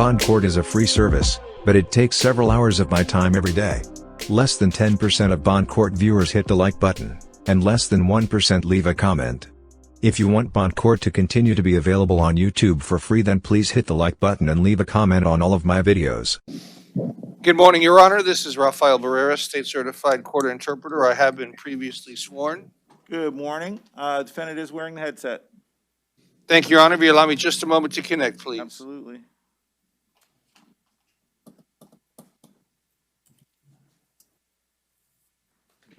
Bond court is a free service, but it takes several hours of my time every day. Less than 10% of Bond court viewers hit the like button, and less than 1% leave a comment. If you want Bond court to continue to be available on YouTube for free, then please hit the like button and leave a comment on all of my videos. Good morning, Your Honor. This is Rafael Barrera, State Certified Court Interpreter. I have been previously sworn. Good morning. Defendant is wearing the headset. Thank you, Your Honor. If you allow me just a moment to connect, please. Absolutely.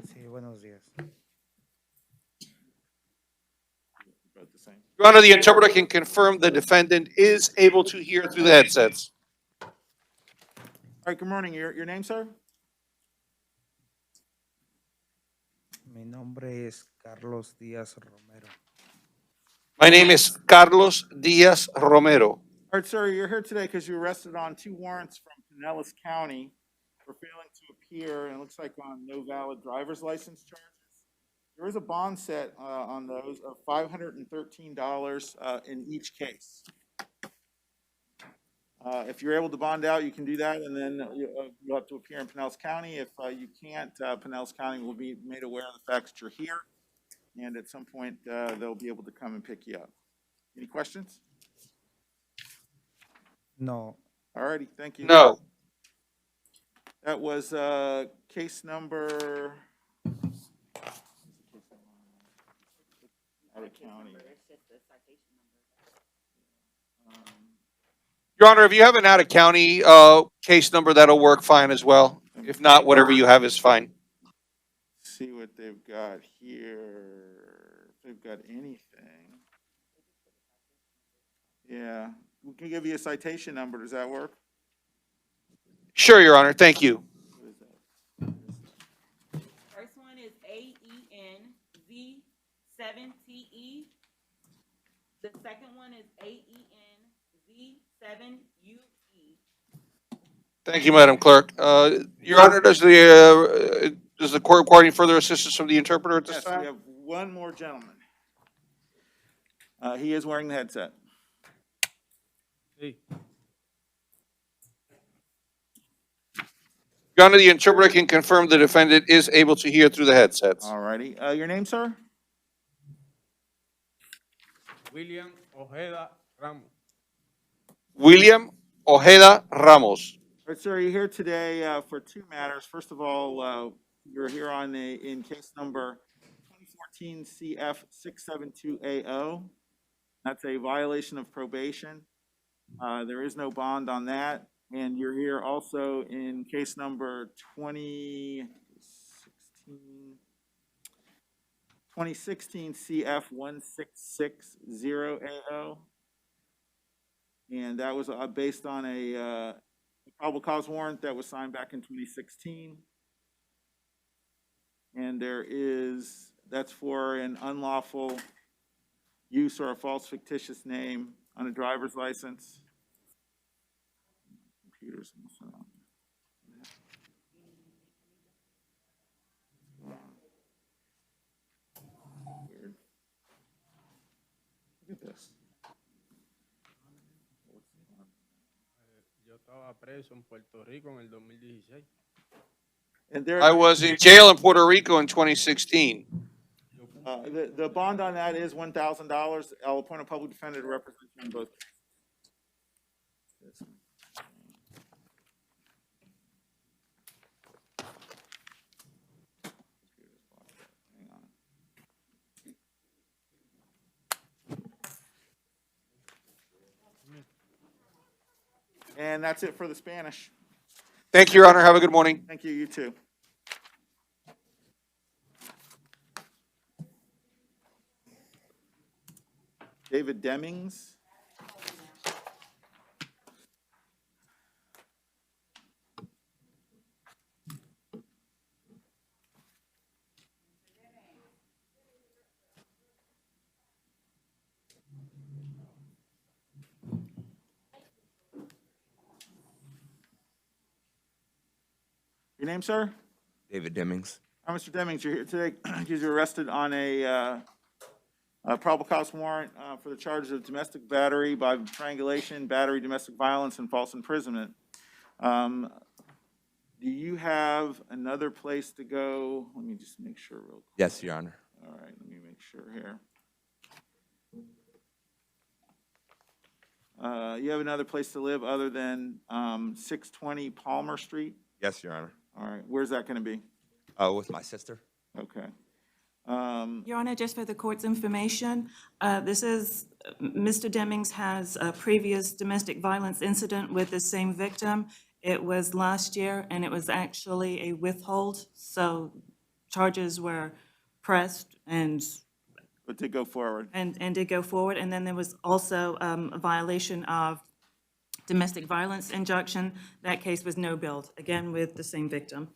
Sí, buenos días. About the same. Your Honor, the interpreter can confirm the defendant is able to hear through the headsets. All right, good morning. Your name, sir? Mi nombre es Carlos Díaz Romero. My name is Carlos Diaz Romero. All right, sir, you're here today because you were arrested on 2 warrants from Pinellas County for failing to appear, and it looks like on no valid driver's license charges. There is a bond set on those of $513 in each case. If you're able to bond out, you can do that, and then you'll have to appear in Pinellas County. If you can't, Pinellas County will be made aware of the fact that you're here, and at some point, they'll be able to come and pick you up. Any questions? No, All righty, thank you. No. That was case number. Out of county. Your Honor, if you have an out-of-county case number, that'll work fine as well. If not, whatever you have is fine. See what they've got here. If they've got anything. Yeah, we can give you a citation number. Does that work? Sure, Your Honor. Thank you. What is that? First one is AENZ7TE. The second one is AENZ7UE. Thank you, Madam Clerk. Your Honor, does the court require any further assistance from the interpreter at this Yes, we time? have one more gentleman. He is wearing the headset. sí, Your Honor, the interpreter can confirm the defendant is able to hear through the headsets. All righty. Your name, sir? William Ojeda Ramos. William Ojeda Ramos. All right, sir, you're here today for 2 matters. First of all, you're here in case number 2014 CF 672AO. That's a violation of probation. There is no bond on that. And you're here also in case number 2016 CF 1660AO. And that was based on a probable cause warrant that was signed back in 2016. And that's for an unlawful use or a false fictitious name on a driver's license. Computers messing up. Weird. Look at this. Yo estaba preso en Puerto Rico en el 2016. And there, I was in jail in Puerto Rico in 2016. the bond on that is $1,000. I'll appoint a public defender to represent you in both cases. Hang on. And that's it for the Spanish. Thank you, Your Honor. Have a good morning. Thank you, you too. David Demings. Your name, sir? David Demings. Mr. Demings, you're here today because you were arrested on a Probable cause warrant for the charges of domestic battery by strangulation, battery, domestic violence, and false imprisonment. Do you have another place to go? Let me just make sure real quick. Yes, Your Honor. All right, let me make sure here. You have another place to live other than 620 Palmer Street? Yes, Your Honor. All right, where's that going to be? With my sister. Okay. Your Honor, just for the court's information, Mr. Demings has a previous domestic violence incident with the same victim. It was last year, and it was actually a withhold, so charges were pressed and But to go forward. did go forward. And then there was also a violation of domestic violence injunction. That case was no billed, again with the same victim.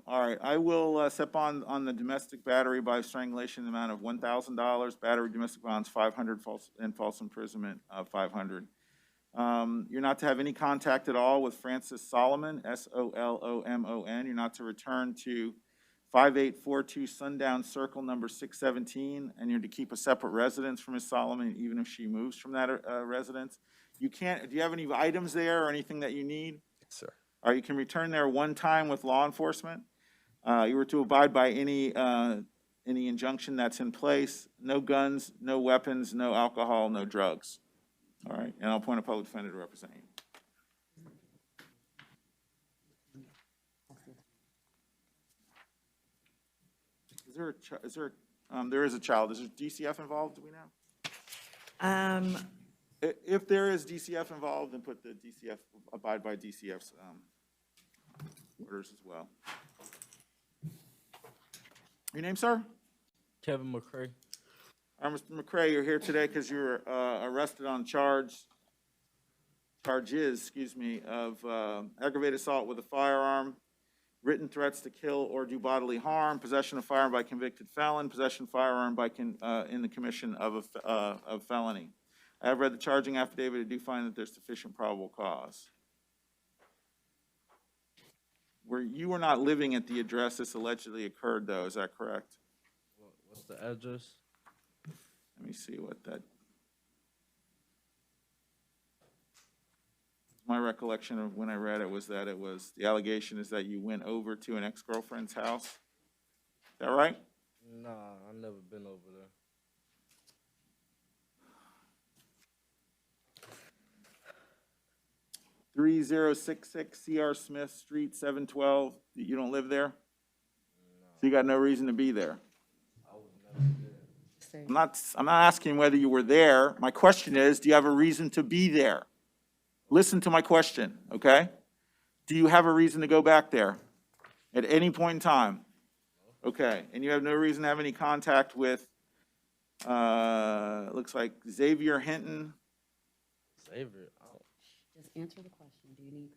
All right, I will step on the domestic battery by strangulation, the amount of $1,000, battery, domestic violence, 500, false imprisonment, 500. You're not to have any contact at all with Francis Solomon, Solomon. You're not to return to 5842 Sundown Circle, number 617, and you're to keep a separate residence from Ms. Solomon, even if she moves from that residence. Do you have any items there or anything that you need? Yes, sir. Or you can return there one time with law enforcement. You were to abide by any injunction that's in place. No guns, no weapons, no alcohol, no drugs. All right, and I'll appoint a public defender to represent you. There is a child. Is there DCF involved, do we know? If there is DCF involved, then put the DCF, abide by DCF's orders as well. Your name, sir? Kevin McCray. Mr. McCray, you're here today because you were arrested on charges, of aggravated assault with a firearm, written threats to kill or do bodily harm, possession of firearm by convicted felon, possession of firearm in the commission of a felony. I have read the charging affidavit. I do find that there's sufficient probable cause. You were not living at the address this allegedly occurred, though, is that correct? What's the address? Let me see what that. My recollection of when I read it was that the allegation is that you went over to an ex-girlfriend's house. Is that right? Nah, I've never been over there. .3066 C.R. Smith Street, 712. You don't live there? So you got no reason to be there? I'm not asking whether you were there. My question is, do you have a reason to be there? Listen to my question, okay? Do you have a reason to go back there at any point in time? Okay, and you have no reason to have any contact with, looks like Xavier Hinton. Xavier. Just answer the question. Do you need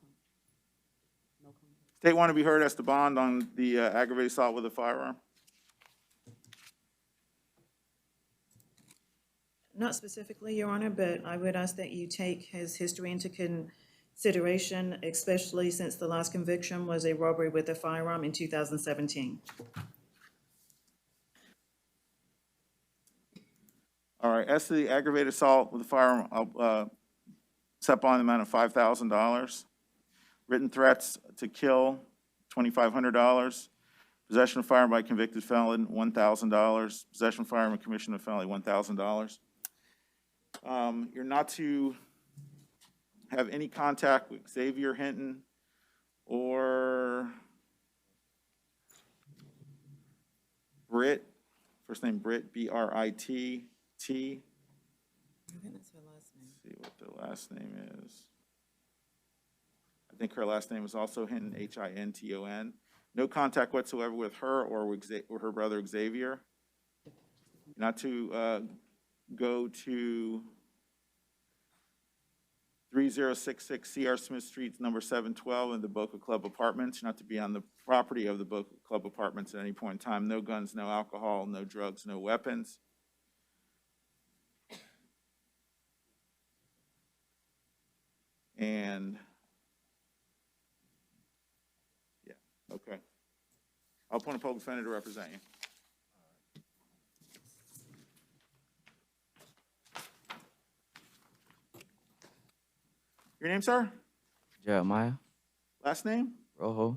no comment? State want to be heard as to bond on the aggravated assault with a firearm? Not specifically, Your Honor, but I would ask that you take his history into consideration, especially since the last conviction was a robbery with a firearm in 2017. All right, as to the aggravated assault with a firearm, I'll set bond amount of $5,000. Written threats to kill, $2,500. Possession of firearm by convicted felon, $1,000. Possession of firearm and commission of felony, $1,000. You're not to have any contact with Xavier Hinton or Britt, first name Britt, B-R-I-T-T. I think that's her last name. See what the last name is. I think her last name is also Hinton, H-I-N-T-O-N. No contact whatsoever with her or her brother Xavier. Not to go to 3066 C.R. Smith Street, number 712 in the Boca Club Apartments. Not to be on the property of the Boca Club Apartments at any point in time. No guns, no alcohol, no drugs, no weapons. And yeah, okay. I'll appoint a public defender to represent you. Your name, sir? Jeremiah Last name? Rojo.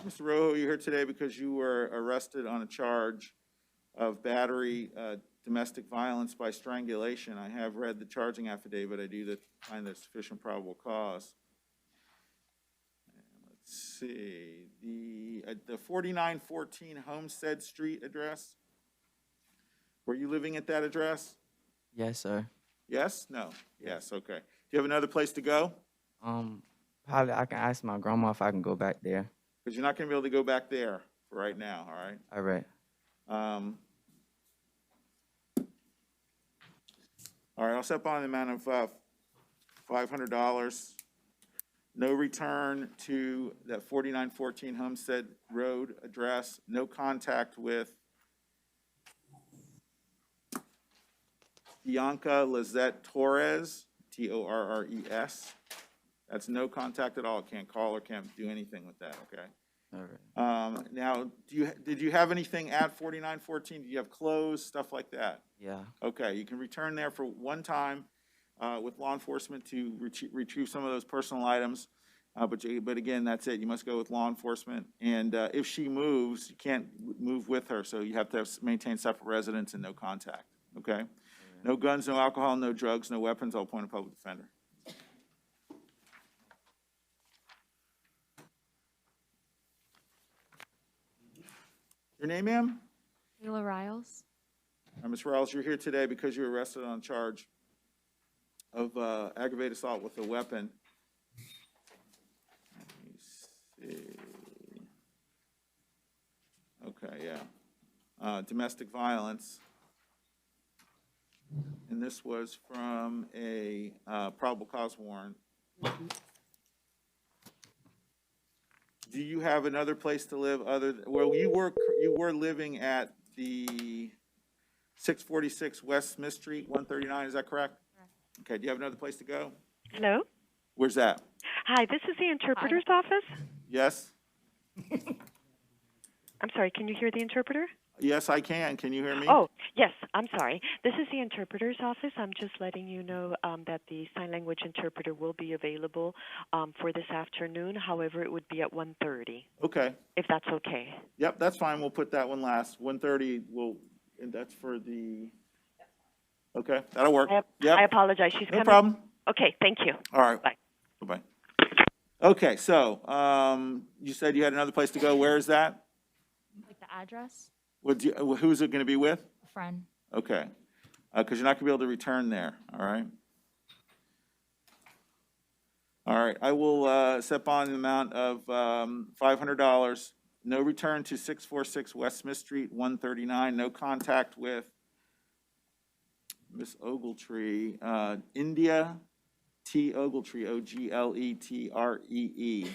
Mr. Rojo, you're here today because you were arrested on a charge of battery, domestic violence by strangulation. I have read the charging affidavit. I do find there's sufficient probable cause. And let's see, the 4914 Homestead Street address. Were you living at that address? Yes, sir. Yes? No? Yes, okay. Do you have another place to go? Probably I can ask my grandma if I can go back there. Because you're not going to be able to go back there for right now, all right? All right. All right, I'll set bond in the amount of $500. No return to that 4914 Homestead Road address. No contact with Bianca Lizette Torres, Torres. That's no contact at all. Can't call or can't do anything with that, okay? All right. Now, did you have anything at 4914? Do you have clothes, stuff like that? Yeah. Okay, you can return there for one time with law enforcement to retrieve some of those personal items. But again, that's it. You must go with law enforcement. And if she moves, you can't move with her, so you have to maintain separate residence and no contact, okay? No guns, no alcohol, no drugs, no weapons. I'll appoint a public defender. Your name, ma'am? Neela Riles. Ms. Riles, you're here today because you were arrested on charge of aggravated assault with a weapon. Let me see. Okay, yeah. Domestic violence. And this was from a probable cause warrant. Do you have another place to live other than, well, you were living at the 646 West Smith Street, 139, is that correct? Okay, do you have another place to go? Hello? Where's that? Hi, this is the interpreter's office. Yes? I'm sorry, can you hear the interpreter? Yes, I can. Can you hear me? Oh, yes, I'm sorry. This is the interpreter's office. I'm just letting you know that the sign language interpreter will be available for this afternoon. However, it would be at 1:30. Okay. If that's okay. Yep, that's fine. We'll put that one last. 1:30 and that's for the, okay, that'll work. Yep. I apologize. She's coming. No problem. Okay, thank you. All right. Bye. Bye-bye. Okay, so you said you had another place to go. Where is that? Like the address? Who's it going to be with? A friend. Okay, because you're not going to be able to return there, all right? All right, I will set bond the amount of $500. No return to 646 West Smith Street, 139. No contact with Miss Ogletree. India T. Ogletree, Ogletree.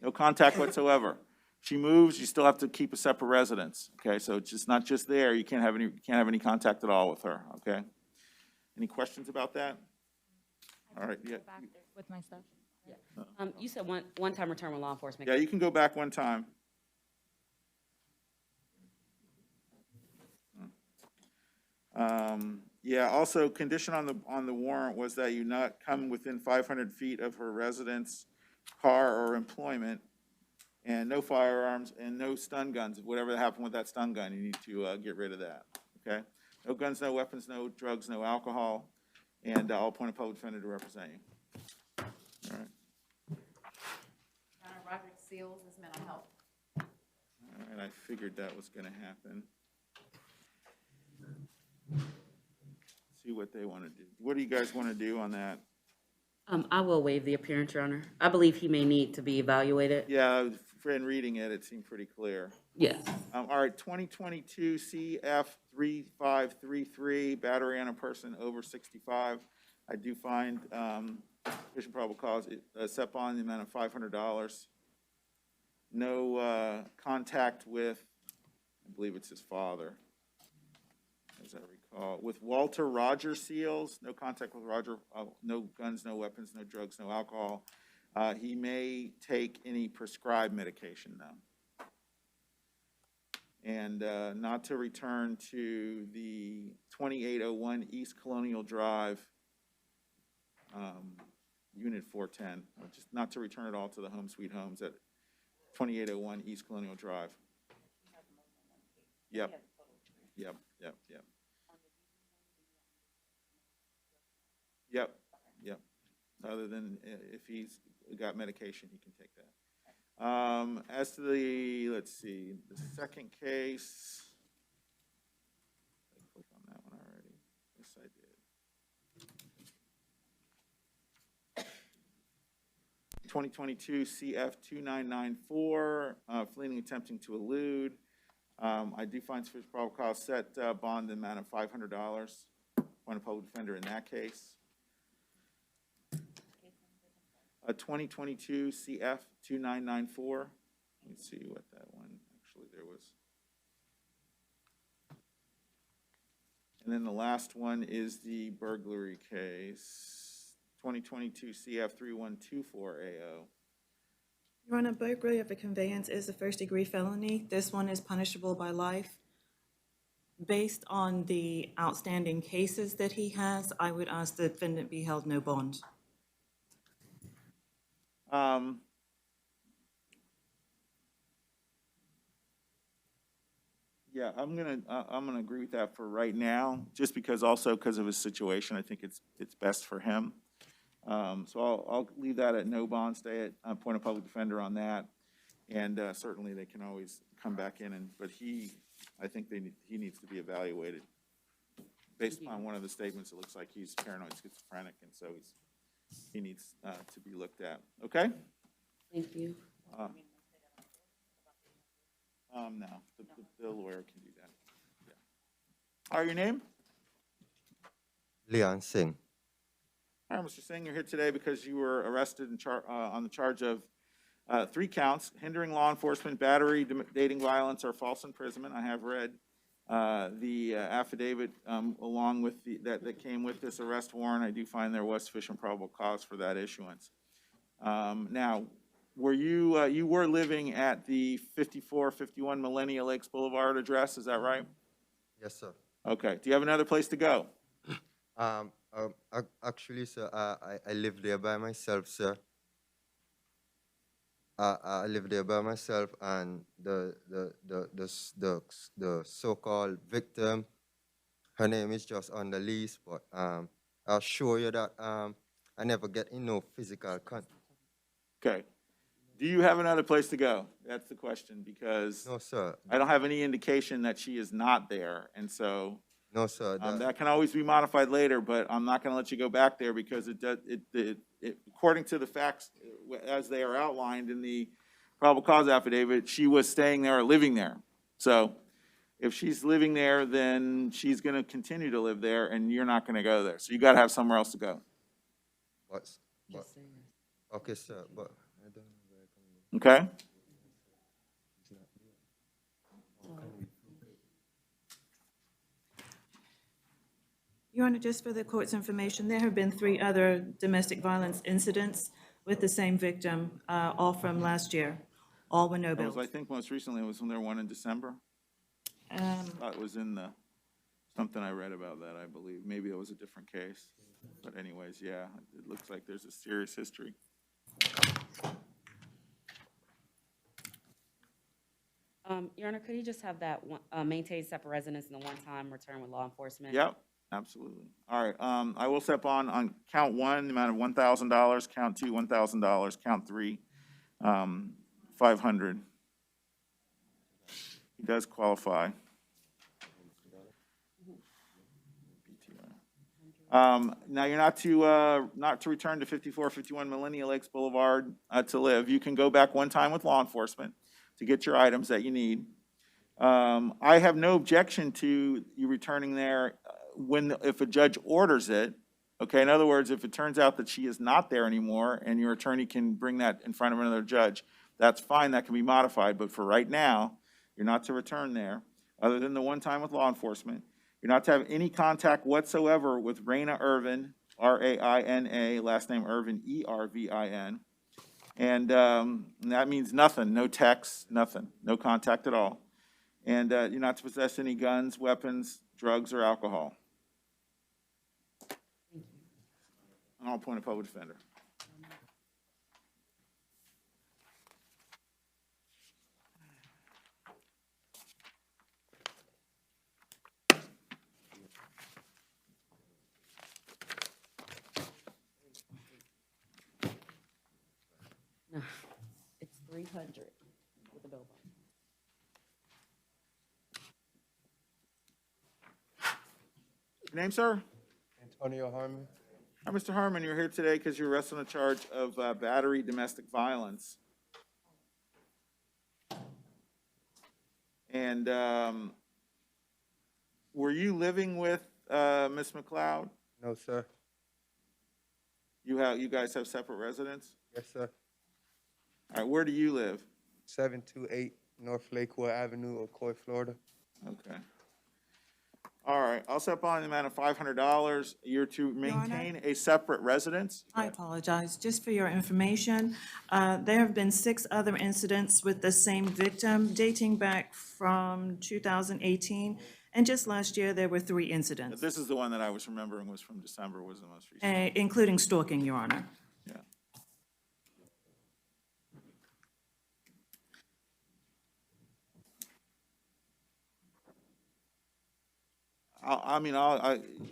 No contact whatsoever. She moves, you still have to keep a separate residence, okay? So it's just not just there, you can't have any contact at all with her, okay? Any questions about that? All right, yeah. Back there with my stuff. You said one-time return with law enforcement. Yeah, you can go back one time. Yeah, also, condition on the warrant was that you not come within 500 feet of her residence, car, or employment, and no firearms and no stun guns. Whatever happened with that stun gun, you need to get rid of that, okay? No guns, no weapons, no drugs, no alcohol, and I'll appoint a public defender to represent you. All right. Roderick Seals is mental health. All right, I figured that was gonna happen. See what they want to do. What do you guys want to do on that? I will waive the appearance, Your Honor. I believe he may need to be evaluated. Yeah, friend reading it, it seemed pretty clear. Yes. All right, 2022 CF 3533, battery on a person over 65. I do find sufficient probable cause, set bond the amount of $500. No contact with, I believe it's his father, as I recall. With Walter Roger Seals, no contact with Roger, no guns, no weapons, no drugs, no alcohol. He may take any prescribed medication, though. And not to return to the 2801 East Colonial Drive, Unit Unit 410, just not to return it all to the Home Sweet Homes at 2801 East Colonial Drive. Yep. Yep. Yep. Yep. Yep. Yep. Other than if he's got medication, he can take that. As to the, let's see, the second case. I clicked on that one already. Yes, I did. 2022 CF 2994, fleeing attempting to elude. I do find sufficient probable cause, set bond in the amount of $500. Point of public defender in that case. 2022 CF 2994. Let me see what that one, actually there was. And then the last one is the burglary case, 2022 CF 3124 AO. Your Honor, burglary of a conveyance is a first-degree felony. This one is punishable by life. Based on the outstanding cases that he has, I would ask the defendant be held no bond. Yeah, I'm gonna agree with that for right now, just because of his situation, I think it's best for him. So I'll leave that at no bond, stay at point of public defender on that, and certainly they can always come back in but I think he needs to be evaluated. Based upon one of the statements, it looks like he's paranoid schizophrenic, and so he needs to be looked at. Okay? Thank you. No, the lawyer can do that. Yeah. All right, your name? Leon Singh. All right, Mr. Singh, you're here today because you were arrested on the charge of 3 counts: hindering law enforcement, battery, dating violence, or false imprisonment. I have read the affidavit along with that came with this arrest warrant. I do find there was sufficient probable cause for that issuance. Now, were you were living at the 5451 Millennia Lakes Boulevard address? Is that right? Yes, sir. Okay. Do you have another place to go? Actually, sir, I live there by myself, sir. I live there by myself, and the so-called victim, her name is just on the lease, but I'll show you that I never get in no physical contact. Okay. Do you have another place to go? That's the question, because No, sir. I don't have any indication that she is not there, and so No, sir. that can always be modified later. But I'm not going to let you go back there because according to the facts as they are outlined in the probable cause affidavit, she was staying there or living there. So if she's living there, then she's going to continue to live there, and you're not going to go there. So you got to have somewhere else to go. Okay, sir, but I don't know where I can go. Okay? Your Honor, just for the court's information, there have been 3 other domestic violence incidents with the same victim, all from last year. All were no That was, bills. I think most recently, wasn't there one in December? It was in something I read about that, I believe. Maybe it was a different case. But anyways, yeah, it looks like there's a serious history. Your Honor, could you just have that one, maintain separate residence and the one-time return with law enforcement? Yep, absolutely. All right, I will step on count 1, the amount of $1,000, count 2, $1,000, count 3, $500. He does qualify. Now, you're not to return to 5451 Millennia Lakes Boulevard to live. You can go back one time with law enforcement to get your items that you need. I have no objection to you returning there if a judge orders it. Okay, in other words, if it turns out that she is not there anymore and your attorney can bring that in front of another judge, that's fine, that can be modified. But for right now, you're not to return there, other than the one time with law enforcement. You're not to have any contact whatsoever with Raina Irvin, R-A-I-N-A, last name Irvin, E-R-V-I-N. And that means nothing, no texts, nothing, no contact at all. And you're not to possess any guns, weapons, drugs, or alcohol. And I'll appoint a public defender. No, it's 300 with a bill bump. Your name, sir? Antonio Harman. Hi, Mr. Harmon, you're here today because you're arrested on a charge of battery domestic violence. And were you living with Ms. McLeod? No, sir. You guys have separate residence? Yes, sir. All right, where do you live? 728 North Lakewood Avenue, Ocoee, Florida. Okay. All right, I'll set bond in the amount of $500. You're to maintain a separate residence? I apologize. Just for your information, there have been 6 other incidents with the same victim dating back from 2018, and just last year, there were 3 incidents, This is the one that I was remembering was from December, was the most recent. including stalking, Your Honor. Yeah.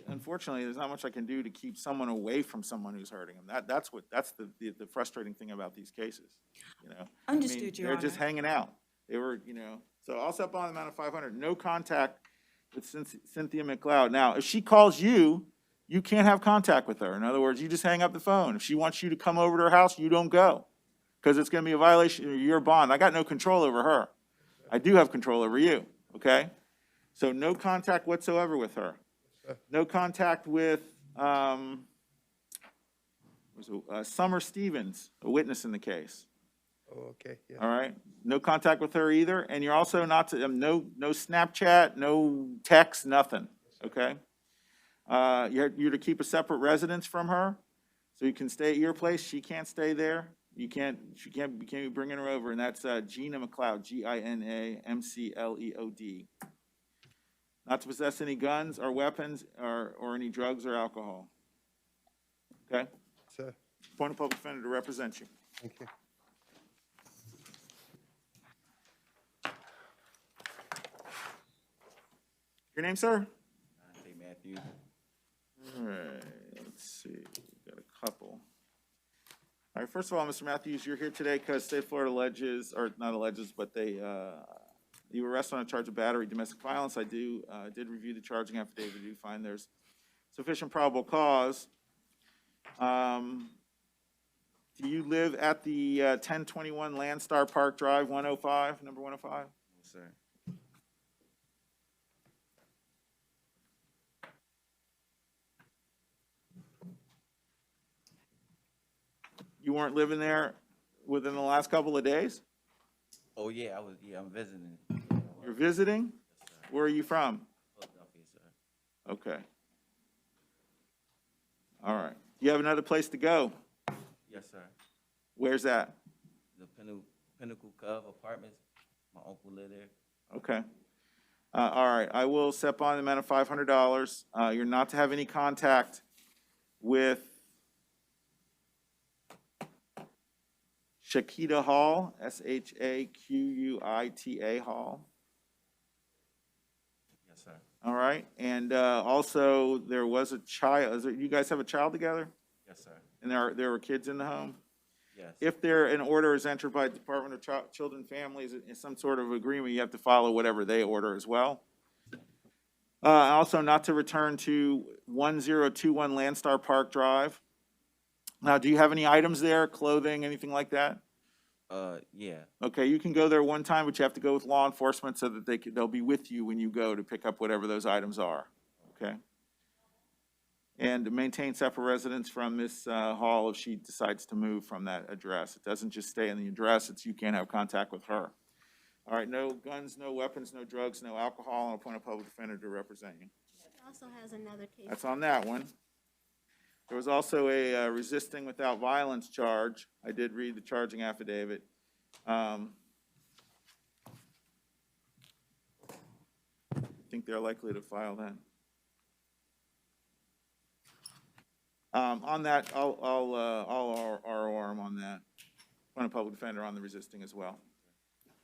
Unfortunately, there's not much I can do to keep someone away from someone who's hurting them. That's the frustrating thing about these cases, you know? Understood, Your They're just Honor. hanging out. They were, so I'll set bond amount of 500, no contact with Cynthia McLeod. Now, if she calls you, you can't have contact with her. In other words, you just hang up the phone. If she wants you to come over to her house, you don't go, because it's gonna be a violation of your bond. I got no control over her. I do have control over you, okay? So no contact whatsoever with her. No contact with, Summer Stevens, a witness in the case. Oh, okay, yeah. All right? No contact with her either, and you're also not to, no Snapchat, no text, nothing, okay? You're to keep a separate residence from her, so you can stay at your place, she can't stay there. You can't be bringing her over, and that's Gina McLeod, GINAMCLEOD. Not to possess any guns or weapons or any drugs or alcohol. Okay? Sir, Appoint a public defender to represent you. thank you. Your name, sir? Hey, Matthew. All right, let's see, got a couple. All right, first of all, Mr. Matthews, you're here today because State of Florida alleges, or not alleges, but you were arrested on a charge of battery domestic violence. I did review the charging affidavit. I do find there's sufficient probable cause. Do you live at the 1021 Landstar Park Drive, 105, number 105? Yes, sir. You weren't living there within the last couple of days? Oh, yeah, I'm visiting. You're visiting? Yes, sir. Where are you from? Philadelphia, sir. Okay. All right. You have another place to go? Yes, sir. Where's that? The Pinnacle Cove Apartments. My uncle lived there. Okay. All right. I will set bond the amount of $500. You're not to have any contact with Shakita Hall, SHAQUITA Hall. Yes, sir. All right. And also, there was a child. You guys have a child together? Yes, sir. And there were kids in the home? Yes. If an order is entered by the Department of Children and Families in some sort of agreement, you have to follow whatever they order as well. Also, not to return to 1021 Landstar Park Drive. Now, do you have any items there, clothing, anything like that? Yeah. Okay, you can go there one time, but you have to go with law enforcement so that they'll be with you when you go to pick up whatever those items are, okay? And to maintain separate residence from Ms. Hall if she decides to move from that address. It doesn't just stay in the address, you can't have contact with her. All right, no guns, no weapons, no drugs, no alcohol, and appoint a public defender to represent you. Also has another case. That's on that one. There was also a resisting without violence charge. I did read the charging affidavit. I think they're likely to file that. On that, I'll ROR him on that. Point of public defender on the resisting as well.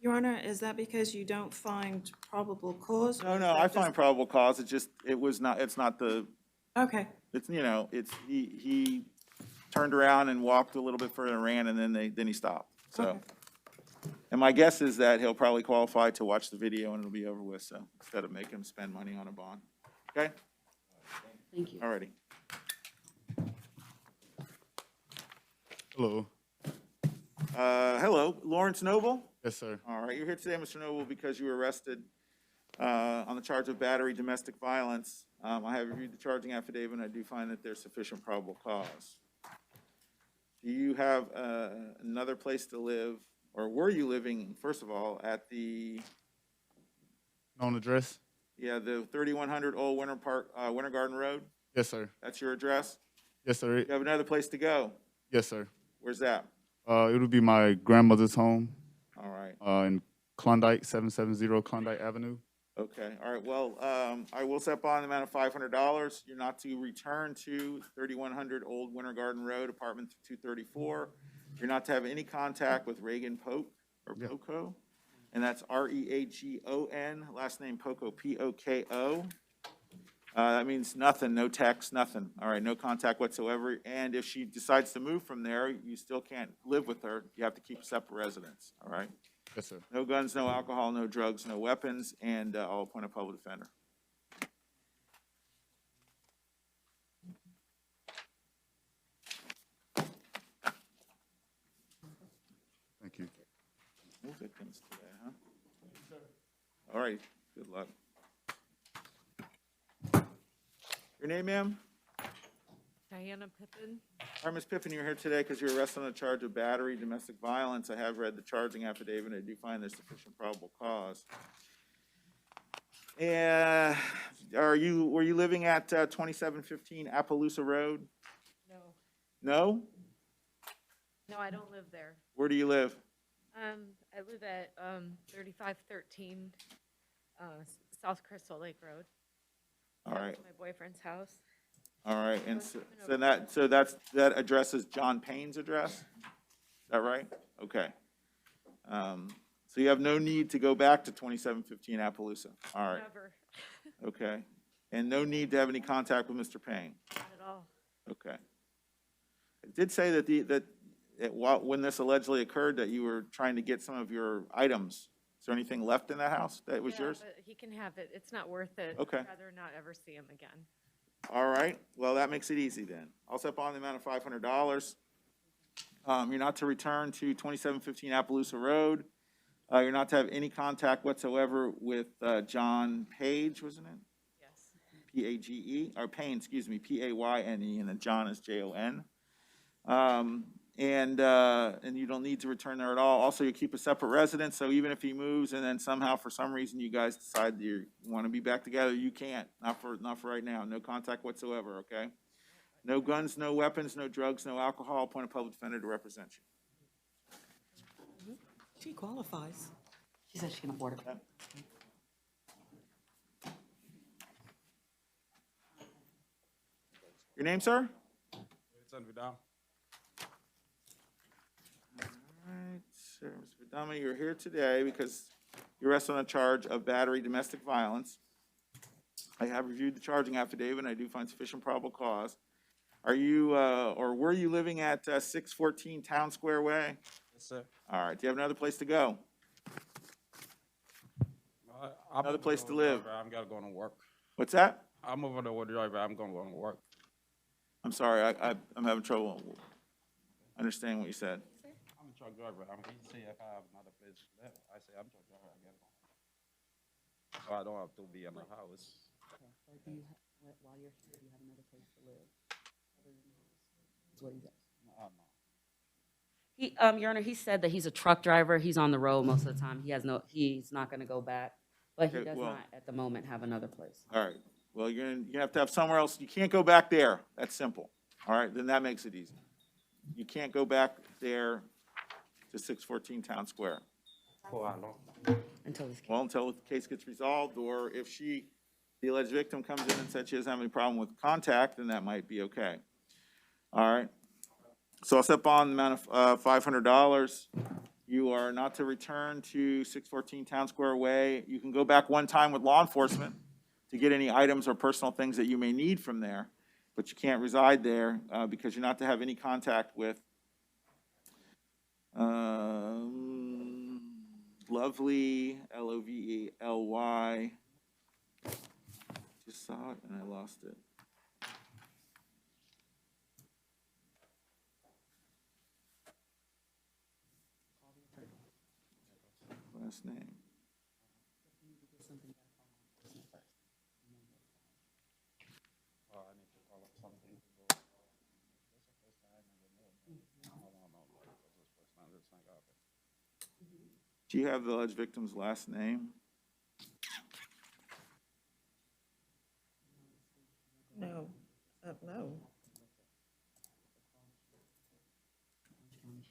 Your Honor, is that because you don't find probable cause? or No, is no, that I just- find probable cause, it's not the, Okay, it's, he turned around and walked a little bit further and ran, and then he stopped, so. Okay. And my guess is that he'll probably qualify to watch the video and it'll be over with, so, instead of making him spend money on a bond. Okay? Thank you. Alrighty. Hello. Hello, Lawrence Noble? Yes, sir. All right, you're here today, Mr. Noble, because you were arrested on the charge of battery, domestic violence. I have reviewed the charging affidavit, and I do find that there's sufficient probable cause. Do you have another place to live, or were you living, first of all, at the, Known address? the 3100 Old Winter Garden Road? Yes, sir. That's your address? Yes, sir. You have another place to go? Yes, sir. Where's that? It would be my grandmother's home All right. in Klondike, 770 Klondike Avenue. Okay, all right, well, I will set bond amount of $500. You're not to return to 3100 Old Winter Garden Road, apartment 234. You're not to have any contact with Reagan Poke, or Yeah. Poco, and that's Reagon, last name Poco, Poko. That means nothing, no text, nothing. All right, no contact whatsoever, and if she decides to move from there, you still can't live with her. You have to keep a separate residence, all right? Yes, sir. No guns, no alcohol, no drugs, no weapons, and I'll appoint a public defender. Thank you. No victims today, huh? All right, good luck. Your name, ma'am? Diana Pippen. All right, Ms. Pippen, you're here today because you're arrested on a charge of battery, domestic violence. I have read the charging affidavit. I do find there's sufficient probable cause. And were you living at 2715 Appaloosa Road? No. No? No, I don't live there. Where do you live? I live at 3513 South Crystal Lake Road. All right, My boyfriend's house. all right, and that address is John Payne's address? Is that right? Okay. So you have no need to go back to 2715 Appaloosa? All right, Never. okay. And no need to have any contact with Mr. Payne? Not at all. Okay. It did say when this allegedly occurred, that you were trying to get some of your items. Is there anything left in that house that was Yeah, yours? but he can have it. It's not worth it. Okay. I'd rather not ever see him again. All right, well, that makes it easy then. I'll set bond the amount of $500. You're not to return to 2715 Appaloosa Road. You're not to have any contact whatsoever with John Page, wasn't it? Yes. P-A-G-E, or Payne, excuse me, P-A-Y-N-E, and then John is J-O-N. And you don't need to return there at all. Also, you keep a separate residence, so even if he moves and then somehow for some reason you guys decide you want to be back together, you can't. Not for right now. No contact whatsoever, okay? No guns, no weapons, no drugs, no alcohol. Appoint a public defender to represent you. she qualifies. She said she can afford it. Your name, sir? Vidal. All right, sir, Mr. Vidal, you're here today because you're arrested on a charge of battery, domestic violence. I have reviewed the charging affidavit, and I do find sufficient probable cause. Are you, or were you living at 614 Town Square Way? Yes, sir. All right, do you have another place to go? Another place to live? I'm gotta go to work. What's that? I'm over there with the driver. I'm gonna go to work. I'm sorry, I'm having trouble understanding what you said. I'm a truck driver. He say if I have another place to live, I say I'm a truck driver. I gotta go. So I don't have to be in the house. While you're here, do you have another place to live? That's what he said. No. He, Your Honor, he said that he's a truck driver. He's on the road most of the time. He's not gonna go back, but he Okay, does well- not at the moment have another place. All right, well, you have to have somewhere else. You can't go back there. That's simple. All right, then that makes it easy. You can't go back there to 614 Town Square. For how long? Until this case. Well, until the case gets resolved, or if the alleged victim comes in and said she doesn't have any problem with contact, then that might be okay. All right. So I'll set bond amount of $500. You are not to return to 614 Town Square Way. You can go back one time with law enforcement to get any items or personal things that you may need from there, but you can't reside there because you're not to have any contact with Lovely, Lovely. Just saw it and I lost it. Last name. Do you have the alleged victim's last name? No, no.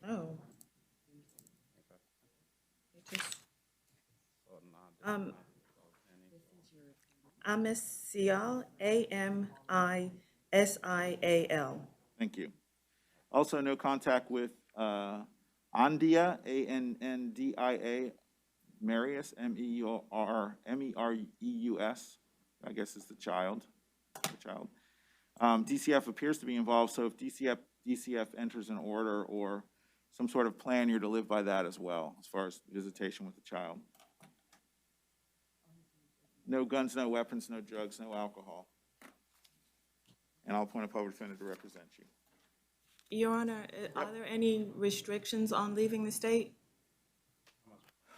No. It just, Amisial, Amisial. Thank you. Also, no contact with Andia, Andia, Marius, Mereus, I guess is the child. DCF appears to be involved, so if DCF enters an order or some sort of plan, you're to live by that as well, as far as visitation with the child. No guns, no weapons, no drugs, no alcohol. And I'll appoint a public defender to represent you. Your Honor, are there any restrictions on leaving the state?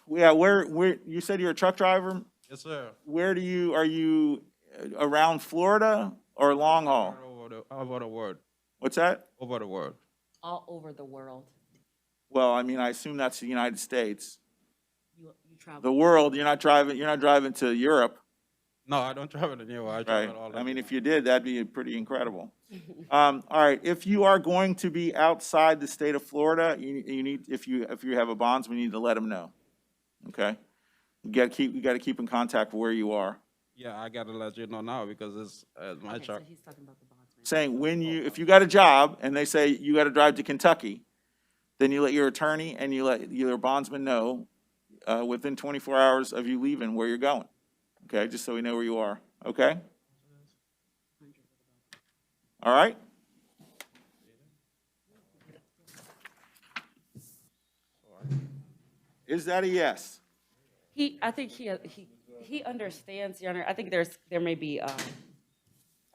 Yeah, where, you said you're a truck driver? Yes, sir. Where are you around Florida or long haul? Over the world. What's that? Over the world. All over the world. Well, I mean, I assume that's the United States. You travel. The world, you're not driving to Europe. No, I don't travel to New York. I Right. travel all I mean, if you did, that'd be pretty incredible. All right, if you are going to be outside the state of Florida, you need, if you have a bonds, we need to let them know. Okay? You gotta keep in contact with where you are. Yeah, I gotta let you know now because it's my Okay, truck. so he's talking about the bondsman. Saying if you got a job and they say you gotta drive to Kentucky, then you let your attorney and you let your bondsman know within 24 hours of you leaving where you're going. Okay, just so we know where you are, okay? All right? Is that a yes? I think he understands, Your Honor. I think there may be, I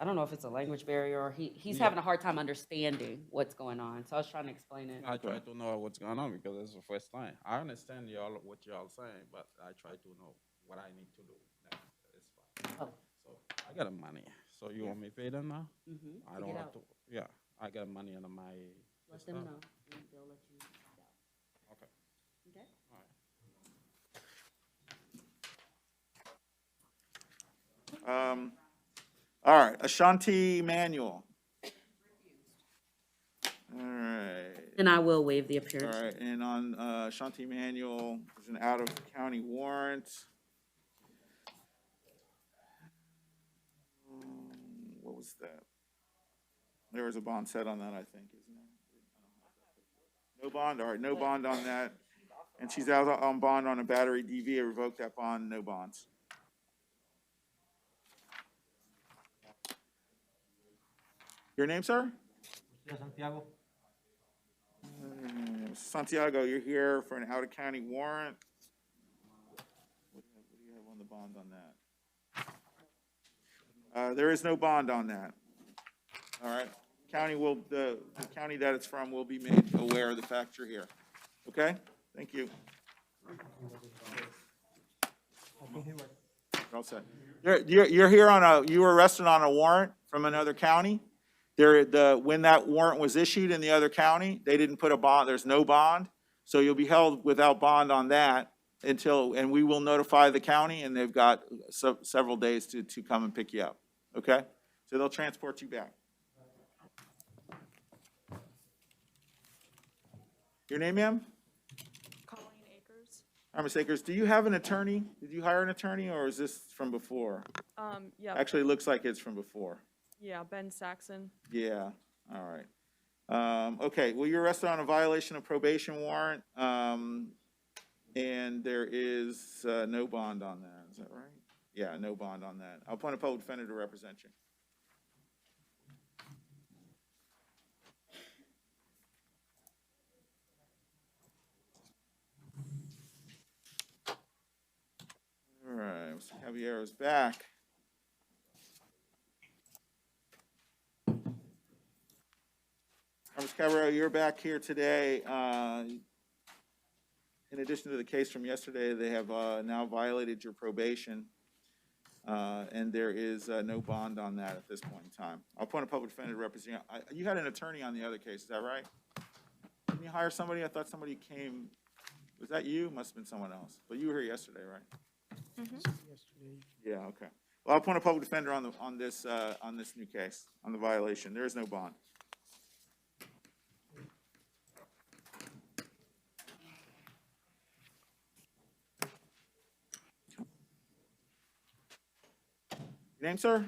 don't know if it's a language barrier or he's having a hard time understanding what's going on. So I was trying to explain it. I try to know what's going on because it's the first time. I understand what y'all saying, but I try to know what I need to do. It's fine. Oh. So I got money. So you want me to pay them now? Mm-hmm. I don't have to. Yeah, I got money under my. Let them know. And they'll let you out. Okay. Okay? All right, Ashanti Manuel. All right. And I will waive the appearance. All right, and on Ashanti Manuel, there's an out-of-county warrant. What was that? There was a bond set on that, I think, isn't there? No bond, all right, no bond on that. And she's out on bond on a battery DV, I revoked that bond, no bonds. Your name, sir? Santiago. Santiago, you're here for an out-of-county warrant. What do you have on the bond on that? There is no bond on that. All right. The county that it's from will be made aware of the fact you're here. Okay? Thank you. All set. You're here you were arrested on a warrant from another county. When that warrant was issued in the other county, they didn't put a bond, there's no bond. So you'll be held without bond on that and we will notify the county and they've got several days to come and pick you up. Okay? So they'll transport you back. Your name, ma'am? Colleen Akers. Miss Akers, do you have an attorney? Did you hire an attorney or is this from before? Yeah. Actually, it looks like it's from before. Yeah, Ben Saxon. Yeah, all right. Okay, well, you're arrested on a violation of probation warrant, and there is no bond on that. Is that right? Yeah, no bond on that. I'll appoint a public defender to represent you. All right, Mr. Caballero's back. Mr. Caballero, you're back here today. In addition to the case from yesterday, they have now violated your probation, and there is no bond on that at this point in time. I'll appoint a public defender to represent you. You had an attorney on the other case, is that right? Didn't you hire somebody? I thought somebody came. Was that you? Must have been someone else. But you were here yesterday, right? Yeah, okay. Well, I'll appoint a public defender on this new case, on the violation. There is no bond. Your name, sir?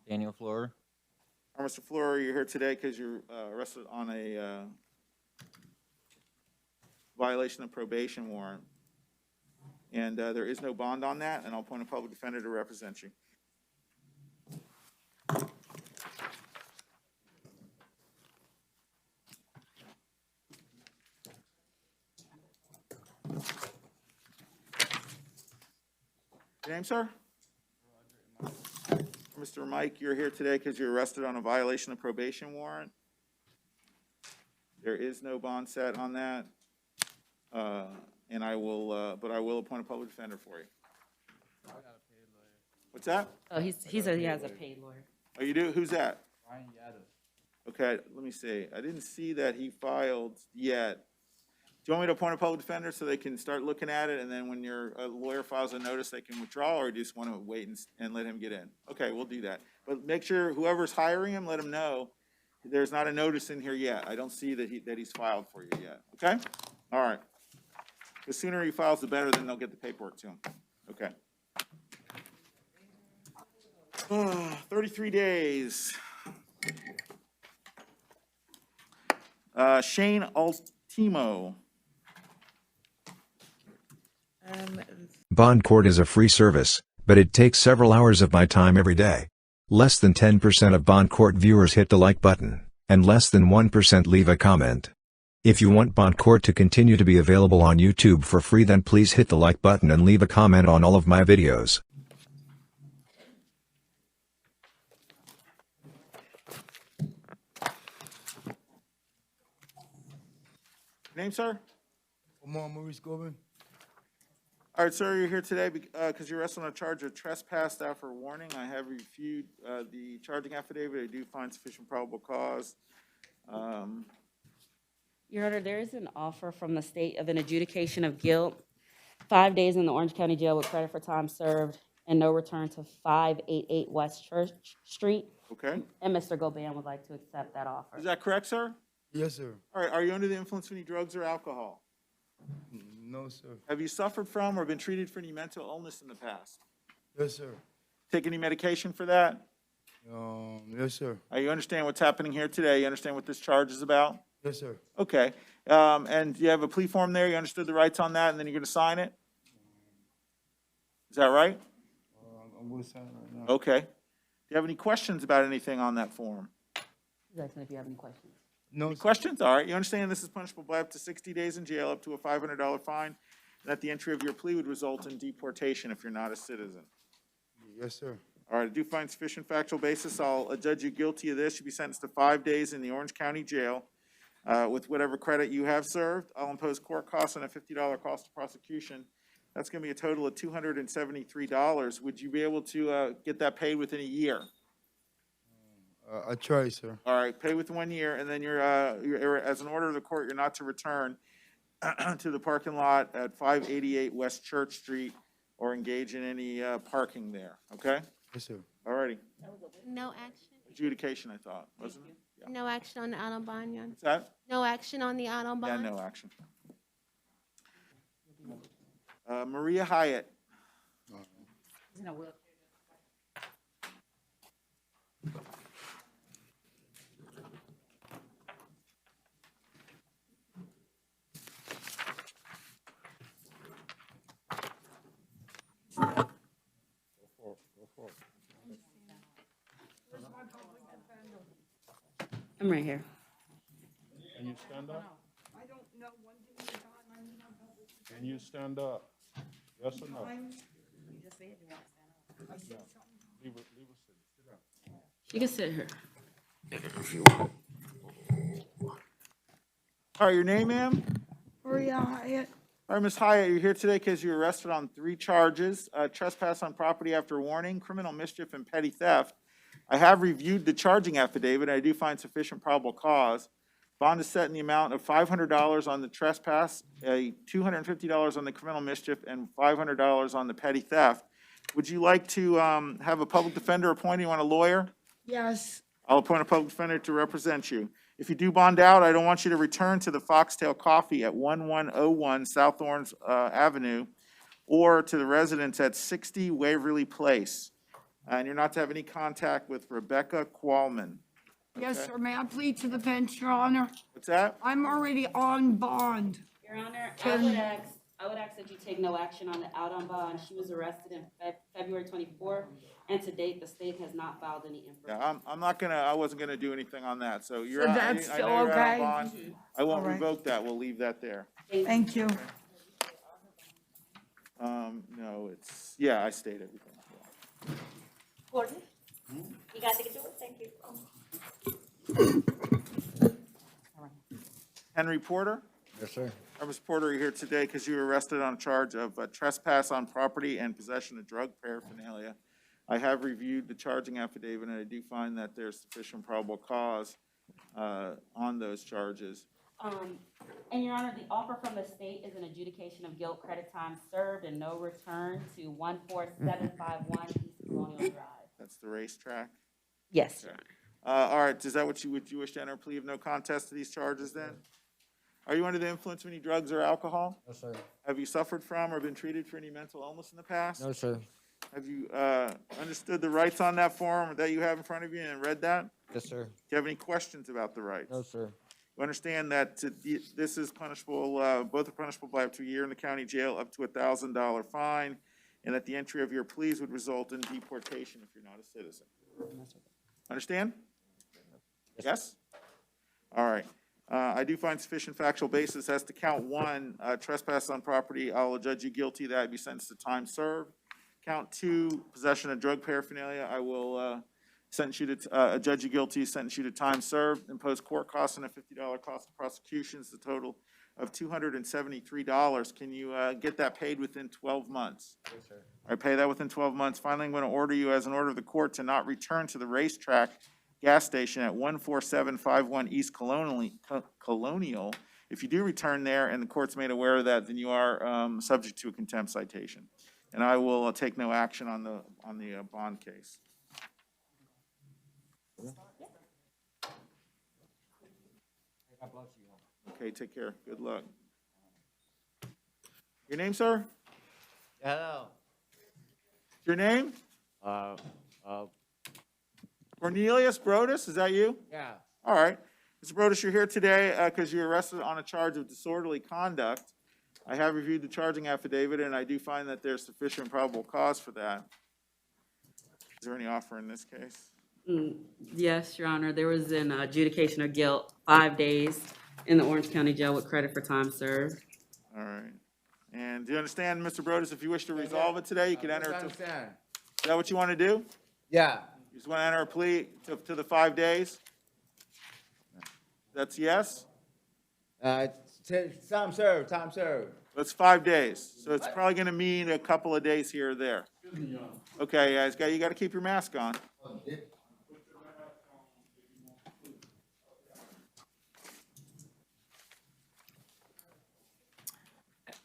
Daniel Florer. Mr. Florer, you're here today because you're arrested on a violation of probation warrant. And there is no bond on that, and I'll appoint a public defender to represent you. Your name, sir? Mr. Mike, you're here today because you're arrested on a violation of probation warrant. There is no bond set on that. And I will, but I will appoint a public defender for you. What's that? Oh, he has a paid lawyer. Oh, you do? Who's that? Ryan Yadis. Okay, let me see. I didn't see that he filed yet. Do you want me to appoint a public defender so they can start looking at it, and then when your lawyer files a notice, they can withdraw, or do you just want to wait and let him get in? Okay, we'll do that. But make sure whoever's hiring him, let him know there's not a notice in here yet. I don't see that he's filed for you yet. Okay? All right. The sooner he files, the better, then they'll get the paperwork to him. Okay. 33 days. Shane Altimo. Bond court is a free service, but it takes several hours of my time every day. Less than 10% of bond court viewers hit the like button, and less than 1% leave a comment. If you want bond court to continue to be available on YouTube for free, then please hit the like button and leave a comment on all of my videos. Name, sir? Maurice Corbin. All right, sir, you're here today because you're arrested on a charge of trespass after warning. I have reviewed the charging affidavit. I do find sufficient probable cause. Your Honor, there is an offer from the state of an adjudication of guilt, 5 days in the Orange County Jail with credit for time served and no return to 588 West Church Street. Okay. And Mr. Goban would like to accept that offer. Is that correct, sir? Yes, sir. All right, are you under the influence of any drugs or alcohol? No, sir. Have you suffered from or been treated for any mental illness in the past? Yes, sir. Take any medication for that? Yes, sir. You understand what's happening here today? You understand what this charge is about? Yes, sir. Okay. And you have a plea form there? You understood the rights on that, and then you're going to sign it? Is that right? I'm going to sign it right now. Okay. Do you have any questions about anything on that form? He's asking if you have any questions. No, Any questions? All right. You understand this is punishable by up to 60 days in jail, up to a $500 fine, and that the entry of your plea would result in deportation if you're not a citizen. Yes, sir. All right. I do find sufficient factual basis. I'll judge you guilty of this. You'll be sentenced to 5 days in the Orange County Jail with whatever credit you have served. I'll impose court costs and a $50 cost of prosecution. That's going to be a total of $273. Would you be able to get that paid within a year? I try, sir. All right, pay with 1 year, and then you're as an order of the court, you're not to return to the parking lot at 588 West Church Street or engage in any parking there, okay? Yes, sir. All righty. No action, Adjudication, I thought, wasn't it? Yeah. no action on the auto bond, Your Honor. What's that? No action on the auto Yeah, bond? no action. Maria Hyatt. I'm right here. Can you stand up? Can you stand up? Yes or no? Yeah. Leave her sit. Sit down. She can sit here. All right, your name, ma'am? Hyatt. All right, Ms. Hyatt, you're here today because you were arrested on 3 charges: trespass on property after warning, criminal mischief, and petty theft. I have reviewed the charging affidavit, and I do find sufficient probable cause. Bond is set in the amount of $500 on the trespass, $250 on the criminal mischief, and $500 on the petty theft. Would you like to have a public defender appointed? You want a lawyer? Yes. I'll appoint a public defender to represent you. If you do bond out, I don't want you to return to the Foxtail Coffee at 1101 South Orange Avenue or to the residence at 60 Waverly Place. And you're not to have any contact with Rebecca Qualman. Yes, Okay. sir. May I plead to the bench, Your Honor? What's that? I'm already on bond. Your Honor, Can- I would ask that you take no action on the out on bond. She was arrested in February 24, and to date, the state has not filed any information. Yeah, I wasn't gonna do anything on that, so you're So out. that's I still know you're out on okay? bond. I won't All right. revoke that, we'll leave that there. Thank you. No, I state everything. Gordon? You got to do it, thank you. Henry Porter? Yes, sir. Mr. Porter, you're here today because you were arrested on a charge of trespass on property and possession of drug paraphernalia. I have reviewed the charging affidavit, and I do find that there's sufficient probable cause on those charges. And Your Honor, the offer from the state is an adjudication of guilt, credit time served, and no return to 14751 East Colonial Drive. That's the racetrack? Yes, Okay. All right, is that would you wish to enter a plea of no contest to these charges then? Are you under the influence of any drugs or alcohol? No, sir. Have you suffered from or been treated for any mental illness in the past? No, sir. Have you understood the rights on that form that you have in front of you and read that? Yes, sir. Do you have any questions about the rights? No, sir. You understand that this is punishable, both are punishable by up to a year in the county jail, up to $1,000 fine, and that the entry of your pleas would result in deportation if you're not a citizen. Understand? Yes? All right. I do find sufficient factual basis as to count 1, trespass on property. I'll judge you guilty of that. Be sentenced to time served. Count 2, possession of drug paraphernalia. I will sentence you to, judge you guilty, sentence you to time served, impose court costs and a $50 cost of prosecution. It's a total of $273. Can you get that paid within 12 months? Yes, sir. All right, pay that within 12 months. Finally, I'm going to order you as an order of the court to not return to the racetrack gas station at 14751 East Colonial. If you do return there and the court's made aware of that, then you are subject to a contempt citation. And I will take no action on the bond case. Okay, take care. Good luck. Your name, sir? Hello. Your name? Cornelius Brodis, is that you? Yeah. All right. Mr. Brodis, you're here today because you're arrested on a charge of disorderly conduct. I have reviewed the charging affidavit, and I do find that there's sufficient probable cause for that. Is there any offer in this case? Yes, Your Honor, there was an adjudication of guilt, 5 days in the Orange County Jail with credit for time served. All right. And do you understand, Mr. Brodis, if you wish to resolve it today, you can enter it to... Is that what you want to do? Yeah. You just want to enter a plea to the 5 days? That's yes? Time served, time served. That's 5 days. So it's probably going to mean a couple of days here or there. Okay, guys, you got to keep your mask on.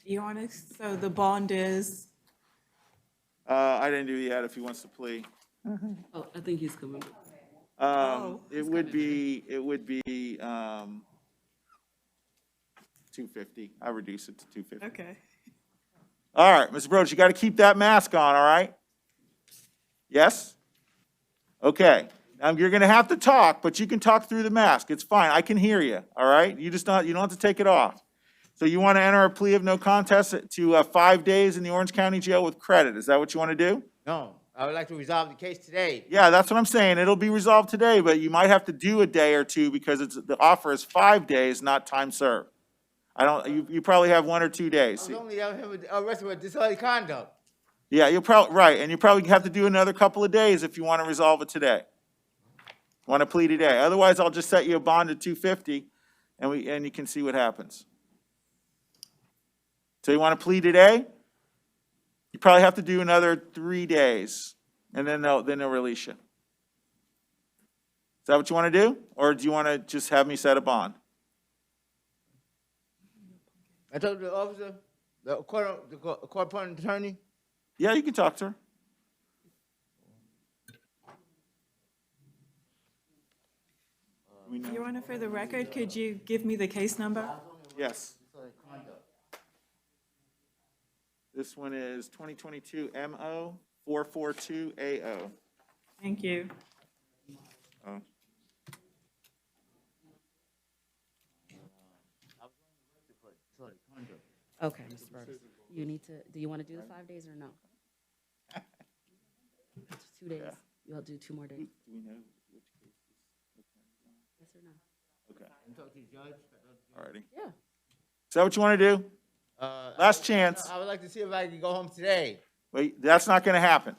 Your Honor, so the bond is? I didn't do yet if he wants to plea. Oh, I think he's coming. It would be 250. I reduce it to 250. Okay. All right, Mr. Brodis, you got to keep that mask on, all right? Yes? Okay. Now, you're going to have to talk, but you can talk through the mask. It's fine. I can hear you, all right? You don't have to take it off. So you want to enter a plea of no contest to 5 days in the Orange County Jail with credit. Is that what you want to do? No, I would like to resolve the case today. Yeah, that's what I'm saying. It'll be resolved today, but you might have to do a day or two because the offer is 5 days, not time served. You probably have 1 or 2 days. I was only arrested with disorderly conduct. Yeah, you'll probably, right, and you probably have to do another couple of days if you want to resolve it today. Want to plead today. Otherwise, I'll just set you a bond of $250 and you can see what happens. So you want to plead today? You probably have to do another 3 days and then they'll release you. Is that what you want to do? Or do you want to just have me set a bond? I told the officer, the court appointed attorney. Yeah, you can talk to her. Your Honor, for the record, could you give me the case number? Yes. This one is 2022 MO 442AO. Thank you. Oh. Okay, Mr. Brodis. You need to, do you want to do the 5 days or no? 2 days. Yeah. You'll do 2 more days. Do we know which case is? Yes or no? Okay. Talk to the judge. Alrighty. Yeah. Is that what you want to do? Last chance. I would like to see if I can go home today. Wait, that's not going to happen.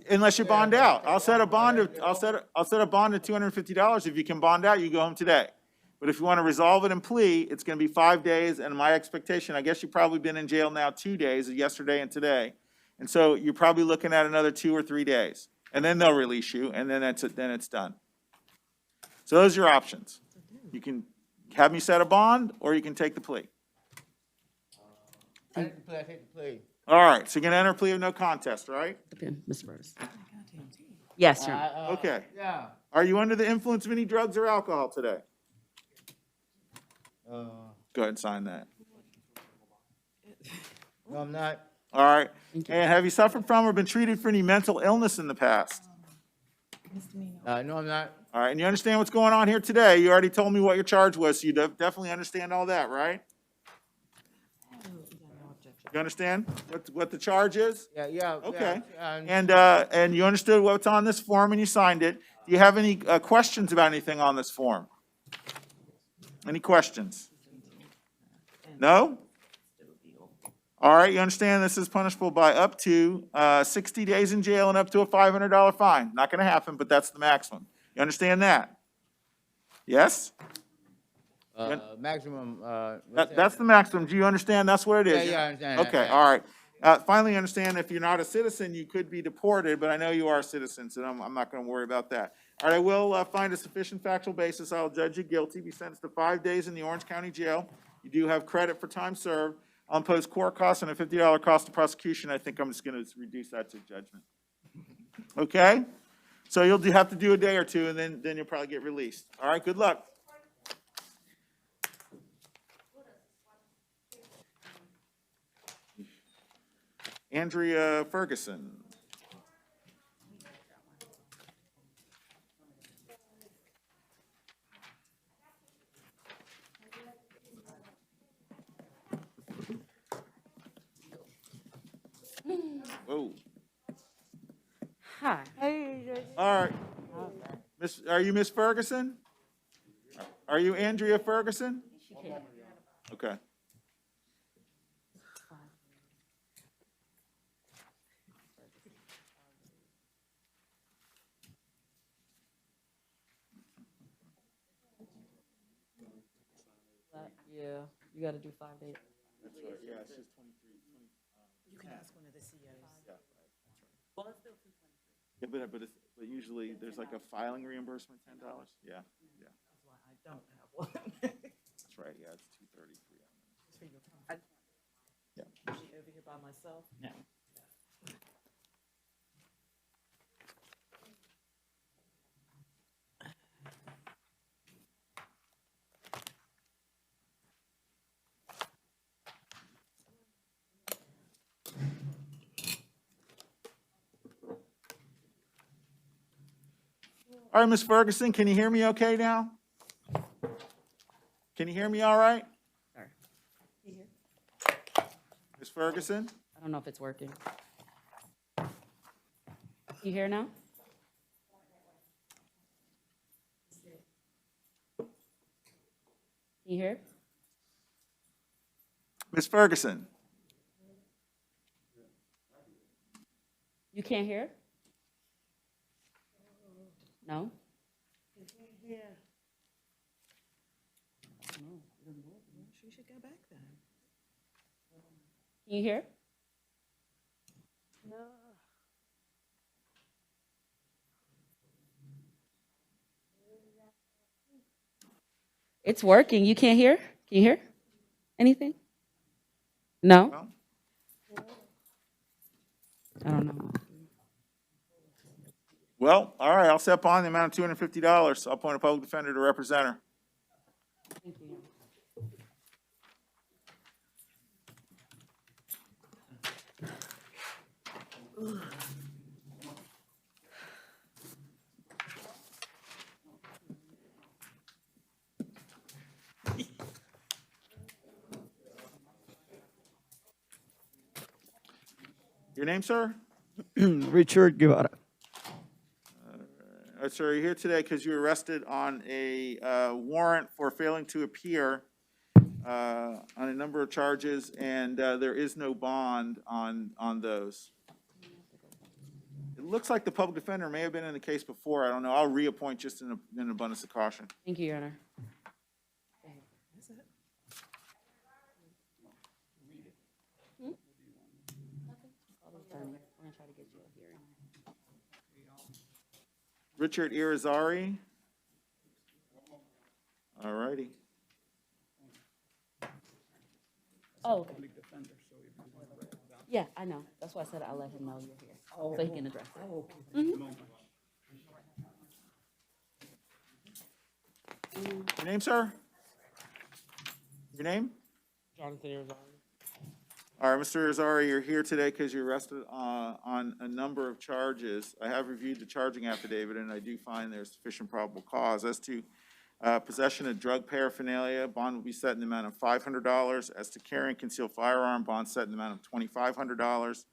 Unless you bond out. I'll set a bond of $250. If you can bond out, you go home today. But if you want to resolve it in plea, it's going to be 5 days, and my expectation, I guess you've probably been in jail now 2 days, yesterday and today. And so you're probably looking at another 2 or 3 days. And then they'll release you, and then it's done. So those are your options. You can have me set a bond, or you can take the plea. I take the plea. All right, so you're going to enter a plea of no contest, right? Depend, Mr. Brodis. Yes, Your Honor. Okay. Yeah. Are you under the influence of any drugs or alcohol today? Go ahead and sign that. No, I'm not. All right. And have you suffered from or been treated for any mental illness in the past? No, I'm not. All right, and you understand what's going on here today? You already told me what your charge was, so you definitely understand all that, right? You understand what the charge is? Yeah. Okay. Yeah, And you understood what's on this form and you signed it. Do you have any questions about anything on this form? Any questions? No? All right, you understand this is punishable by up to 60 days in jail and up to a $500 fine. Not going to happen, but that's the maximum. You understand that? Yes? maximum, That's the maximum. Do you understand? That's what it is? Yeah, I understand that, Okay, yeah. all right. Finally, you understand if you're not a citizen, you could be deported, but I know you are a citizen, so I'm not gonna worry about that. All right, I will find a sufficient factual basis. I'll judge you guilty, be sentenced to 5 days in the Orange County Jail. You do have credit for time served. I'll impose court costs and a $50 cost of prosecution. I think I'm just gonna reduce that to judgment. Okay? So you'll have to do a day or two, and then you'll probably get released. All right, good luck. Andrea Ferguson. Whoa. Hi. All right. Are you Miss Ferguson? Are you Andrea Ferguson? Okay. Yeah, you gotta do 5 days. That's right, yeah, it's just 23. You can ask one of the COs. Yeah, right. Yeah, but usually there's like a filing reimbursement, $10. Yeah, yeah. That's why I don't have one. That's right, yeah, it's $233. It's for your time. Yeah. Is she over here by myself? No. All right, Ms. Ferguson, can you hear me okay now? Can you hear me all right? Sorry. Ms. Ferguson? I don't know if it's working. You hear now? You hear? Ms. Ferguson? You can't hear? No? She should go back then. Can you hear? No. It's working. You can't hear? Can you hear anything? No? I don't know. Well, all right, I'll set bond the amount of $250. I'll appoint a public defender to represent her. Thank you. Your name, sir? Richard Guevara. All right, sir, you're here today because you were arrested on a warrant for failing to appear on a number of charges, and there is no bond on those. It looks like the public defender may have been in the case before. I don't know. I'll reappoint just in an abundance of caution. Thank you, Your Honor. Richard Irizarry. All righty. Oh, okay. Yeah, I know. That's why I said I'll let him know you're here, so he can address it. Your name, sir? Your name? Jonathan Arizona. All right, Mr. Irizarry, you're here today because you're arrested on a number of charges. I have reviewed the charging affidavit, and I do find there's sufficient probable cause. As to possession of drug paraphernalia, bond will be set in the amount of $500. As to carrying concealed firearm, bond set in the amount of $2,500.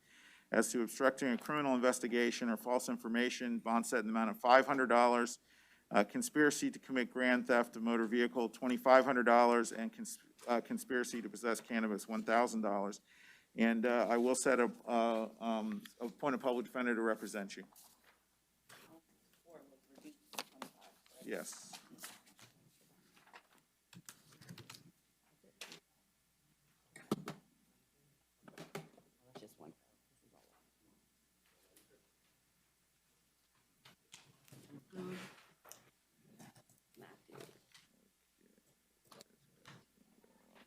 As to obstructing a criminal investigation or false information, bond set in the amount of $500. Conspiracy to commit grand theft of motor vehicle, $2,500, and conspiracy to possess cannabis, $1,000. And I will set a appoint a public defender to represent you. Yes. Just one.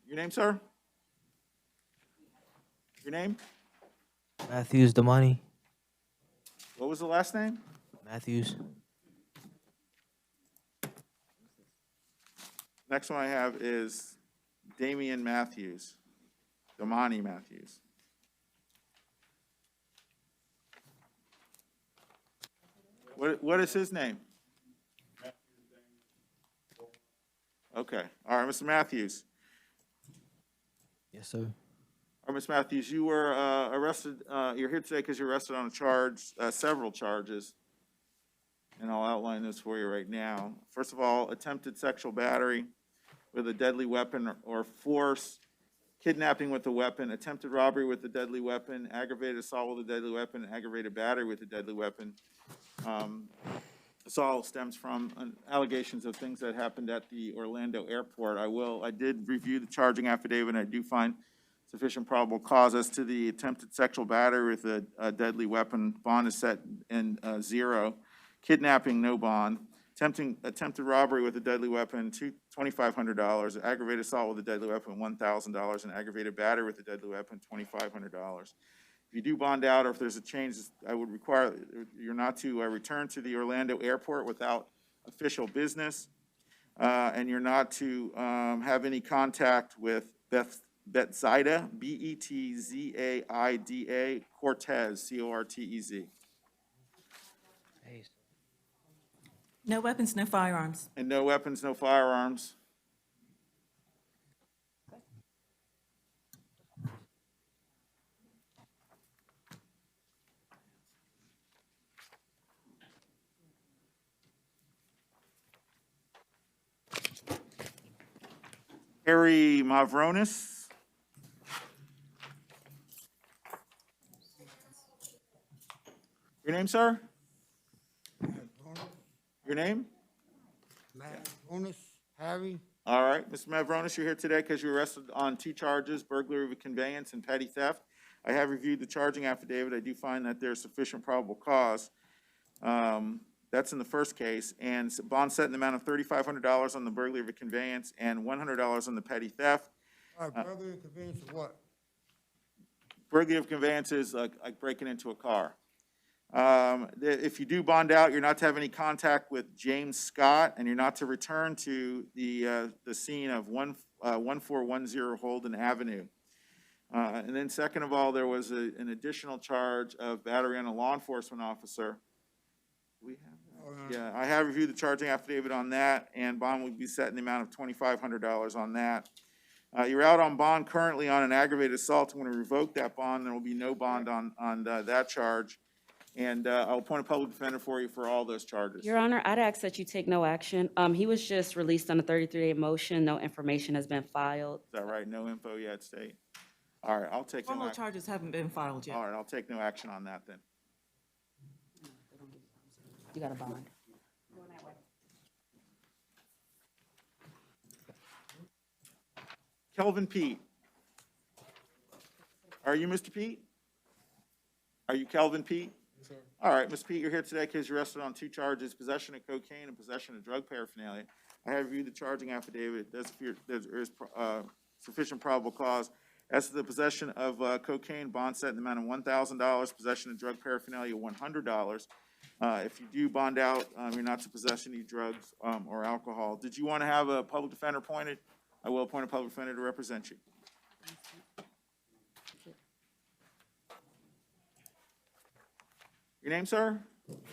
Your name, sir? Your name? Matthews Damani. What was the last name? Matthews. Next one I have is Damian Matthews, Damani Matthews. What is his name? Okay, all right, Mr. Matthews. Yes, sir. All right, Mr. Matthews, you were arrested, you're here today because you're arrested on a charge, several charges. And I'll outline this for you right now. First of all, attempted sexual battery with a deadly weapon or force, kidnapping with a weapon, attempted robbery with a deadly weapon, aggravated assault with a deadly weapon, aggravated battery with a deadly weapon. This all stems from allegations of things that happened at the Orlando airport. I did review the charging affidavit, and I do find sufficient probable cause as to the attempted sexual battery with a deadly weapon. Bond is set in 0. Kidnapping, no bond. Attempted robbery with a deadly weapon, $2,500. Aggravated assault with a deadly weapon, $1,000. And aggravated battery with a deadly weapon, $2,500. If you do bond out, or if there's a change, I would require you're not to return to the Orlando airport without official business, and you're not to have any contact with Betzaida, Betzaida Cortez, Cortez. No weapons, no firearms. And no weapons, no firearms. Harry Mavrones. Your name, sir? Your name? Mavrones, Harry. All right, Mr. Mavrones, you're here today because you were arrested on 2 charges, burglary of a conveyance and petty theft. I have reviewed the charging affidavit. I do find that there's sufficient probable cause. That's in the first case, and bond set in the amount of $3,500 on the burglary of a conveyance and $100 on the petty theft. All right, burglary and conveyance of what? Burglary of conveyance is like breaking into a car. If you do bond out, you're not to have any contact with James Scott, and you're not to return to the scene of 1410 Holden Avenue. And then second of all, there was an additional charge of battery on a law enforcement officer. Do we have that? Yeah, I have reviewed the charging affidavit on that, and bond will be set in the amount of $2,500 on that. You're out on bond currently on an aggravated assault. I'm going to revoke that bond. There will be no bond on that charge. And I'll appoint a public defender for you for all those charges. Your Honor, I'd ask that you take no action. He was just released on a 33-day motion. No information has been filed. Is that right? No info yet, State? All right, I'll take no Formal action. charges haven't been filed yet. All right, I'll take no action on that then. You got a bond. Kelvin Pete. Are you Mr. Pete? Are you Kelvin Pete? Yes, sir. All right, Mr. Pete, you're here today because you're arrested on 2 charges, possession of cocaine and possession of drug paraphernalia. I have reviewed the charging affidavit. There is sufficient probable cause. As to the possession of cocaine, bond set in the amount of $1,000, possession of drug paraphernalia, $100. If you do bond out, you're not to possess any drugs or alcohol. Did you want to have a public defender appointed? I will appoint a public defender to represent you. Your name, sir?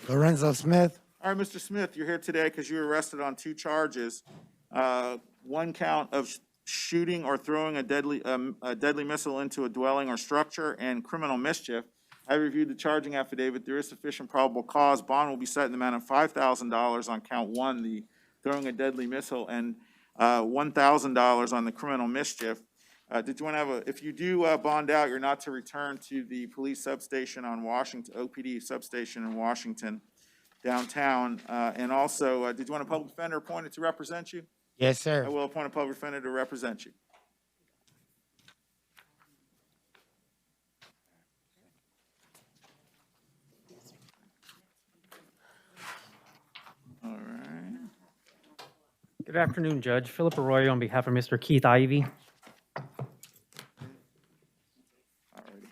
Lorenzo Smith. All right, Mr. Smith, you're here today because you were arrested on 2 charges. 1 count of shooting or throwing a deadly missile into a dwelling or structure, and criminal mischief. I reviewed the charging affidavit. There is sufficient probable cause. Bond will be set in the amount of $5,000 on count 1, the throwing a deadly missile, and $1,000 on the criminal mischief. Did you want to have if you do bond out, you're not to return to the police substation on Washington, OPD substation in Washington, downtown. And also, did you want a public defender appointed to represent you? Yes, sir. I will appoint a public defender to represent you. All right. Good afternoon, Judge. Philip Arroyo on behalf of Mr. Heath Ivey. Alrighty.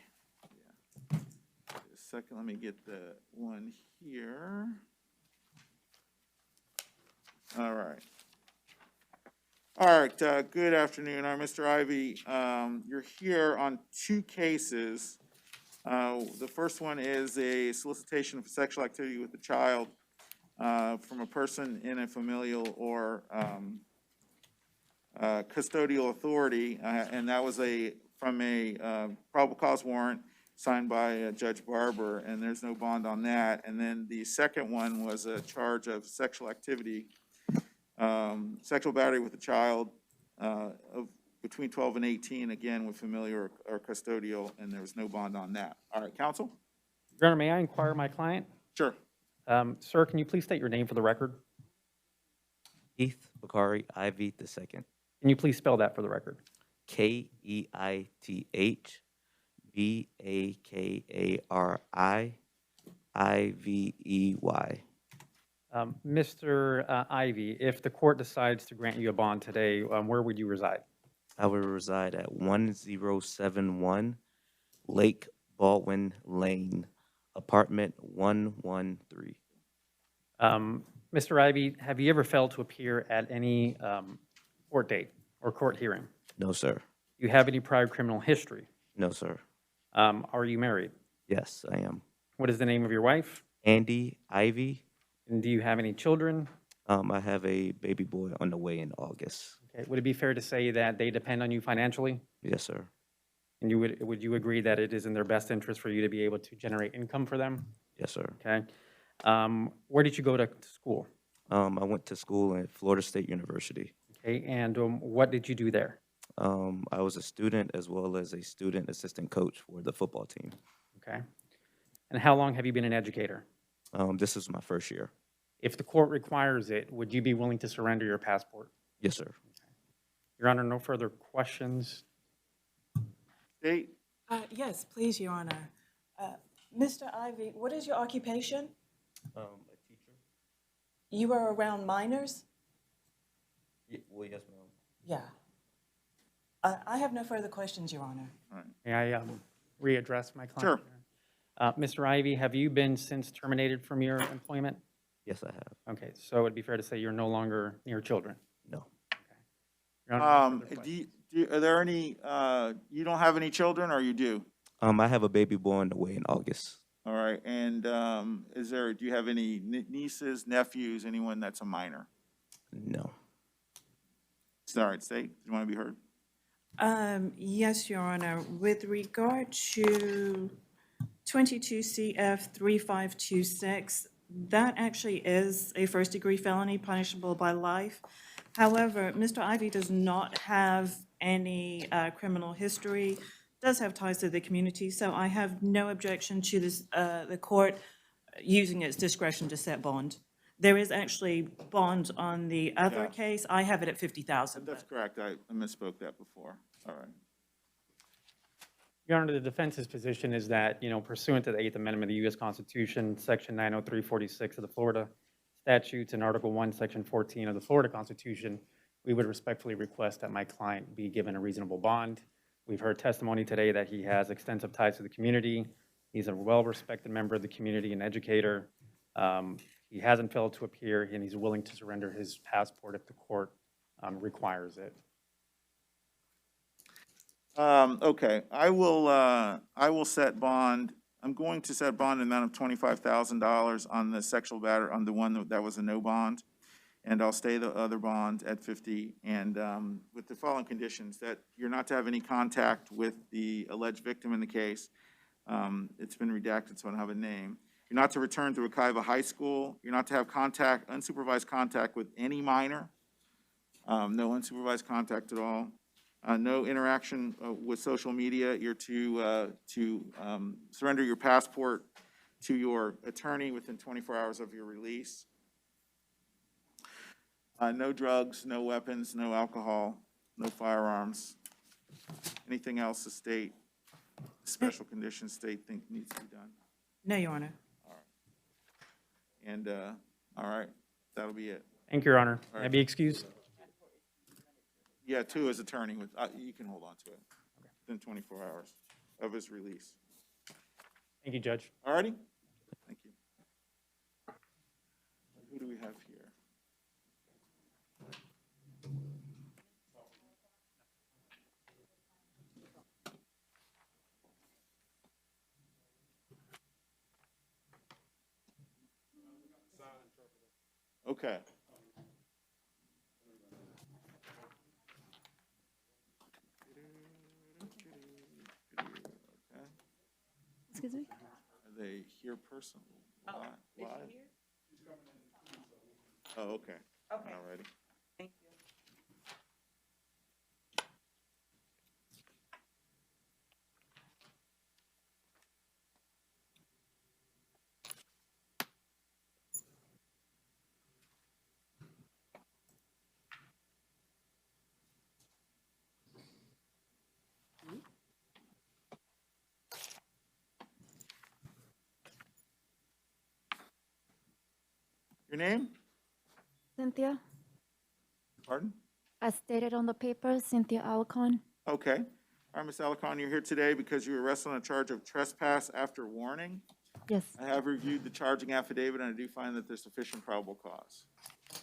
Yeah. Just a second, let me get the one here. All right. All right, good afternoon. Mr. Ivey, you're here on 2 cases. The first one is a solicitation for sexual activity with a child from a person in a familial or custodial authority, and that was from a probable cause warrant signed by Judge Barber, and there's no bond on that. And then the second one was a charge of sexual activity, sexual battery with a child of between 12 and 18, again with familiar or custodial, and there was no bond on that. All right, counsel? Your Honor, may I inquire my client? Sure. Sir, can you please state your name for the record? Heath Ivey II. Can you please spell that for the record? KEITHBAKARIIVEY. Mr. Ivey, if the court decides to grant you a bond today, where would you reside? I would reside at 1071 Lake Baldwin Lane, apartment 113. Mr. Ivey, have you ever failed to appear at any court date or court hearing? No, sir. Do you have any prior criminal history? No, sir. Are you married? Yes, I am. What is the name of your wife? Andy Ivey. And do you have any children? I have a baby boy on the way in August. Okay. Would it be fair to say that they depend on you financially? Yes, sir. And would you agree that it is in their best interest for you to be able to generate income for them? Yes, sir. Okay. Where did you go to school? I went to school at Florida State University. Okay, and what did you do there? I was a student as well as a student assistant coach for the football team. Okay. And how long have you been an educator? This is my first year. If the court requires it, would you be willing to surrender your passport? Yes, sir. Your Honor, no further questions? State? Yes, please, Your Honor. Mr. Ivey, what is your occupation? A teacher? You are around minors? Well, yes, ma'am. Yeah. I have no further questions, Your Honor. May I readdress my client? Sure. Mr. Ivey, have you been since terminated from your employment? Yes, I have. Okay, so it would be fair to say you're no longer near children? No. Your Honor, no further questions. Are there any, you don't have any children, or you do? I have a baby born away in August. All right, and do you have any nieces, nephews, anyone that's a minor? No. All right, State, do you want to be heard? Yes, Your Honor. With regard to 22 CF 3526, that actually is a first-degree felony punishable by life. However, Mr. Ivey does not have any criminal history, does have ties to the community, so I have no objection to this, the court using its discretion to set bond. There is actually bond on the other case. I have it at $50,000. That's correct, I misspoke that before. All right. Your Honor, the defense's position is that, pursuant to the Eighth Amendment of the U.S. Constitution, Section 90346 of the Florida statutes, and Article 1, Section 14 of the Florida Constitution, we would respectfully request that my client be given a reasonable bond. We've heard testimony today that he has extensive ties to the community. He's a well-respected member of the community and educator. He hasn't failed to appear, and he's willing to surrender his passport if the court requires it. Okay, I will set bond. I'm going to set bond amount of $25,000 on the sexual battery, on the one that was a no bond. And I'll stay the other bond at 50, and with the following conditions: that you're not to have any contact with the alleged victim in the case. It's been redacted, so I don't have a name. You're not to return to Wekiva High School. You're not to have unsupervised contact with any minor. No unsupervised contact at all. No interaction with social media. You're to surrender your passport to your attorney within 24 hours of your release. No drugs, no weapons, no alcohol, no firearms. Anything else the state, special conditions state think needs to be done? No, Your Honor. All right. And, all right, that'll be it. Thank you, Your Honor. All May I right. be excused? Yeah, to his attorney, with, you can hold on to it within 24 hours of his release. Thank you, Judge. All righty? Thank you. Who do we have here? Okay. Excuse me? Are they here personally? Live? Oh, okay. Okay. All righty. Thank you. Your name? Cynthia, Pardon? as stated on the paper, Cynthia Alcon. Okay. All right, Ms. Alicon, you're here today because you were arrested on a charge of trespass after warning. Yes. I have reviewed the charging affidavit, and I do find that there's sufficient probable cause.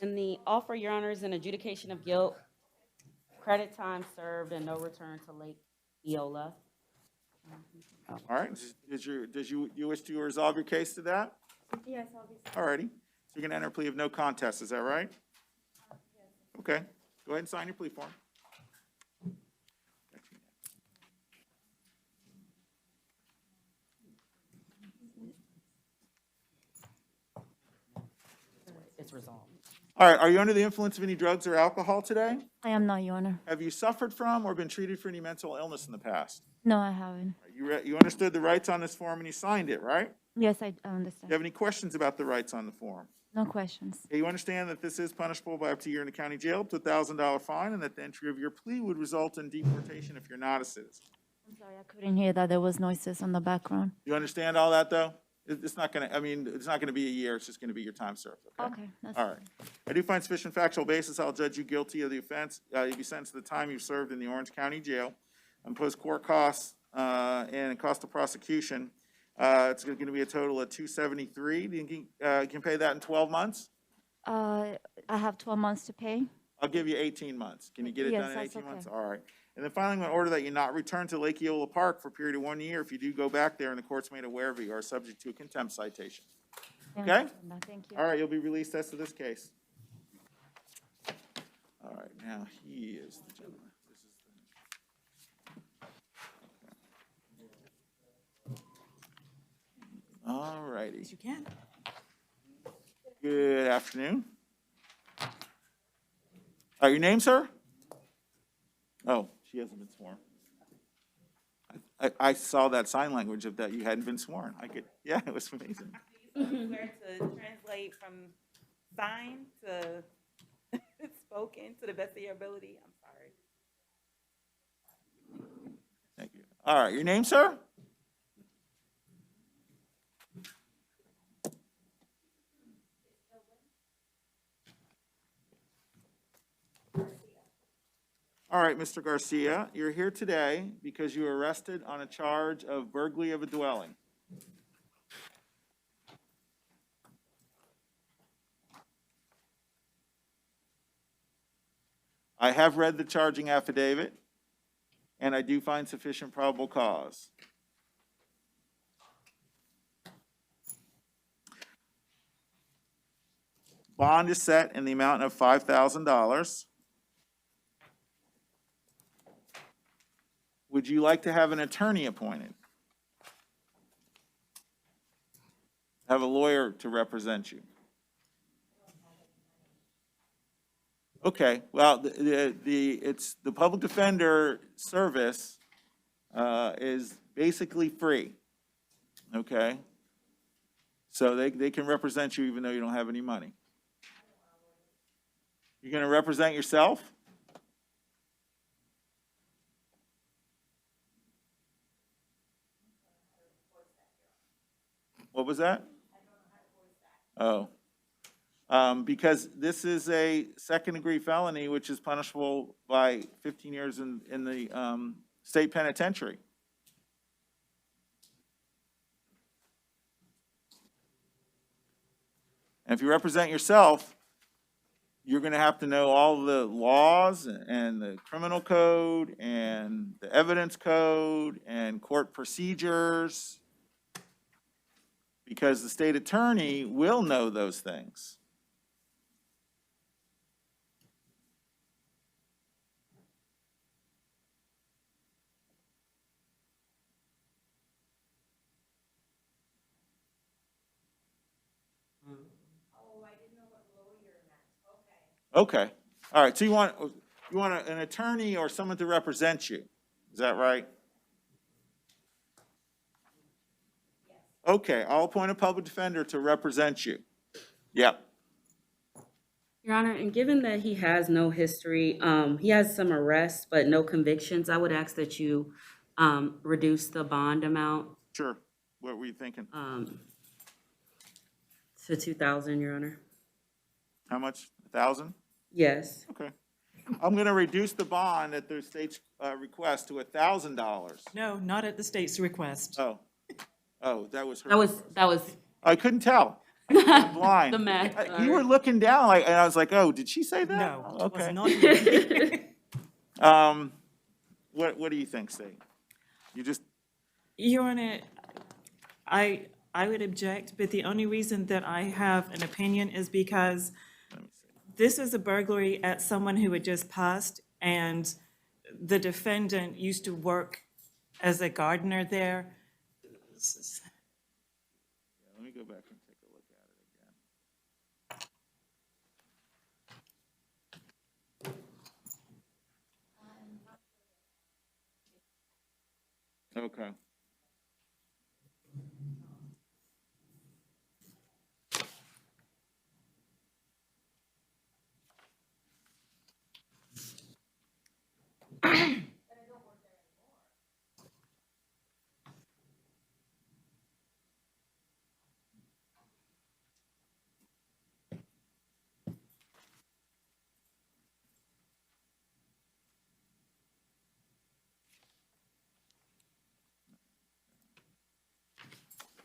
In the offer, Your Honor, is an adjudication of guilt, credit time served, and no return to Lake Eola. All right, does you wish to resolve your case to that? Yes, I'll be. All righty. So you're going to enter a plea of no contest, is that right? Okay. Go ahead and sign your plea form. It's resolved. All right, are you under the influence of any drugs or alcohol today? I am not, Your Honor. Have you suffered from or been treated for any mental illness in the past? No, I haven't. You understood the rights on this form and you signed it, right? Yes, I Do you understand. have any questions about the rights on the form? No questions. Okay, you understand that this is punishable by up to a year in the county jail, up to $1,000 fine, and that the entry of your plea would result in deportation if you're not a citizen. I'm sorry, I couldn't hear that. There was noises on the background. You understand all that, though? It's not gonna, I mean, it's not gonna be a year, it's just gonna be your time served, okay? Okay, that's All right. I do find sufficient factual basis, I'll judge you guilty of the offense. You'll be sentenced to the time you served in the Orange County Jail. Impose court costs, and cost of prosecution. It's gonna be a total of $273. You can pay that in 12 months? I have 12 months to pay. I'll give you 18 months. Can you get it Yes, done in that's 18 months? okay. All right. And then finally, I'm going to order that you not return to Lake Eola Park for a period of 1 year. If you do go back there and the court's made aware of it, you are subject to a contempt citation. I Okay? understand that. Thank you. All right, you'll be released as to this case. All right, now he is the gentleman. All righty. You can. Good afternoon. Your name, sir? Oh, she hasn't been sworn. I saw that sign language of that you hadn't been sworn. I could, yeah, it was amazing. Swear to translate from sign to spoken to the best of your ability. I'm sorry. Thank you. All right, your name, sir? All right, Mr. Garcia, you're here today because you were arrested on a charge of burglary of a dwelling. I have read the charging affidavit, and I do find sufficient probable cause. Bond is set in the amount of $5,000. Would you like to have an attorney appointed? Have a lawyer to represent you? Okay, well, it's the public defender service is basically free, okay? So they can represent you even though you don't have any money. You're gonna represent yourself? What was that? Oh. Because this is a second-degree felony, which is punishable by 15 years in the state penitentiary. And if you represent yourself, you're going to have to know all the laws and the criminal code and the evidence code and court procedures, because the state attorney will know those things. Okay, all right, so you want an attorney or someone to represent you, is that right? Okay, I'll appoint a public defender to represent you. Yep. Your Honor, and given that he has no history, he has some arrests, but no convictions, I would ask that you reduce the bond amount. Sure, what were you thinking? To 2,000, Your Honor. How much, 1,000? Yes. Okay. I'm gonna reduce the bond at the state's request to $1,000. No, not at the state's request. Oh, that was her. That was. I couldn't tell. I'm blind. The math. You were looking down, and I was like, oh, did she say that? No, it Okay. was not me. What do you think, State? You just, Your Honor, I would object, but the only reason that I have an opinion is because this is a burglary at someone who had just passed, and the defendant used to work as a gardener there. let me go back and take a look at it again. Okay.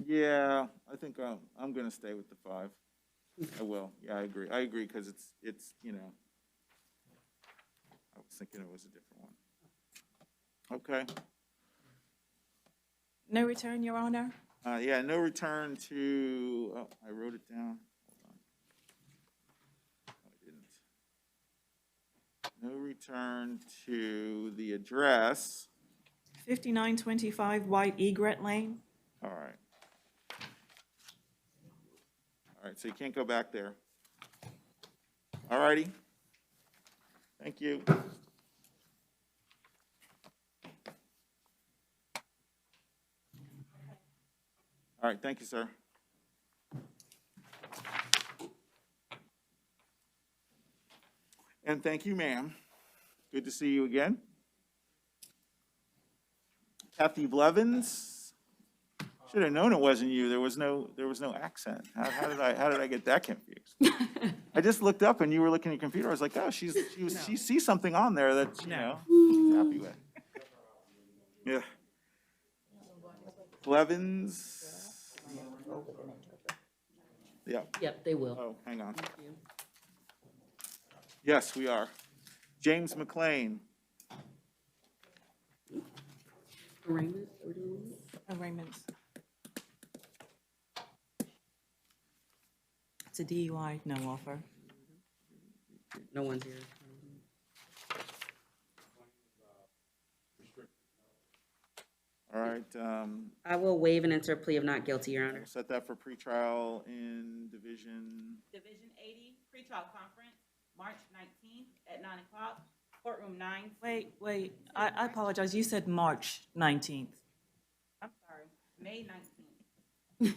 Yeah, I think I'm gonna stay with the 5. I will. Yeah, I agree. I agree, because it's, you know, I was thinking it was a different one. Okay. No return, Your Honor? Yeah, no return to, oh, I wrote it down. Hold on. No, I didn't. No return to the address. 5925 White Egret Lane. All right. All right, so you can't go back there. All righty. Thank you. All right, thank you, sir. And thank you, ma'am. Good to see you again. Kathy Blevins. Should have known it wasn't you. There was no accent. How did I get that confused? I just looked up and you were looking at your computer. I was like, oh, she sees something on there that, you know, she's happy with. Yeah. Blevins. Yeah. Yep, they will. Oh, hang on. Yes, we are. James McClain. Arraignments? Arraignments. It's a DUI, no offer. No one's here. All right. I will waive and enter a plea of not guilty, Your Honor. Set that for pretrial in Division. Division 80, pretrial conference, March 19th at 9 o'clock, courtroom 9. Wait, I apologize. You said March 19th. I'm sorry, May 19th.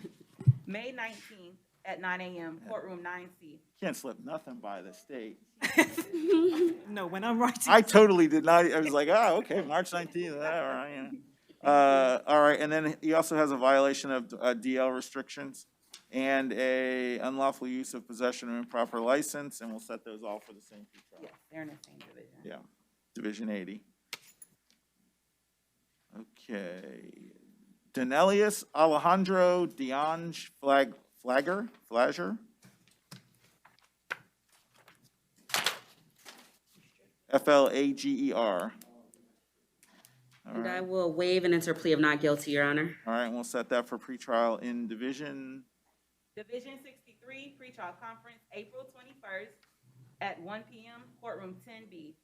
May 19th at 9 a.m., courtroom 9C. Can't slip nothing by the state. No, when I'm writing. I totally did not. I was like, oh, okay, March 19th. All right, yeah. All right, and then he also has a violation of DL restrictions and a unlawful use of possession of improper license, and we'll set those all for the same pretrial. Yes, they're in the same division. Yeah, Division 80. Okay. Danellius Alejandro Diange Flager? Flager. All And I right. will waive and enter a plea of not guilty, Your Honor. All right, and we'll set that for pretrial in Division. Division 63, pretrial conference, April 21st at 1 p.m., courtroom 10B.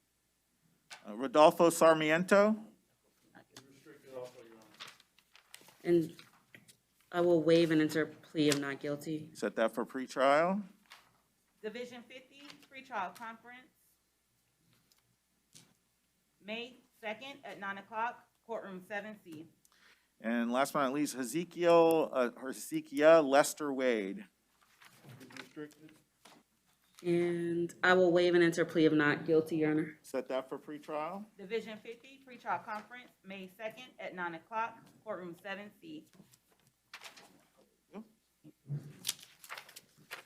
Rodolfo Sarmiento. And I will waive and enter a plea of not guilty. Set that for pretrial. Division 50, pretrial conference, May 2nd at 9 o'clock, courtroom 7C. And last but not least, Hezekiah Lester Wade. And I will waive and enter a plea of not guilty, Your Honor. Set that for pretrial. Division 50, pretrial conference, May 2nd at 9 o'clock, courtroom 7C.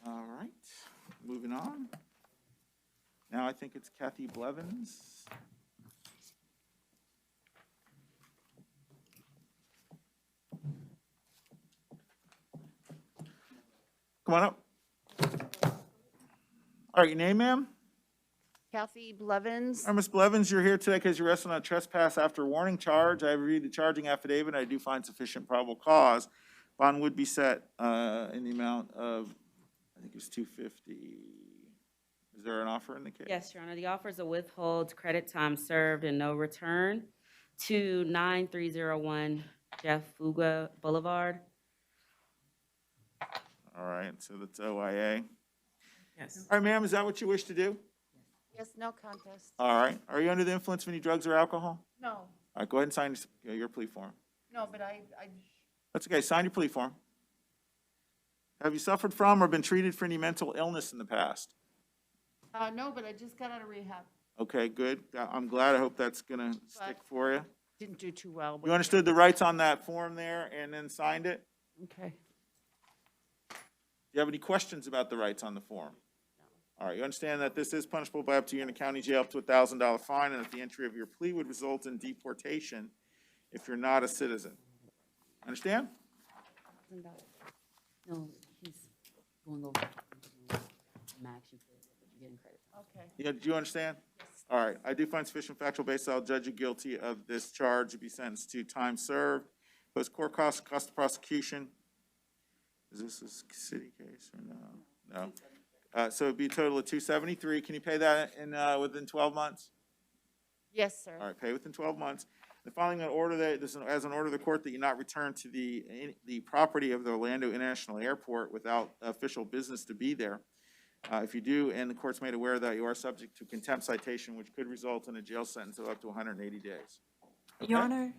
All right, moving on. Now I think it's Kathy Blevins. Come on up. All right, your name, ma'am? Kathy Blevins. All right, Ms. Blevins, you're here today because you're arrested on a trespass after warning charge. I reviewed the charging affidavit, and I do find sufficient probable cause. Bond would be set in the amount of, I think it's $250. Is there an offer in the case? Yes, Your Honor. The offer is a withhold credit time served and no return to 9301 Jeff Fuga Boulevard. All right, so that's OIA. Yes. All right, ma'am, is that what you wish to do? Yes, no contest. All right. Are you under the influence of any drugs or alcohol? No. All right, go ahead and sign your plea form. No, but I, That's okay, sign your plea form. Have you suffered from or been treated for any mental illness in the past? no, but I just got out of rehab. Okay, good. I'm glad. I hope that's gonna stick for you. Didn't do too well. You understood the rights on that form there and then signed it? Okay. Do you have any questions about the rights on the form? All right, you understand that this is punishable by up to a year in the county jail, up to $1,000 fine, and that the entry of your plea would result in deportation if you're not a citizen. Understand? No, he's going over max, you're getting credit. Okay. Yeah, do you understand? All right, I do find sufficient factual basis. I'll judge you guilty of this charge to be sentenced to time served, post court cost, cost of prosecution. Is this a city case or no? No. So it'd be a total of $273. Can you pay that in, within 12 months? Yes, sir. All right, pay within 12 months. The following an order that, this is as an order of the court that you not return to the property of the Orlando International Airport without official business to be there. If you do, and the court's made aware that you are subject to contempt citation, which could result in a jail sentence of up to 180 days. Okay? Your Honor,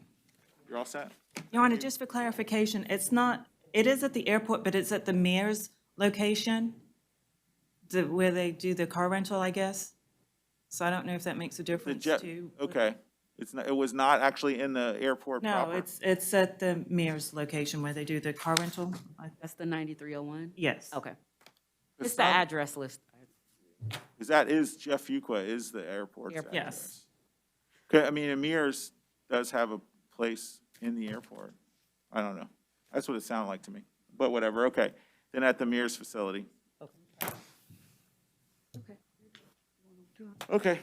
You're all set? Your Honor, just for clarification, it is at the airport, but it's at the mayor's location, where they do the car rental, I guess. So I don't know if that makes a difference too. Okay. It was not actually in the airport proper? No, it's at the mayor's location where they do the car rental. That's the 9301? Yes. Okay. It's the address list. Because that is, Jeff Fuqua is the airport's Airport. address. Okay, I mean, Amir's does have a place in the airport. I don't know. That's what it sounded like to me, but whatever, okay. Then at the Mears facility. Okay.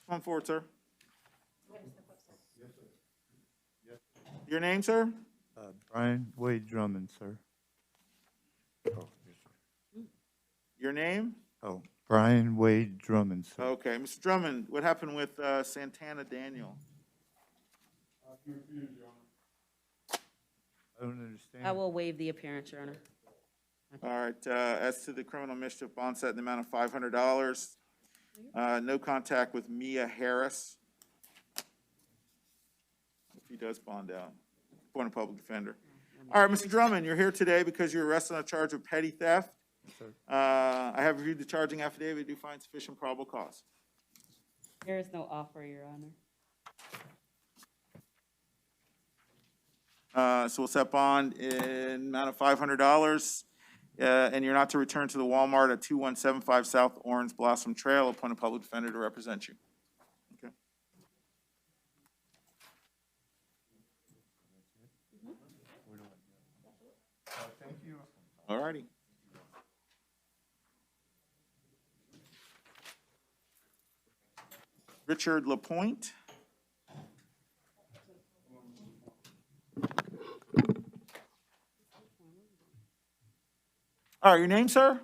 Come forward, sir. Your name, sir? Brian Wade Drummond, sir. Your name? Oh, Brian Wade Drummond, sir. Okay, Mr. Drummond, what happened with Santana Daniel? I don't understand. I will waive the appearance, Your Honor. All right, as to the criminal mischief bond set in the amount of $500, no contact with Mia Harris. If he does bond out, appoint a public defender. All right, Mr. Drummond, you're here today because you're arrested on a charge of petty theft. I have reviewed the charging affidavit. Do you find sufficient probable cause? There is no offer, Your Honor. So we'll set bond in amount of $500, and you're not to return to the Walmart at 2175 South Orange Blossom Trail. Appoint a public defender to represent you. Okay. Thank you. All righty. Richard Lapointe. All right, your name, sir?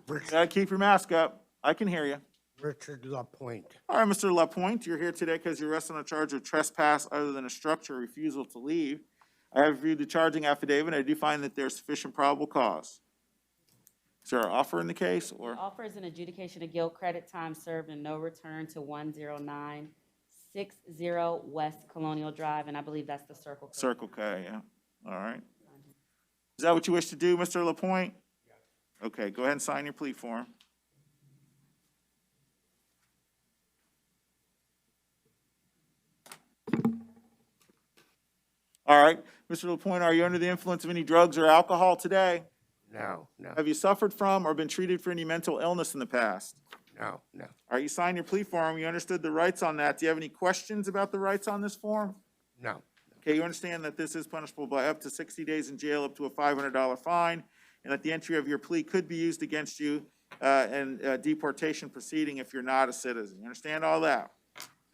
You gotta keep your mask up. I can hear you. Richard Lapointe. All right, Mr. Lapointe, you're here today because you're arrested on a charge of trespass other than a structure, refusal to leave. I have reviewed the charging affidavit. I do find that there's sufficient probable cause. Is there an offer in the case, or? Offer is an adjudication of guilt, credit time served, and no return to 10960 West Colonial Drive, and I believe that's the Circle K. Circle K, yeah. All right. Is that what you wish to do, Mr. Lapointe? Okay, go ahead and sign your plea form. All right, Mr. Lapointe, are you under the influence of any drugs or alcohol today? No, no, Have you suffered from or been treated for any mental illness in the past? no, no. All right, you signed your plea form. You understood the rights on that. Do you have any questions about the rights on this form? No. Okay, you understand that this is punishable by up to 60 days in jail, up to a $500 fine, and that the entry of your plea could be used against you in deportation proceeding if you're not a citizen. You understand all that?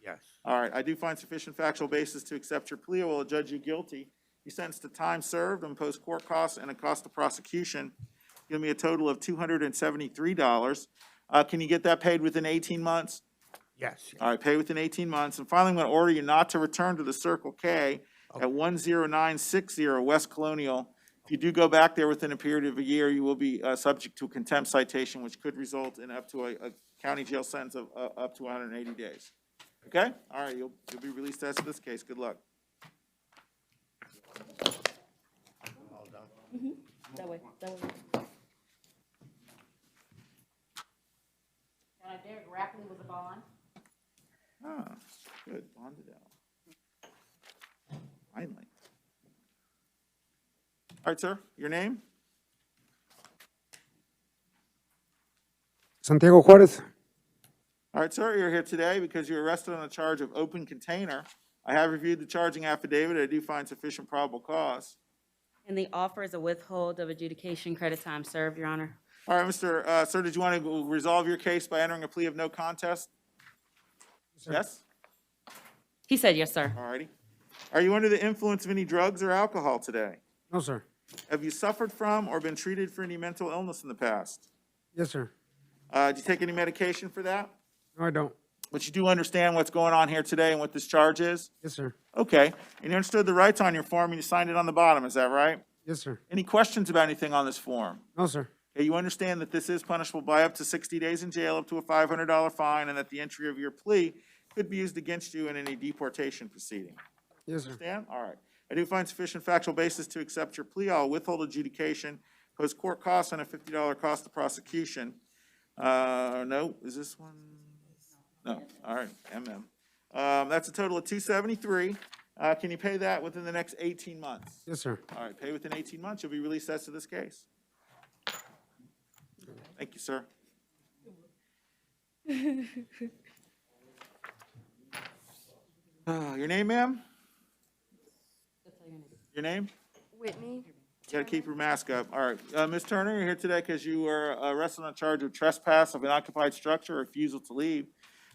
Yes. All right, I do find sufficient factual basis to accept your plea. I will judge you guilty. You sentenced to time served and post-court costs and a cost of prosecution. Give me a total of $273. Can you get that paid within 18 months? Yes. All right, pay within 18 months. And finally, I'm going to order you not to return to the Circle K at 10960 West Colonial If you do go back there within a period of a year, you will be subject to a contempt citation, which could result in up to a county jail sentence of up to 180 days. Okay? All right, you'll be released as to this case. Good luck. That way. Derek Rapley was a bond. Ah, good, bonded out. Finally. All right, sir, your name? Santiago Juarez. All right, sir, you're here today because you're arrested on a charge of open container. I have reviewed the charging affidavit. I do find sufficient probable cause. And the offer is a withhold of adjudication, credit time served, Your Honor. All right, sir, did you want to resolve your case by entering a plea of no contest? Yes? He said yes, sir. All righty. Are you under the influence of any drugs or alcohol today? No, sir. Have you suffered from or been treated for any mental illness in the past? Yes, sir. Do you take any medication for that? No, I don't. But you do understand what's going on here today and what this charge is? Yes, sir. Okay. And you understood the rights on your form and you signed it on the bottom, is that right? Yes, sir. Any questions about anything on this form? No, sir. Okay, you understand that this is punishable by up to 60 days in jail, up to a $500 fine, and that the entry of your plea could be used against you in any deportation proceeding. Yes, sir. Understand? All right. I do find sufficient factual basis to accept your plea. I'll withhold adjudication, post court costs, and a $50 cost of prosecution. No, is this one? No. All right, that's a total of $273. Can you pay that within the next 18 months? Yes, sir. All right, pay within 18 months. You'll be released as to this case. Thank you, sir. Your name, ma'am? Your name? Whitney. You gotta keep your mask up. All right, Ms. Turner, you're here today because you were arrested on a charge of trespass of an occupied structure or refusal to leave.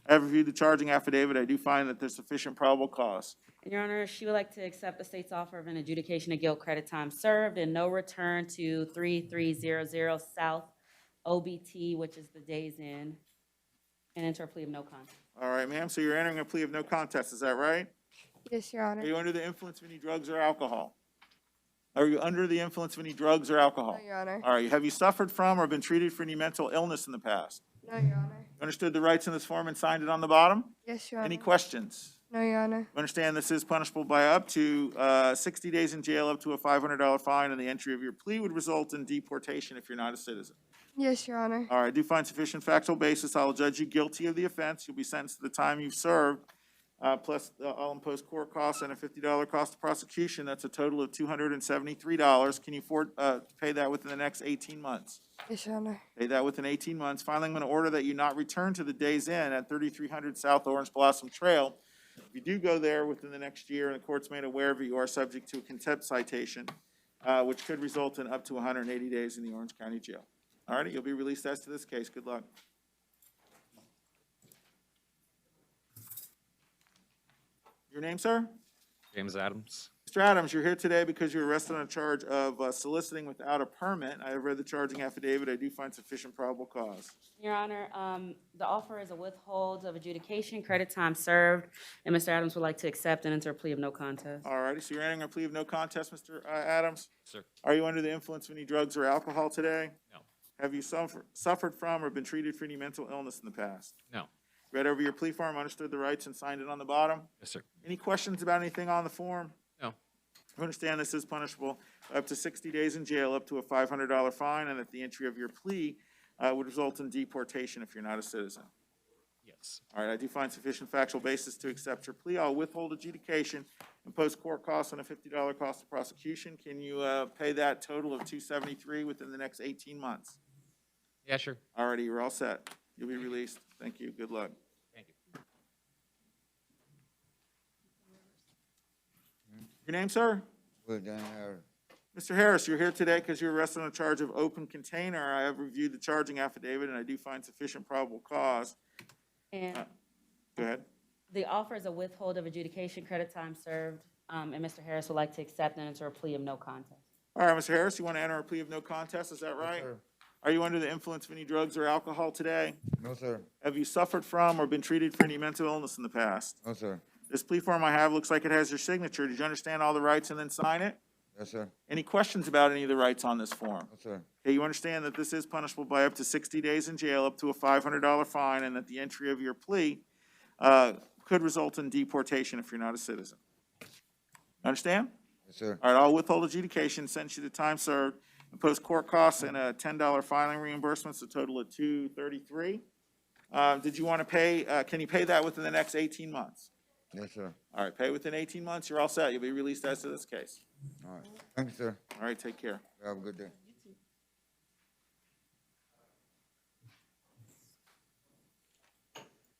I have reviewed the charging affidavit. I do find that there's sufficient probable cause. And Your Honor, she would like to accept the state's offer of an adjudication of guilt, credit time served, and no return to 3300 South OBT, which is the Days Inn, and enter a plea of no contest. All right, ma'am, so you're entering a plea of no contest, is that right? Yes, Your Honor. Are you under the influence of any drugs or alcohol? Are you under the influence of any drugs or alcohol? No, Your Honor. All right, have you suffered from or been treated for any mental illness in the past? No, Your Honor. You understood the rights in this form and signed it on the bottom? Yes, Your Honor. Any questions? No, Your Honor. You understand this is punishable by up to 60 days in jail, up to a $500 fine, and the entry of your plea would result in deportation if you're not a citizen. Yes, Your Honor. All right, I do find sufficient factual basis. I will judge you guilty of the offense. You'll be sentenced to the time you've served, plus I'll impose court costs and a $50 cost of prosecution. That's a total of $273. Can you afford pay that within the next 18 months? Yes, Your Honor. Pay that within 18 months. Finally, I'm going to order that you not return to the Days Inn at 3300 South Orange Blossom Trail. If you do go there within the next year and the court's made aware of it, you are subject to a contempt citation, which could result in up to 180 days in the Orange County Jail. All right, you'll be released as to this case. Good luck. Your name, sir? James Adams. Mr. Adams, you're here today because you were arrested on a charge of soliciting without a permit. I have read the charging affidavit. I do find sufficient probable cause. Your Honor, the offer is a withhold of adjudication, credit time served, and Mr. Adams would like to accept and enter a plea of no contest. All righty, so you're entering a plea of no contest, Mr. Adams? Sir. Are you under the influence of any drugs or alcohol today? No. Have you suffered from or been treated for any mental illness in the past? No. Read over your plea form, understood the rights, and signed it on the bottom? Yes, sir. Any questions about anything on the form? No. I understand this is punishable up to 60 days in jail, up to a $500 fine, and that the entry of your plea would result in deportation if you're not a citizen. Yes. All right, I do find sufficient factual basis to accept your plea. I'll withhold adjudication, impose court costs and a $50 cost of prosecution. Can you pay that total of $273 within the next 18 months? Yeah, sure. All righty, you're all set. You'll be released. Thank you. Good luck. Thank you. Your name, sir? Mr. Harris, you're here today because you're arrested on a charge of open container. I have reviewed the charging affidavit, and I do find sufficient probable cause. And Go ahead. the offer is a withhold of adjudication, credit time served, and Mr. Harris would like to accept and enter a plea of no contest. All right, Mr. Harris, you want to enter a plea of no contest, is that right? sir. Are you under the influence of any drugs or alcohol today? No, sir. Have you suffered from or been treated for any mental illness in the past? No, sir. This plea form I have looks like it has your signature. Did you understand all the rights and then sign it? Yes, sir. Any questions about any of the rights on this form? Yes, sir. Okay, you understand that this is punishable by up to 60 days in jail, up to a $500 fine, and that the entry of your plea could result in deportation if you're not a citizen. Understand? Yes, sir. All right, I'll withhold adjudication, sentence you to time served, impose court costs and a $10 filing reimbursement, so total of $233. Did you want to pay, can you pay that within the next 18 months? Yes, sir. All right, pay within 18 months, you're all set. You'll be released as to this case. All right. Thank you, sir. All right, take care. Have a good day.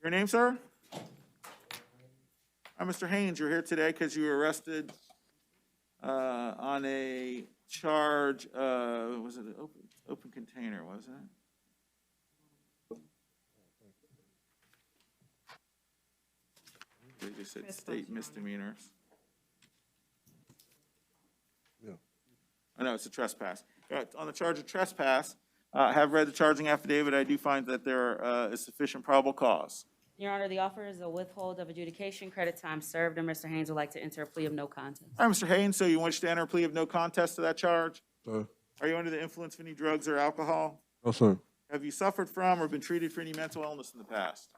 Your name, sir? Hi, Mr. Haynes, you're here today because you were arrested on a charge, was it an open container, wasn't it? They just said state misdemeanors. Yeah. Oh, no, it's a trespass. On the charge of trespass, I have read the charging affidavit. I do find that there is sufficient probable cause. Your Honor, the offer is a withhold of adjudication, credit time served, and Mr. Haynes would like to enter a plea of no contest. All right, Mr. Haynes, so you wish to enter a plea of no contest to that charge? Sir. Are you under the influence of any drugs or alcohol? No, sir. Have you suffered from or been treated for any mental illness in the past?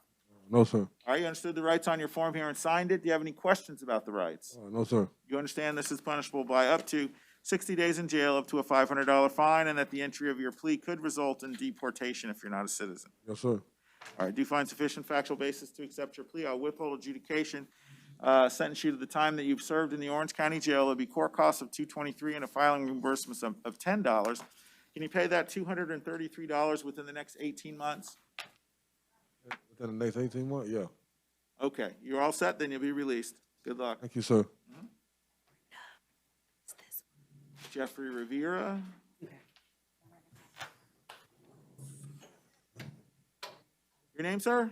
No, sir. All right, you understood the rights on your form here and signed it. Do you have any questions about the rights? No, sir. You understand this is punishable by up to 60 days in jail, up to a $500 fine, and that the entry of your plea could result in deportation if you're not a citizen. Yes, sir. All right, do you find sufficient factual basis to accept your plea? I'll withhold adjudication, sentence you to the time that you've served in the Orange County Jail. It'll be court costs of $223 and a filing reimbursement of $10. Can you pay that $233 within the next 18 months? Within the next 18 months, yeah. Okay, you're all set, then you'll be released. Good luck. Thank you, sir. Jeffrey Rivera. Your name, sir?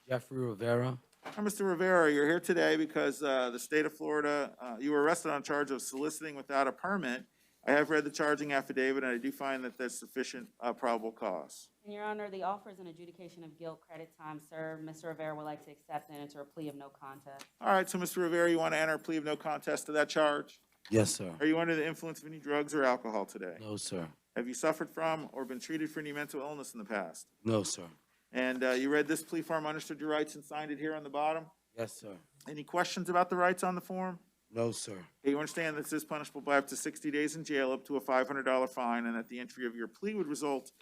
Jeffrey Rivera. Hi, Mr. Rivera, you're here today because the state of Florida, you were arrested on charge of soliciting without a permit. I have read the charging affidavit, and I do find that there's sufficient probable cause. And Your Honor, the offer is an adjudication of guilt, credit time served. Mr. Rivera would like to accept and enter a plea of no contest. All right, so Mr. Rivera, you want to enter a plea of no contest to that charge? Yes, sir. Are you under the influence of any drugs or alcohol today? No, sir. Have you suffered from or been treated for any mental illness in the past? No, sir. And you read this plea form, understood your rights, and signed it here on the bottom? Yes, sir. Any questions about the rights on the form? No, sir. Okay, you understand that this is punishable by up to 60 days in jail, up to a $500 fine, and that the entry of your plea would result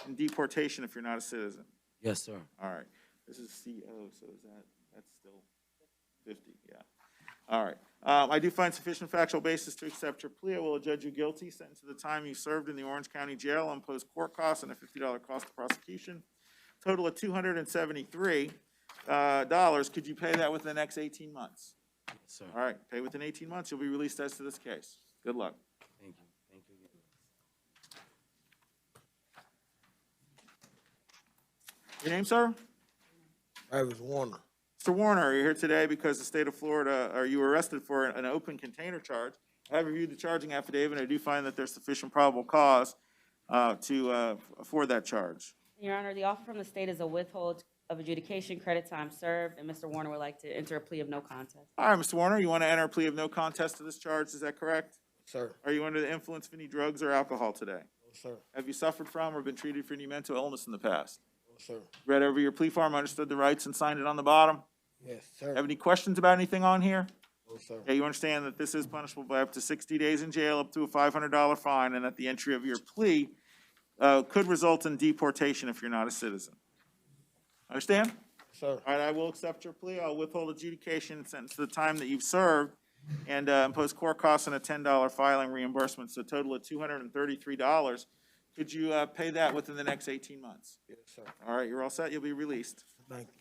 in deportation if you're not a citizen. Yes, sir. All right. This is CO, so is that's still 50, yeah. All right. I do find sufficient factual basis to accept your plea. I will judge you guilty, sentence to the time you served in the Orange County Jail, impose court costs and a $50 cost of prosecution. Total of $273. Could you pay that within the next 18 months? Yes, sir. All right, pay within 18 months, you'll be released as to this case. Good luck. Thank you. Thank you. Your name, sir? Travis Warner. Mr. Warner, you're here today because the state of Florida, or you were arrested for an open container charge. I have reviewed the charging affidavit, and I do find that there's sufficient probable cause for that charge. Your Honor, the offer from the state is a withhold of adjudication, credit time served, and Mr. Warner would like to enter a plea of no contest. All right, Mr. Warner, you want to enter a plea of no contest to this charge, is that correct? Sir. Are you under the influence of any drugs or alcohol today? No, sir. Have you suffered from or been treated for any mental illness in the past? No, sir. Read over your plea form, understood the rights, and signed it on the bottom? Yes, sir. Have any questions about anything on here? No, sir. Okay, you understand that this is punishable by up to 60 days in jail, up to a $500 fine, and that the entry of your plea could result in deportation if you're not a citizen. Understand? Sir. All right, I will accept your plea. I'll withhold adjudication sentence to the time that you've served and impose court costs and a $10 filing reimbursement, so a total of $233. Could you pay that within the next 18 months? Yes, sir. All right, you're all set. You'll be released. Thank you.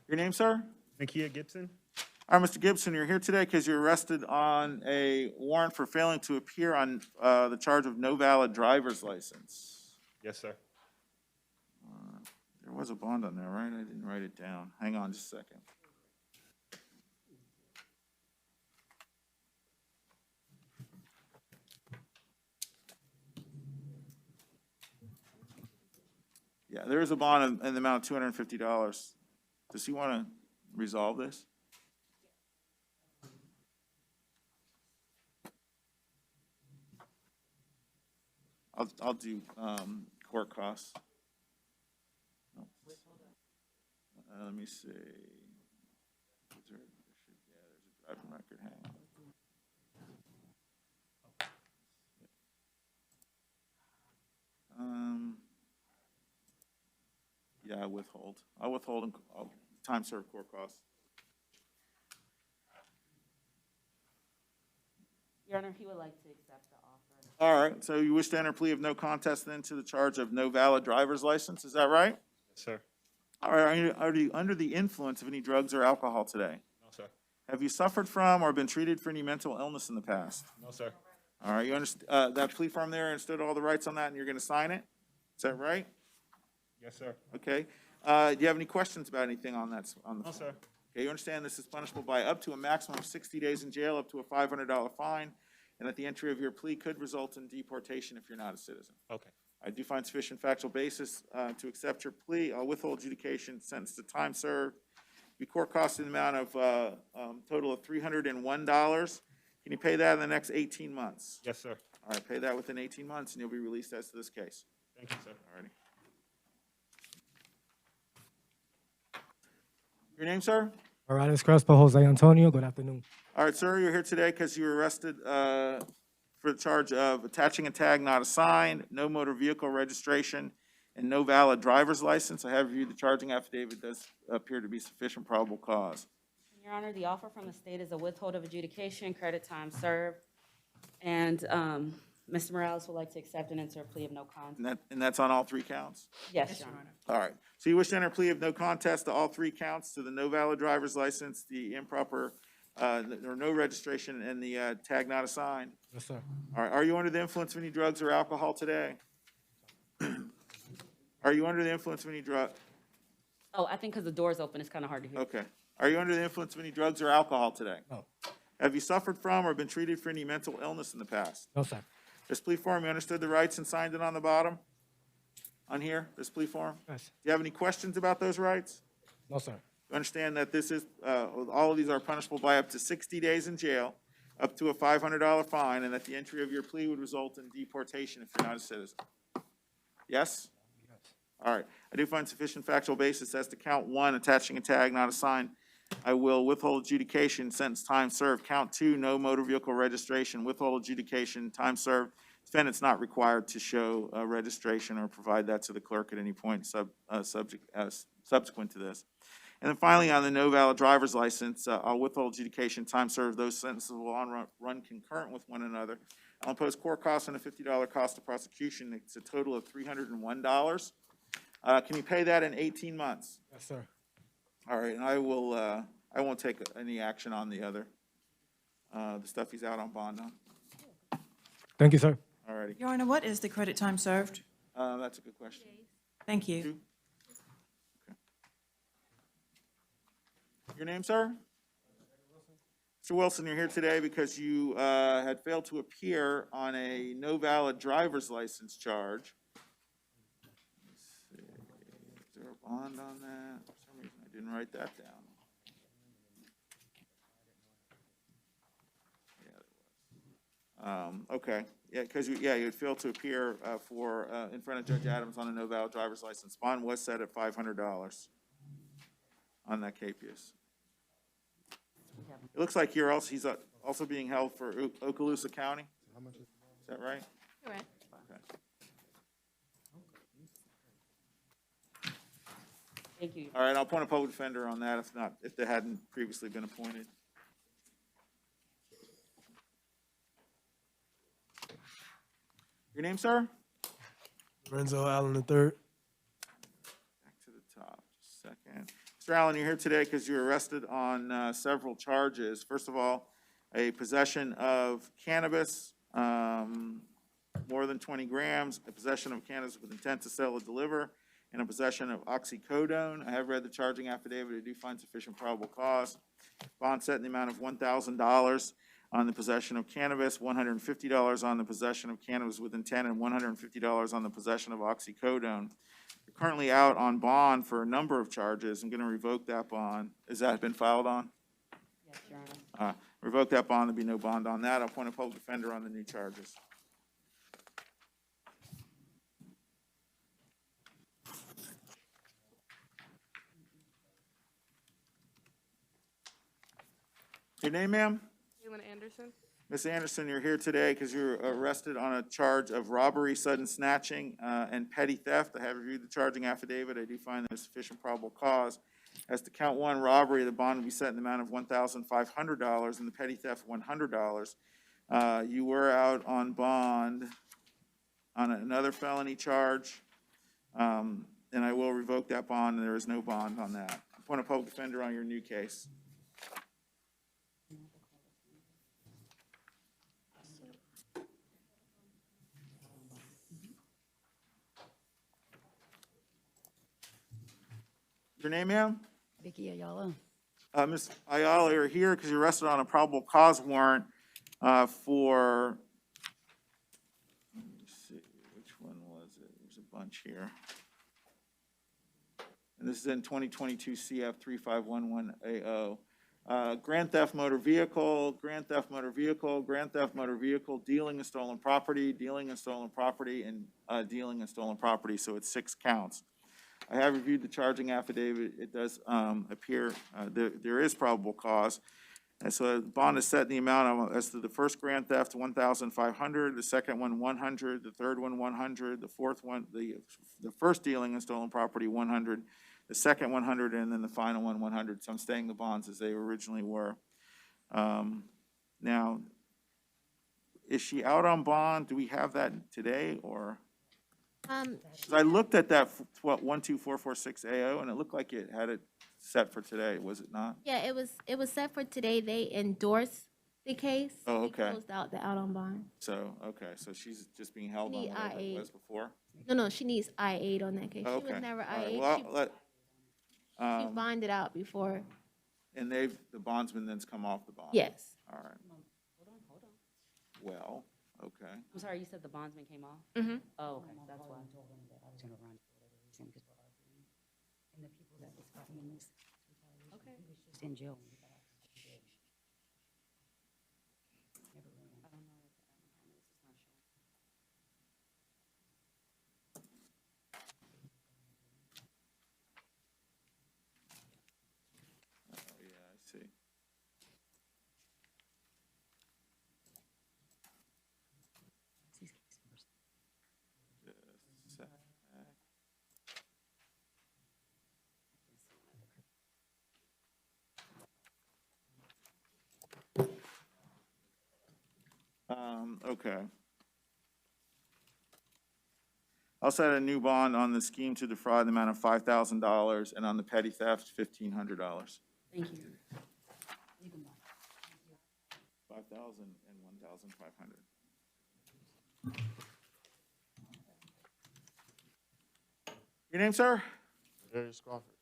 Your name, sir? Nakia Gibson. All right, Mr. Gibson, you're here today because you're arrested on a warrant for failing to appear on the charge of no valid driver's license. Yes, sir. There was a bond on there, right? I didn't write it down. Hang on just a second. Yeah, there is a bond in the amount of $250. Does he want to resolve this? I'll do, court costs. Let me see. There's a driving record, hang on. Yeah, I withhold. I'll withhold time served court costs. Your Honor, he would like to accept the offer. All right, so you wish to enter a plea of no contest then to the charge of no valid driver's license, is that right? Yes, sir. All right, are you under the influence of any drugs or alcohol today? No, sir. Have you suffered from or been treated for any mental illness in the past? No, sir. All right, you understand, that plea form there understood all the rights on that and you're gonna sign it? Is that right? Yes, sir. Okay. Do you have any questions about anything on that, on the? No, sir. Okay, you understand this is punishable by up to a maximum of 60 days in jail, up to a $500 fine, and that the entry of your plea could result in deportation if you're not a citizen. Okay. I do find sufficient factual basis to accept your plea. I'll withhold adjudication, sentence to time served. Your court costs in the amount of total of $301. Can you pay that in the next 18 months? Yes, sir. All right, pay that within 18 months, and you'll be released as to this case. Thank you, sir. All righty. Your name, sir? Morales Crespo, Jose Antonio. Good afternoon. All right, sir, you're here today because you were arrested for the charge of attaching a tag not assigned, no motor vehicle registration, and no valid driver's license. I have reviewed the charging affidavit. Does appear to be sufficient probable cause. Your Honor, the offer from the state is a withhold of adjudication, credit time served, and Mr. Morales would like to accept and enter a plea of no contest. And that's on all three counts? Yes, Your Honor. All right. So you wish to enter a plea of no contest to all three counts, to the no valid driver's license, the improper, or no registration, and the tag not assigned? Yes, sir. All right. Are you under the influence of any drugs or alcohol today? Are you under the influence of any drug? Oh, I think because the door's open, it's kind of hard to hear. Okay. Are you under the influence of any drugs or alcohol today? No. Have you suffered from or been treated for any mental illness in the past? No, sir. This plea form, you understood the rights and signed it on the bottom? On here, this plea form? Yes. Do you have any questions about those rights? No, sir. You understand that this is, all of these are punishable by up to 60 days in jail, up to a $500 fine, and that the entry of your plea would result in deportation if you're not a citizen? Yes? All right. I do find sufficient factual basis as to count one, attaching a tag not assigned. I will withhold adjudication, sentence time served. Count two, no motor vehicle registration, withhold adjudication, time served. Defendant's not required to show registration or provide that to the clerk at any point subsequent to this. And then finally, on the no valid driver's license, I'll withhold adjudication, time served. Those sentences will run concurrent with one another. I'll impose court costs and a $50 cost of prosecution. It's a total of $301. Can you pay that in 18 months? Yes, sir. All right, and I will, I won't take any action on the other, the stuff he's out on bond on. Thank you, sir. All righty. Your Honor, what is the credit time served? That's a good question. Thank you. Okay. Your name, sir? Mr. Wilson, you're here today because you had failed to appear on a no valid driver's license charge. Let's see, is there a bond on that? For some reason, I didn't write that down. Okay, yeah, because you had failed to appear in front of Judge Adams on a no valid driver's license. Bond was set at $500 on that capious. It looks like he's also being held for Okaloosa County. Is that right? Correct. Okay. Thank you. All right, I'll appoint a public defender on that if they hadn't previously been appointed. Your name, sir? Lorenzo Allen III. Back to the top, just a second. Mr. Allen, you're here today because you were arrested on several charges. First of all, a possession of cannabis, more than 20 grams, a possession of cannabis with intent to sell or deliver, and a possession of oxycodone. I have read the charging affidavit. I do find sufficient probable cause. Bond set in the amount of $1,000 on the possession of cannabis, $150 on the possession of cannabis with intent, and $150 on the possession of oxycodone. You're currently out on bond for a number of charges. I'm going to revoke that bond. Has that been filed on? Yes, Your Honor. Revoke that bond. There'll be no bond on that. I'll appoint a public defender on the new charges. Your name, ma'am? Caitlin Anderson. Ms. Anderson, you're here today because you're arrested on a charge of robbery, sudden snatching, and petty theft. I have reviewed the charging affidavit. I do find there's sufficient probable cause. As to count one, robbery, the bond will be set in the amount of $1,500 and the petty theft, $100. You were out on bond on another felony charge, and I will revoke that bond, and there is no bond on that. Appoint a public defender on your new case. Your name, ma'am? Vicky Ayala. Ms. Ayala, you're here because you're arrested on a probable cause warrant for, let me see, which one was it? There's a bunch here. And this is in 2022 CF 3511AO. Grand theft motor vehicle, grand theft motor vehicle, grand theft motor vehicle, dealing in stolen property, dealing in stolen property, and dealing in stolen property. So it's 6 counts. I have reviewed the charging affidavit. It does appear there is probable cause. And so the bond is set in the amount of, as to the first grand theft, $1,500, the second one, $100, the third one, $100, the fourth one, the first dealing in stolen property, $100, the second $100, and then the final one, $100. So I'm staying the bonds as they originally were. Now, is she out on bond? Do we have that today, or? 'Cause I looked at that, 12446AO, and it looked like it had it set for today, was it not? Yeah, it was set for today. They endorsed the case. Oh, We okay. closed out the out on bond. So, okay, so she's just being held on Need whatever it I-8. was before? No, she needs I-8 on that case. She Okay. was never All right, I-8. well, She bonded out before. and the bondsman then's come off the bond? Yes. All right, Hold on. well, okay. I'm sorry, you said the bondsman came off? Mm-hmm. Oh, okay, that's why. I was gonna run for whatever reason, because and the people that was fighting this, okay, he was just in jail. When he got out. Never ran. I don't know if this is not showing. Oh, yeah, I see. Just a sec. Okay. I'll set a new bond on the scheme to defraud in the amount of $5,000 and on the petty theft, $1,500. Thank you. 5,000 and 1,500. Your name, sir? Darius Crawford.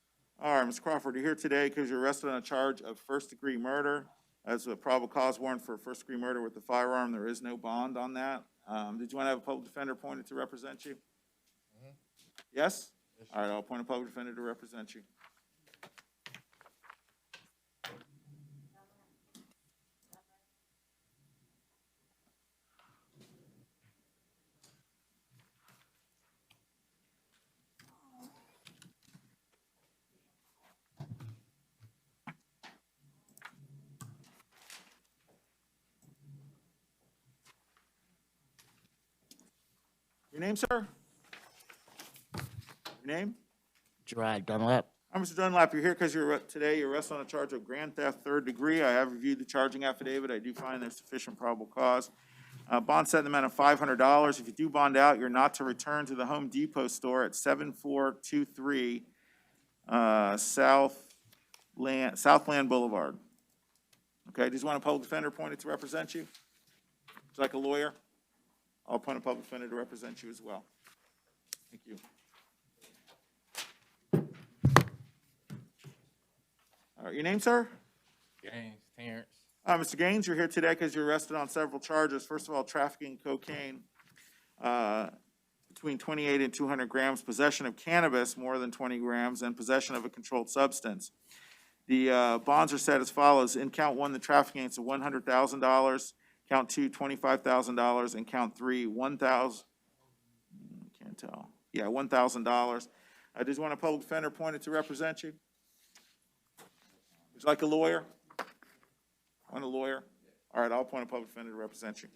All right, Mr. Crawford, you're here today because you're arrested on a charge of first-degree murder. As a probable cause warrant for first-degree murder with the firearm, there is no bond on that. Did you want to have a public defender appointed to represent you? Yes? All right, I'll appoint a public defender to represent you. Your name, sir? Your name? Gerard Dunlap. Mr. Dunlap, you're here because you're arrested on a charge of grand theft, 3rd degree. I have reviewed the charging affidavit. I do find there's sufficient probable cause. Bond set in the amount of $500. If you do bond out, you're not to return to the Home Depot store at 7423 Southland Boulevard. Okay, just want a public defender appointed to represent you? Would you like a lawyer? I'll appoint a public defender to represent you as well. Thank you. All right, your name, sir? Gaines Terrence. Mr. Gaines, you're here today because you're arrested on several charges. First of all, trafficking cocaine between 28 and 200 grams, possession of cannabis more than 20 grams, and possession of a controlled substance. The bonds are set as follows. In count 1, the trafficking, it's $100,000. Count 2, $25,000, and count 3, $1,000. Can't tell. Yeah, $1,000. I just want a public defender appointed to represent you. Would you like a lawyer? Want a lawyer? All right, I'll appoint a public defender to represent you.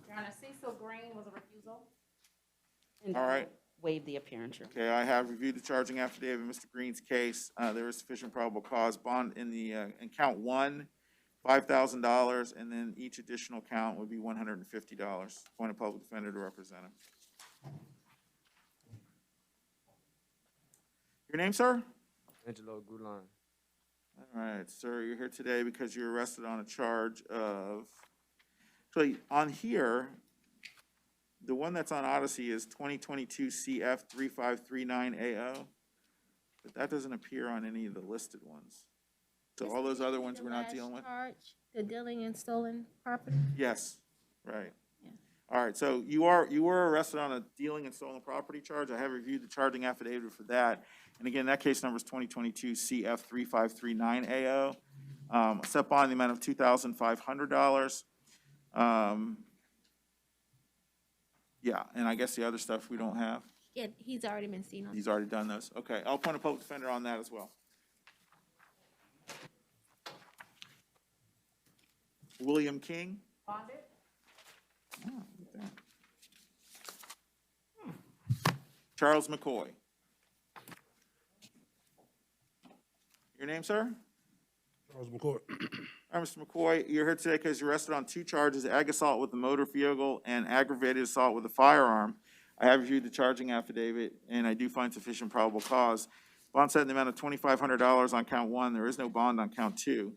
Your Honor, Cecil Green was a refusal. All right. Waive the appearance. Okay, I have reviewed the charging affidavit in Mr. Green's case. There is sufficient probable cause. Bond in in count one, $5,000, and then each additional count would be $150. Appoint a public defender to represent him. Your name, sir? Angelo Gulan. All right, sir, you're here today because you're arrested on a charge of, actually, on here, the one that's on Odyssey is 2022 CF 3539AO, but that doesn't appear on any of the listed ones. So all those other ones we're not dealing with? Charge, the dealing in stolen property? Yes, right. Yeah. All right, so you were arrested on a dealing in stolen property charge. I have reviewed the charging affidavit for that. And again, that case number is 2022 CF 3539AO. Set bond in the amount of $2,500. Yeah, and I guess the other stuff we don't have. Yeah, he's already been seen on. He's already done those. Okay, I'll appoint a public defender on that as well. William King. Bonded? Oh, look at that. Charles McCoy. Your name, sir? Charles McCoy. All right, Mr. McCoy, you're here today because you're arrested on two charges, ag assault with a motor vehicle and aggravated assault with a firearm. I have reviewed the charging affidavit, and I do find sufficient probable cause. Bond set in the amount of $2,500 on count one. There is no bond on count two.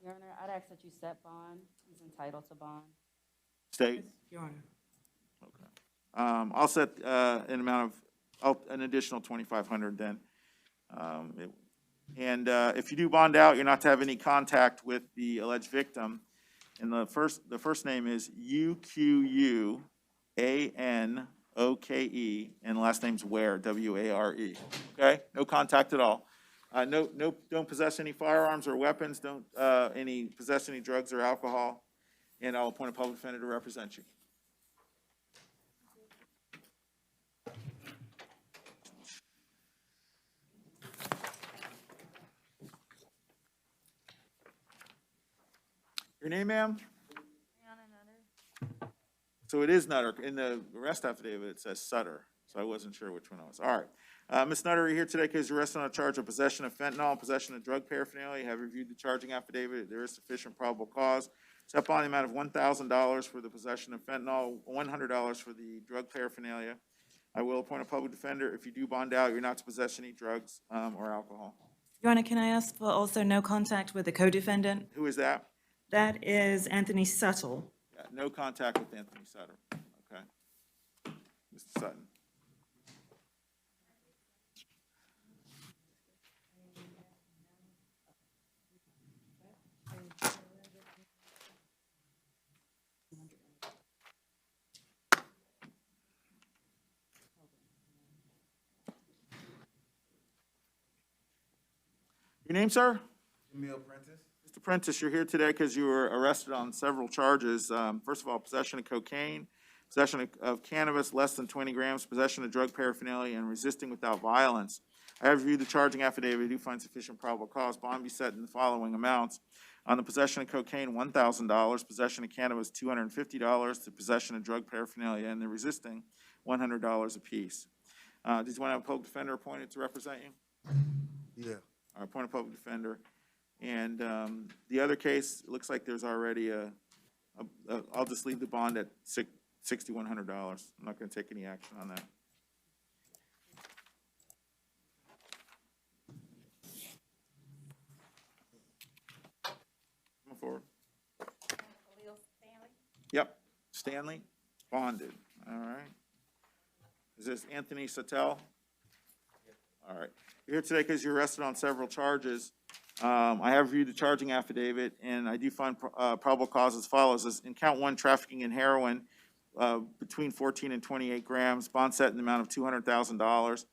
Your Honor, I'd ask that you set bond. He's entitled to bond. State? Your Honor. Okay. I'll set an amount of, an additional $2,500 then. And if you do bond out, you're not to have any contact with the alleged victim. And the first name is Uquanoke, and the last name's Ware, Ware. Okay? No contact at all. Don't possess any firearms or weapons. Don't possess any drugs or alcohol. And I'll appoint a public defender to represent you. Your name, ma'am? So it is Nutter. In the arrest affidavit, it says Sutter, so I wasn't sure which one it was. All right. Ms. Nutter, you're here today because you're arrested on a charge of possession of fentanyl and possession of drug paraphernalia. You have reviewed the charging affidavit. There is sufficient probable cause. Set bond the amount of $1,000 for the possession of fentanyl, $100 for the drug paraphernalia. I will appoint a public defender. If you do bond out, you're not to possess any drugs or alcohol. Your Honor, can I ask for also no contact with the co-defendant? Who is that? That is Anthony Suttle. Yeah, no contact with Anthony Sutter. Okay. Mr. Sutton. Your name, sir? Jamil Prentice. Mr. Prentice, you're here today because you were arrested on several charges. First of all, possession of cocaine, possession of cannabis less than 20 grams, possession of drug paraphernalia, and resisting without violence. I have reviewed the charging affidavit. I do find sufficient probable cause. Bond be set in the following amounts. On the possession of cocaine, $1,000, possession of cannabis, $250, the possession of drug paraphernalia, and the resisting, $100 apiece. Did you want to have a public defender appointed to represent you? Yeah. Or appoint a public defender. And the other case, it looks like there's already I'll just leave the bond at $6,100. I'm not going to take any action on that. Come forward. Yep, Stanley, bonded. All right. Is this Anthony Suttle? All right. You're here today because you're arrested on several charges. I have reviewed the charging affidavit, and I do find probable cause as follows. In count one, trafficking in heroin between 14 and 28 grams, bond set in the amount of $200,000.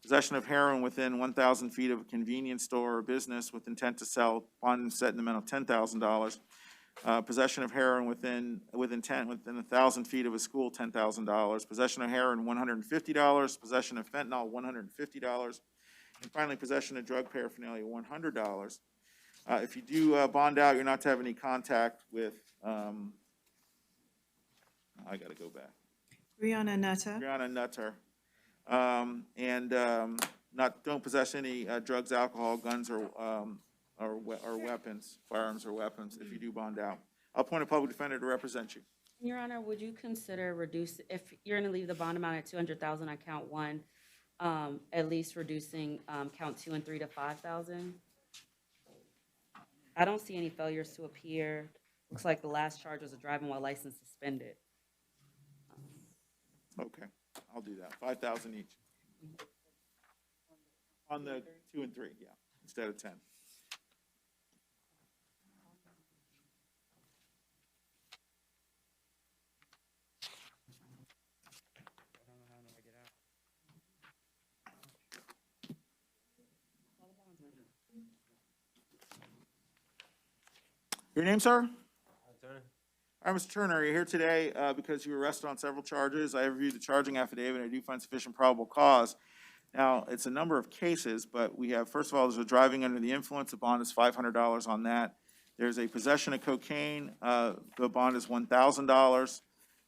Possession of heroin within 1,000 feet of a convenience store or business with intent to sell, bond set in the amount of $10,000. Possession of heroin with intent within 1,000 feet of a school, $10,000. Possession of heroin, $150. Possession of fentanyl, $150. And finally, possession of drug paraphernalia, $100. If you do bond out, you're not to have any contact with, I gotta go back. Brianna Nutter. Brianna Nutter. Don't possess any drugs, alcohol, guns, or weapons, firearms or weapons, if you do bond out. I'll appoint a public defender to represent you. Your Honor, would you consider if you're gonna leave the bond amount at 200,000 on count 1, at least reducing, count 2 and 3 to 5,000? I don't see any failures to appear. Looks like the last charge was a driving while license suspended. Okay, I'll do that, 5,000 each. On the 2 and 3, yeah, instead of 10. Your name, sir? All right, Mr. Turner, you're here today because you were arrested on several charges. I reviewed the charging affidavit, and I do find sufficient probable cause. Now, it's a number of cases, but we have, first of all, there's a driving under the influence. The bond is $500 on that. There's a possession of cocaine. The bond is $1,000,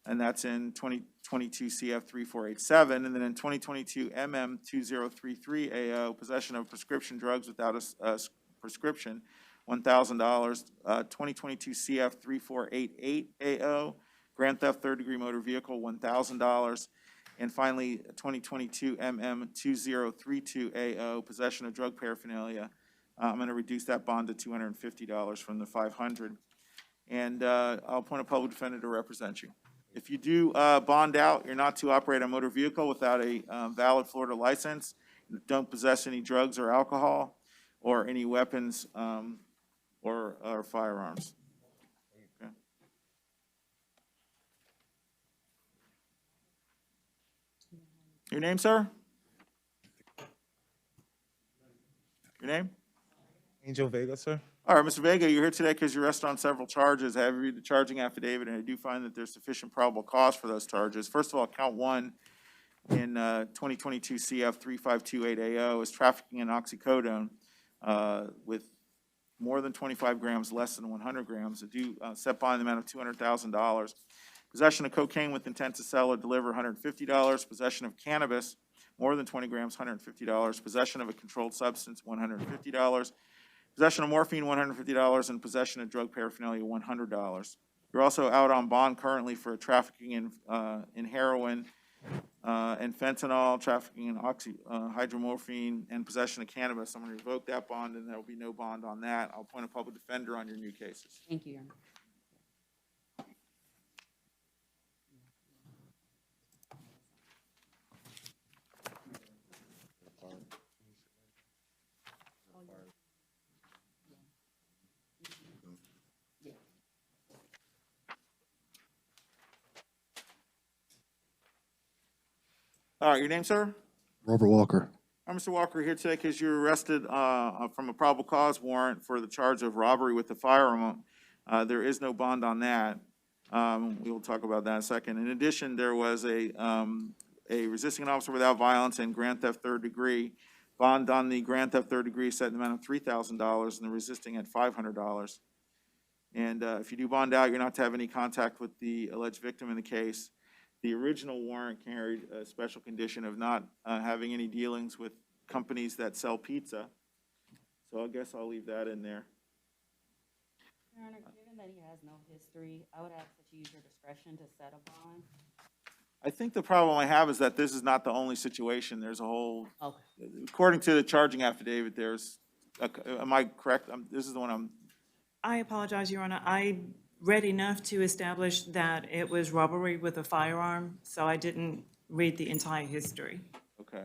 and that's in 2022 CF 3487. And then in 2022 MM 2033 AO, possession of prescription drugs without a prescription, $1,000, 2022 CF 3488 AO, grand theft third degree motor vehicle, $1,000, and finally, 2022 MM 2032 AO, possession of drug paraphernalia. I'm going to reduce that bond to $250 from the $500, and I'll appoint a public defender to represent you. If you do bond out, you're not to operate a motor vehicle without a valid Florida license. Don't possess any drugs or alcohol or any weapons or firearms. Okay. Your name, sir? Your name? Angel Vega, sir. All right, Mr. Vega, you're here today because you're arrested on several charges. I have reviewed the charging affidavit, and I do find that there's sufficient probable cause for those charges. First of all, count 1 in 2022 CF 3528 AO is trafficking in oxycodone with more than 25 grams, less than 100 grams. I do set bond amount of $200,000. Possession of cocaine with intent to sell or deliver, $150. Possession of cannabis, more than 20 grams, $150. Possession of a controlled substance, $150. Possession of morphine, $150, and possession of drug paraphernalia, $100. You're also out on bond currently for trafficking in heroin and fentanyl, trafficking in hydromorphine, and possession of cannabis. I'm going to revoke that bond, and there will be no bond on that. I'll appoint a public defender on your new cases. Thank you, Your Honor. All right, your name, sir? Robert Walker. I'm Mr. Walker here today because you were arrested from a probable cause warrant for the charge of robbery with a firearm. There is no bond on that. We will talk about that in a second. In addition, there was a resisting an officer without violence and grand theft third degree. Bond on the grand theft third degree set in the amount of $3,000 and the resisting at $500. And if you do bond out, you're not to have any contact with the alleged victim in the case. The original warrant carried a special condition of not having any dealings with companies that sell pizza. So I guess I'll leave that in there. Your Honor, given that he has no history, I would ask that you use your discretion to set a bond. I think the problem I have is that this is not the only situation. There's a whole, Okay. according to the charging affidavit, am I correct? This is the one I apologize, Your Honor. I read enough to establish that it was robbery with a firearm, so I didn't read the entire history. okay.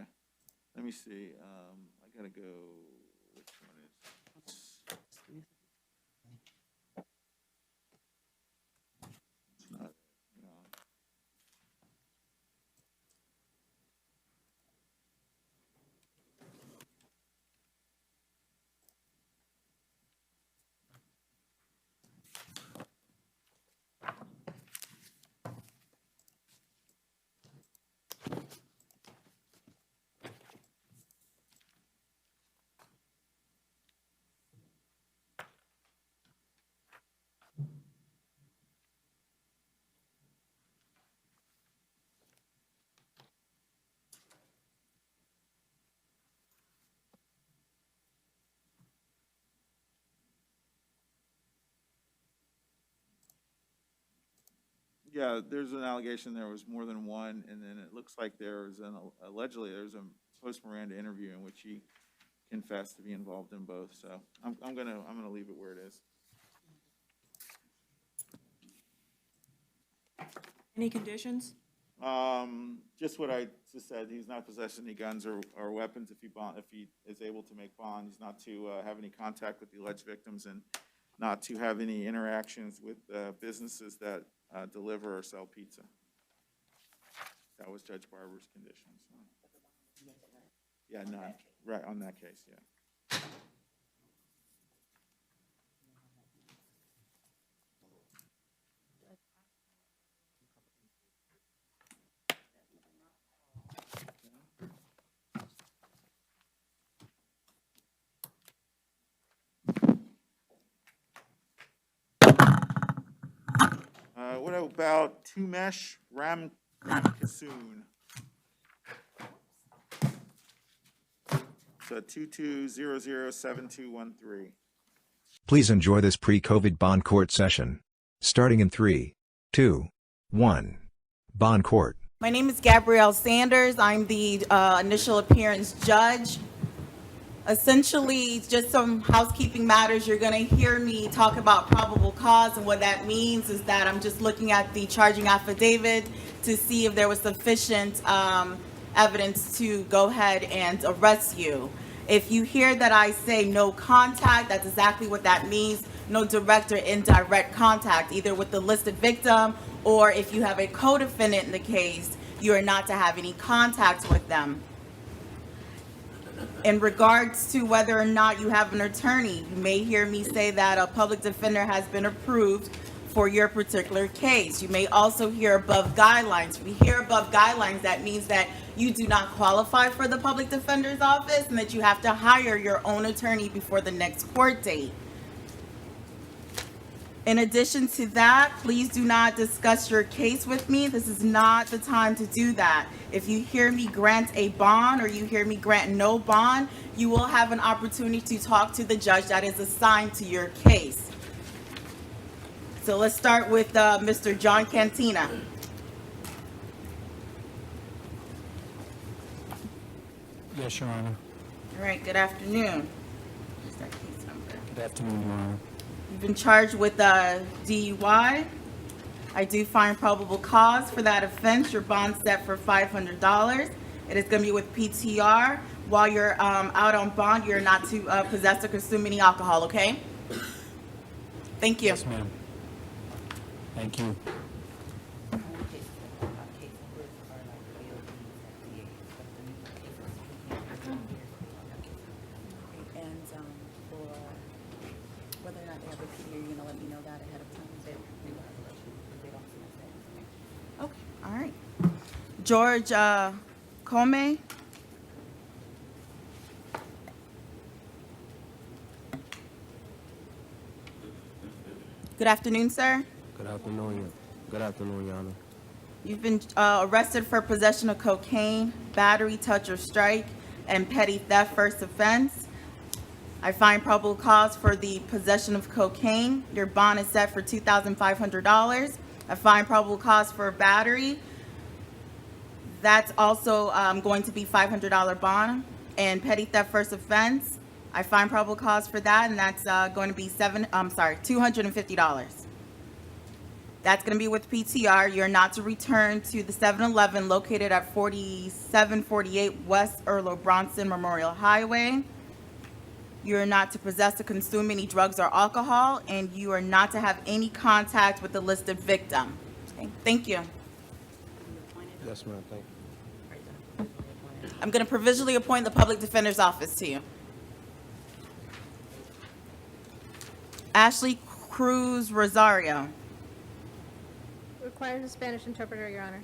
Let me see. I gotta go, which one is? It's not, no. Yeah, there's an allegation there was more than one, and then it looks like allegedly there's a post-Miranda interview in which he confessed to be involved in both, so I'm gonna leave it where it is. Any conditions? Just what I just said, he's not possessing any guns or weapons if he is able to make bond. He's not to have any contact with the alleged victims and not to have any interactions with businesses that deliver or sell pizza. That was Judge Barber's conditions. Yeah, none, right, on that case, yeah. What about Tumesh Ramkasoon? So 22007213. Please enjoy this pre-COVID bond court session. Starting in 3, 2, 1. Bond court. My name is Gabrielle Sanders. I'm the initial appearance judge. Essentially, just some housekeeping matters. You're going to hear me talk about probable cause, and what that means is that I'm just looking at the charging affidavit to see if there was sufficient evidence to go ahead and arrest you. If you hear that I say no contact, that's exactly what that means. No direct or indirect contact, either with the listed victim or if you have a co-defendant in the case, you are not to have any contact with them. In regards to whether or not you have an attorney, you may hear me say that a public defender has been approved for your particular case. You may also hear above guidelines. If you hear above guidelines, that means that you do not qualify for the public defender's office and that you have to hire your own attorney before the next court date. In addition to that, please do not discuss your case with me. This is not the time to do that. If you hear me grant a bond or you hear me grant no bond, you will have an opportunity to talk to the judge that is assigned to your case. So let's start with Mr. John Cantina. Yes, Your Honor. All right, good afternoon. What's that case number? Good afternoon, Your Honor. You've been charged with DUI. I do find probable cause for that offense. Your bond's set for $500. It is going to be with PTR. While you're out on bond, you're not to possess or consume any alcohol, okay? Thank you. Yes, ma'am. Thank you. And for whether or not they have a PDA, you're going to let me know that ahead of time? Okay, all right. George Comey. Good afternoon, sir. Good afternoon. Good afternoon, Your Honor. You've been arrested for possession of cocaine, battery, touch, or strike, and petty theft first offense. I find probable cause for the possession of cocaine. Your bond is set for $2,500. I find probable cause for battery. That's also going to be $500 bond. And petty theft first offense, I find probable cause for that, and that's going to be $250. That's going to be with PTR. You're not to return to the 7-Eleven located at 4748 West Earl Bronson Memorial Highway. You're not to possess or consume any drugs or alcohol, and you are not to have any contact with the listed victim. Okay, thank you. Yes, ma'am. Thank you. I'm going to provisionally appoint the public defender's office to you. Ashley Cruz Rosario. Requires a Spanish interpreter, Your Honor.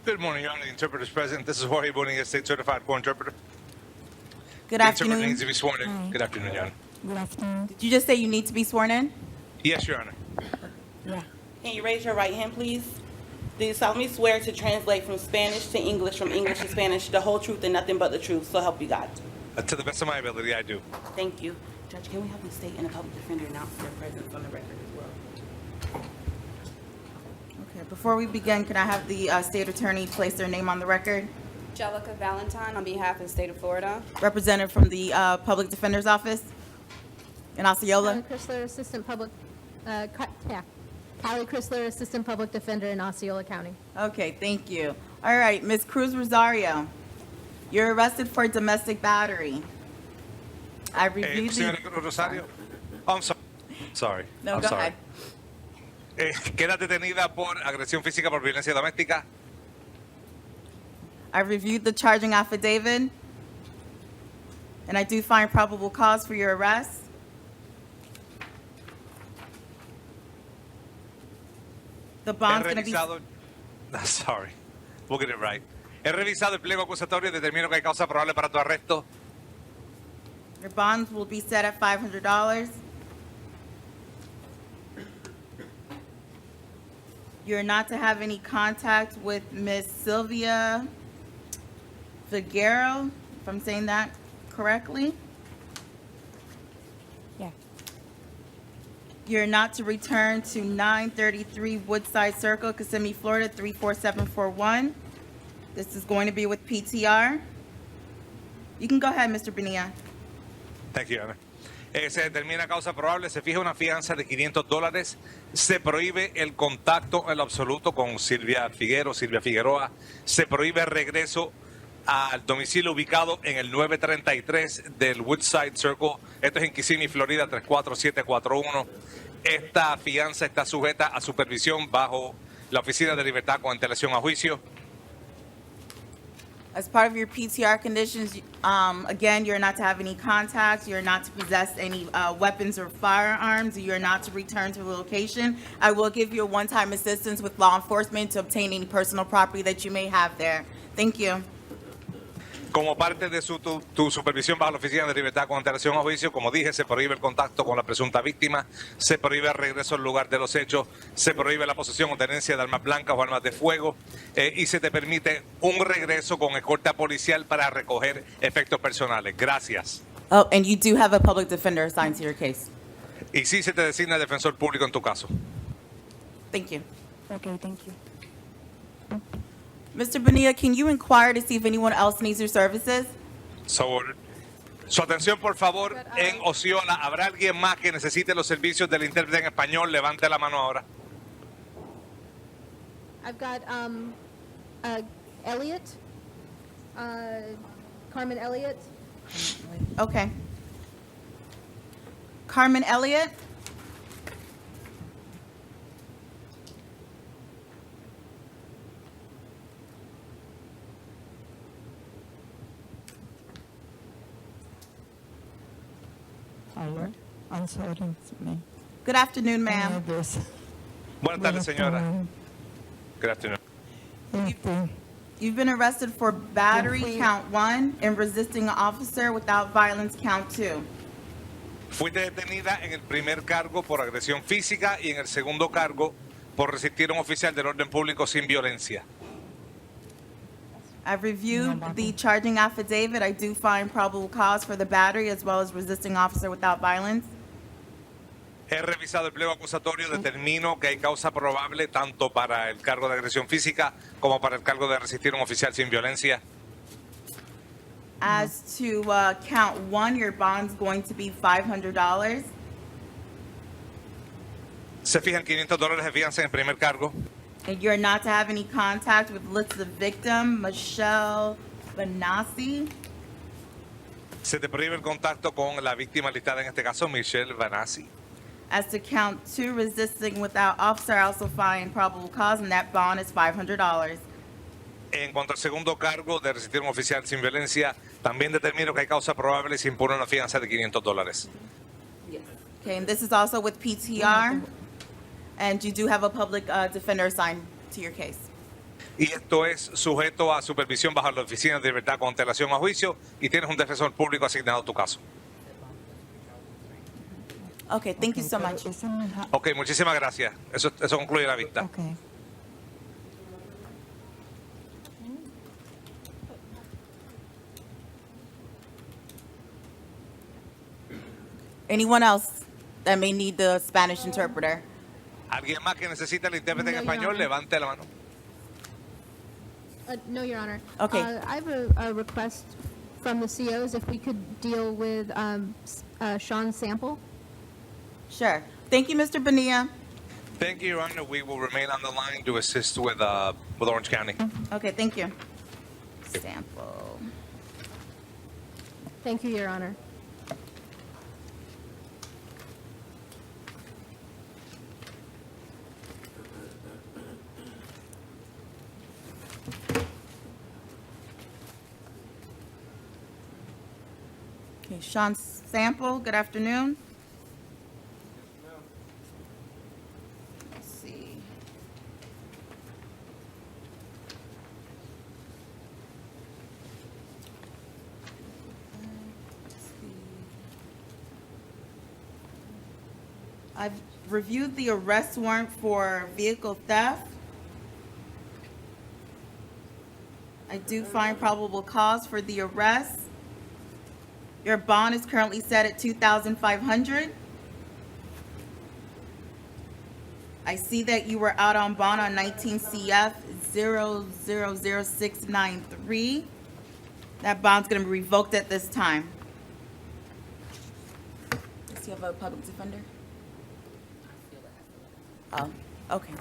Good morning, Your Honor. The interpreter is present. This is Jorge Bonilla, State Certified Court Interpreter. Good The interpreter afternoon. needs to be sworn in. Hi. Good afternoon, Your Honor. Good afternoon. Did you just say you need to be sworn in? Yes, Your Honor. Yeah. Can you raise your right hand, please? Do you solemnly swear to translate from Spanish to English, from English to Spanish, the whole truth and nothing but the truth, so help you God? To the best of my ability, I do. Thank you. Judge, can we have the state and the public defender announce their presence on the record as well? Before we begin, can I have the state attorney place their name on the record? Jellica Valentine on behalf of the state of Florida. Representative from the Public Defender's Office in Osceola. Chrysler, Assistant Public, Callie Chrysler, Assistant Public Defender in Osceola County. Okay, thank you. All right, Ms. Cruz Rosario, you're arrested for domestic battery. I reviewed Señora Cruz Rosario. I'm sorry. No, I'm go sorry. ahead. Queda detenida por agresión física por violencia doméstica. I reviewed the charging affidavit, and I do find probable cause for your arrest. The bond's going to be... Sorry. We'll get it right. He revisado el pliego acusatorio y determino que hay causa probable para tu arresto. Your bonds will be set at $500. You're not to have any contact with Miss Sylvia Figueroa, if I'm saying that correctly. Yeah. You're not to return to 933 Woodside Circle, Kissimmee, Florida, 34741. This is going to be with PTR. You can go ahead, Mr. Bonilla. Thank you, Ana. Se determina causa probable, se fija una fianza de $500, se prohíbe el contacto en lo absoluto con Silvia Figueroa, se prohíbe el regreso al domicilio ubicado en el 933 del Woodside Circle, esto es en Kissimmee, Florida, 34741. Esta fianza está sujeta a supervisión bajo la Oficina de Libertad con antelación a juicio. As part of your PTR conditions, again, you're not to have any contact, you're not to possess any weapons or firearms, you're not to return to the location. I will give you a one-time assistance with law enforcement to obtain any personal property that you may have there. Thank you. Como parte de tu supervisión bajo la Oficina de Libertad con antelación a juicio, como dije, se prohíbe el contacto con la presunta víctima, se prohíbe el regreso al lugar de los hechos, se prohíbe la posesión o tenencia de armas blancas o armas de fuego y se te permite un regreso con escolta policial para recoger efectos personales. Gracias. Oh, and you do have a public defender assigned to your case. Y sí se te designa defensor público en tu caso. Thank you. Okay, thank you. Mr. Bonilla, can you inquire to see if anyone else needs your services? Su atención, por favor, en Osceola. ¿Habrá alguien más que necesite los servicios del intérprete en español? Levante la mano ahora. I've got Elliot, Carmen Elliot. Okay. Carmen Elliot? Hello. I'm sorry, it's me. Good afternoon, ma'am. Buenas tardes, señora. Good afternoon. You've been arrested for battery, count 1, and resisting an officer without violence, count 2. Fuiste detenida en el primer cargo por agresión física y en el segundo cargo por resistir a un oficial del orden público sin violencia. I've reviewed the charging affidavit. I do find probable cause for the battery as well as resisting officer without violence. He revisado el pliego acusatorio, determino que hay causa probable tanto para el cargo de agresión física como para el cargo de resistir a un oficial sin violencia. As to count 1, your bond's going to be $500. Se fijan $500 de fianza en el primer cargo. And you're not to have any contact with listed victim, Michelle Banassi. Se te prohíbe el contacto con la víctima listada en este caso, Michelle Banassi. As to count 2, resisting without officer, I also find probable cause, and that bond is $500. En cuanto al segundo cargo de resistir a un oficial sin violencia, también determino que hay causa probable y se impone una fianza de $500. Okay, and this is also with PTR, and you do have a public defender assigned to your case. Y esto es sujeto a supervisión bajo la Oficina de Libertad con antelación a juicio y tienes un defensor público asignado a tu caso. Okay, thank you so much. Ok, muchísimas gracias. Eso concluye la vista. Okay. Anyone else that may need the Spanish interpreter? ¿Alguien más que necesita el intérprete en No, Your español? Honor. Levante la mano. No, Your Honor. Okay. I have a request from the COs if we could deal with Sean's sample. Sure. Thank you, Mr. Bonilla. Thank you, Your Honor. We will remain on the line to assist with Orange County. Okay, thank you. Sample. Thank you, Your Honor. Okay, Sean Sample, good afternoon. Let's see. I've reviewed the arrest warrant for vehicle theft. I do find probable cause for the arrest. Your bond is currently set at $2,500. I see that you were out on bond on 19 CF 000693. That bond's gonna be revoked at this time. Does he have a public defender? Oh, okay.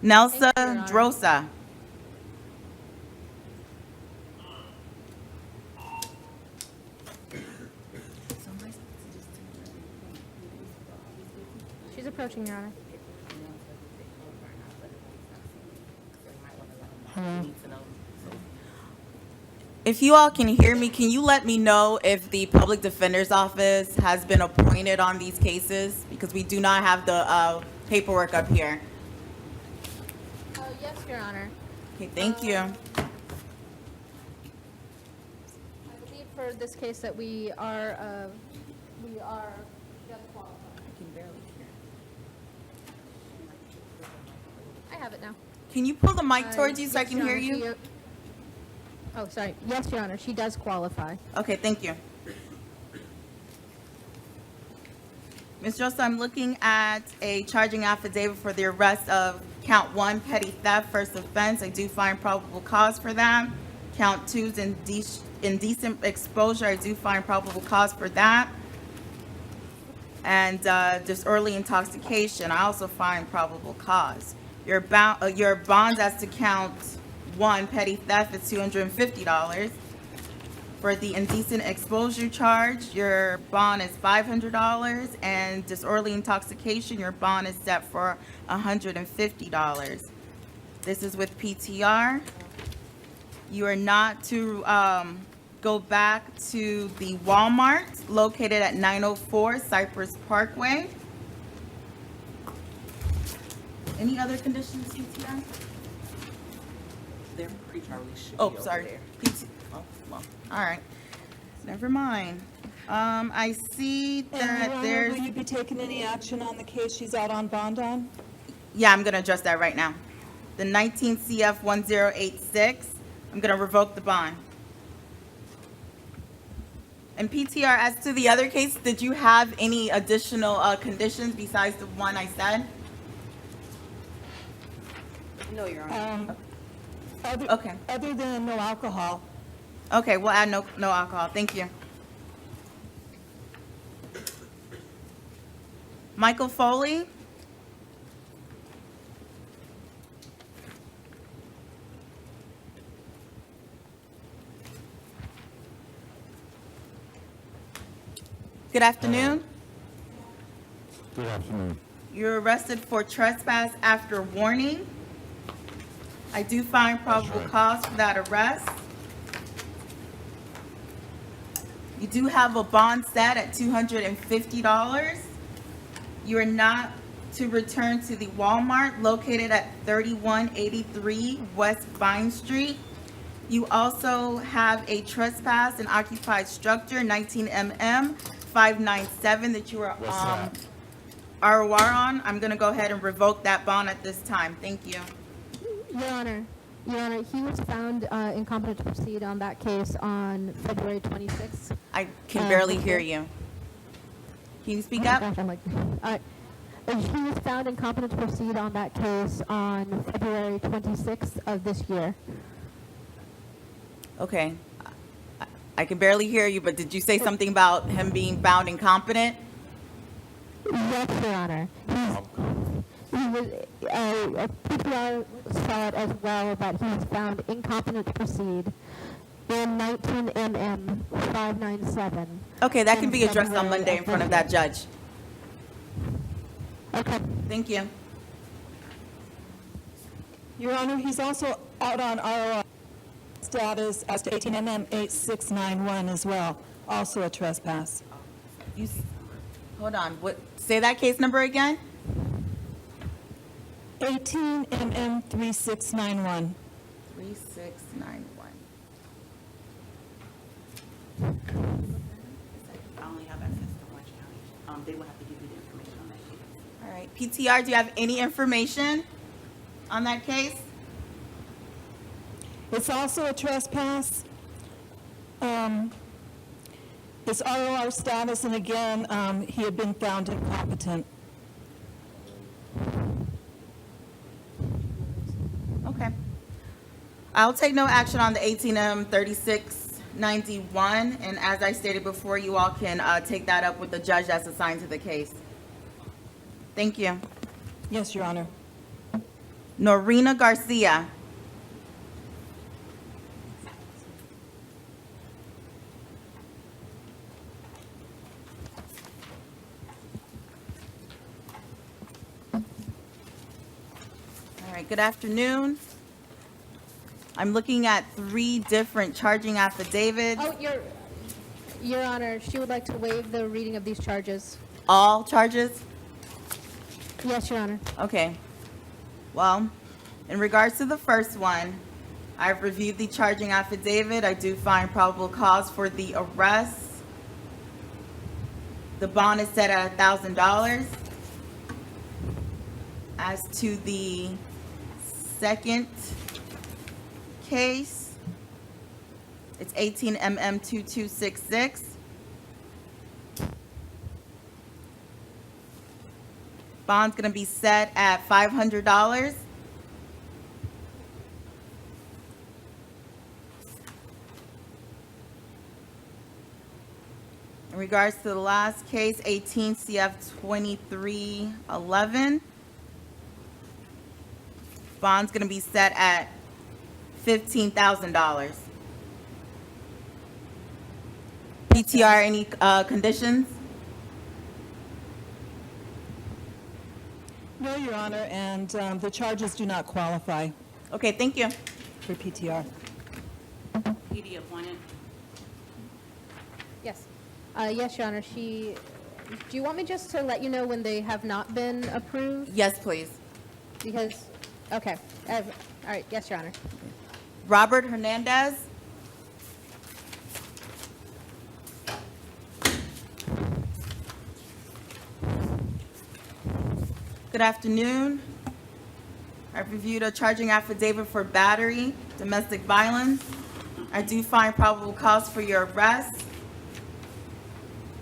Nelsa Drosa. She's approaching, Your Honor. If you all can hear me, can you let me know if the public defender's office has been appointed on these cases? Because we do not have the paperwork up here. Yes, Your Honor. Okay, thank you. I believe for this case that we are just qualified. I can barely hear. I have it now. Can you pull the mic towards you so I Yes, can Your hear Honor, you? Oh, sorry. Yes, Your Honor, she does qualify. Okay, thank you. Ms. Drosa, I'm looking at a charging affidavit for the arrest of count 1, petty theft, first offense. I do find probable cause for that. Count 2 is indecent exposure. I do find probable cause for that. And disorderly intoxication, I also find probable cause. Your bonds as to count 1, petty theft, is $250. For the indecent exposure charge, your bond is $500, and disorderly intoxication, your bond is set for $150. This is with PTR. You are not to go back to the Walmart located at 904 Cypress Parkway. Any other conditions, PTR? Their pre-trial release should be Oh, over sorry. there. Oh, well, all right. Never mind. I see that there's. Will you be taking any action on the case she's out on bond on? Yeah, I'm gonna address that right now. The 19 CF 1086, I'm gonna revoke the bond. And PTR, as to the other case, did you have any additional conditions besides the one I said? No, Your Honor. Okay. Other than no alcohol. Okay, we'll add no alcohol. Thank you. Michael Foley? Good afternoon. Good afternoon. You're arrested for trespass after warning. I do find probable cause for that arrest. You do have a bond set at $250. You are not to return to the Walmart located at 3183 West Vine Street. You also have a trespass and occupied structure, 19 mm 597 that you are ROR on. I'm gonna go ahead and revoke that bond at this time. Thank you. Your Honor, he was found incompetent to proceed on that case on February 26th. I can barely hear you. Can you speak Oh my up? gosh, I'm like, he was found incompetent to proceed on that case on February 26th of this year. Okay. I can barely hear you, but did you say something about him being found incompetent? Yes, Your Honor. He was, PPR saw it as well, that he was found incompetent to proceed in 19 MM 597. Okay, that can in be addressed on February Monday in front of that judge. Okay. Thank you. Your Honor, he's also out on ROR status as to 18 MM 8691 as well, also a trespass. Hold on, say that case number again? 18 MM 3691. 3691. I only have access to Orange County. They will have to give you the information on that case. All right, PTR, do you have any information on that case? It's also a trespass. It's ROR status, and again, he had been found incompetent. Okay. I'll take no action on the 18M 3691, and as I stated before, you all can take that up with the judge that's assigned to the case. Thank you. Yes, Your Honor. Norina Garcia. All right, good afternoon. I'm looking at 3 different charging affidavits. Oh, Your Honor, she would like to waive the reading of these charges. All charges? Yes, Your Honor. Okay. Well, in regards to the first one, I've reviewed the charging affidavit. I do find probable cause for the arrest. The bond is set at $1,000. As to the second case, it's 18 MM 2266. Bond's gonna be set at $500. In regards to the last case, 18 CF 2311, bond's gonna be set at $15,000. PTR, any conditions? No, Your Honor, and the charges do not qualify. Okay, thank you. For PTR. PD appointed. Yes. Yes, Your Honor. Do you want me just to let you know when they have not been approved? Yes, please. Because, okay. All right. Yes, Your Honor. Robert Hernandez. Good afternoon. I've reviewed a charging affidavit for battery, domestic violence. I do find probable cause for your arrest.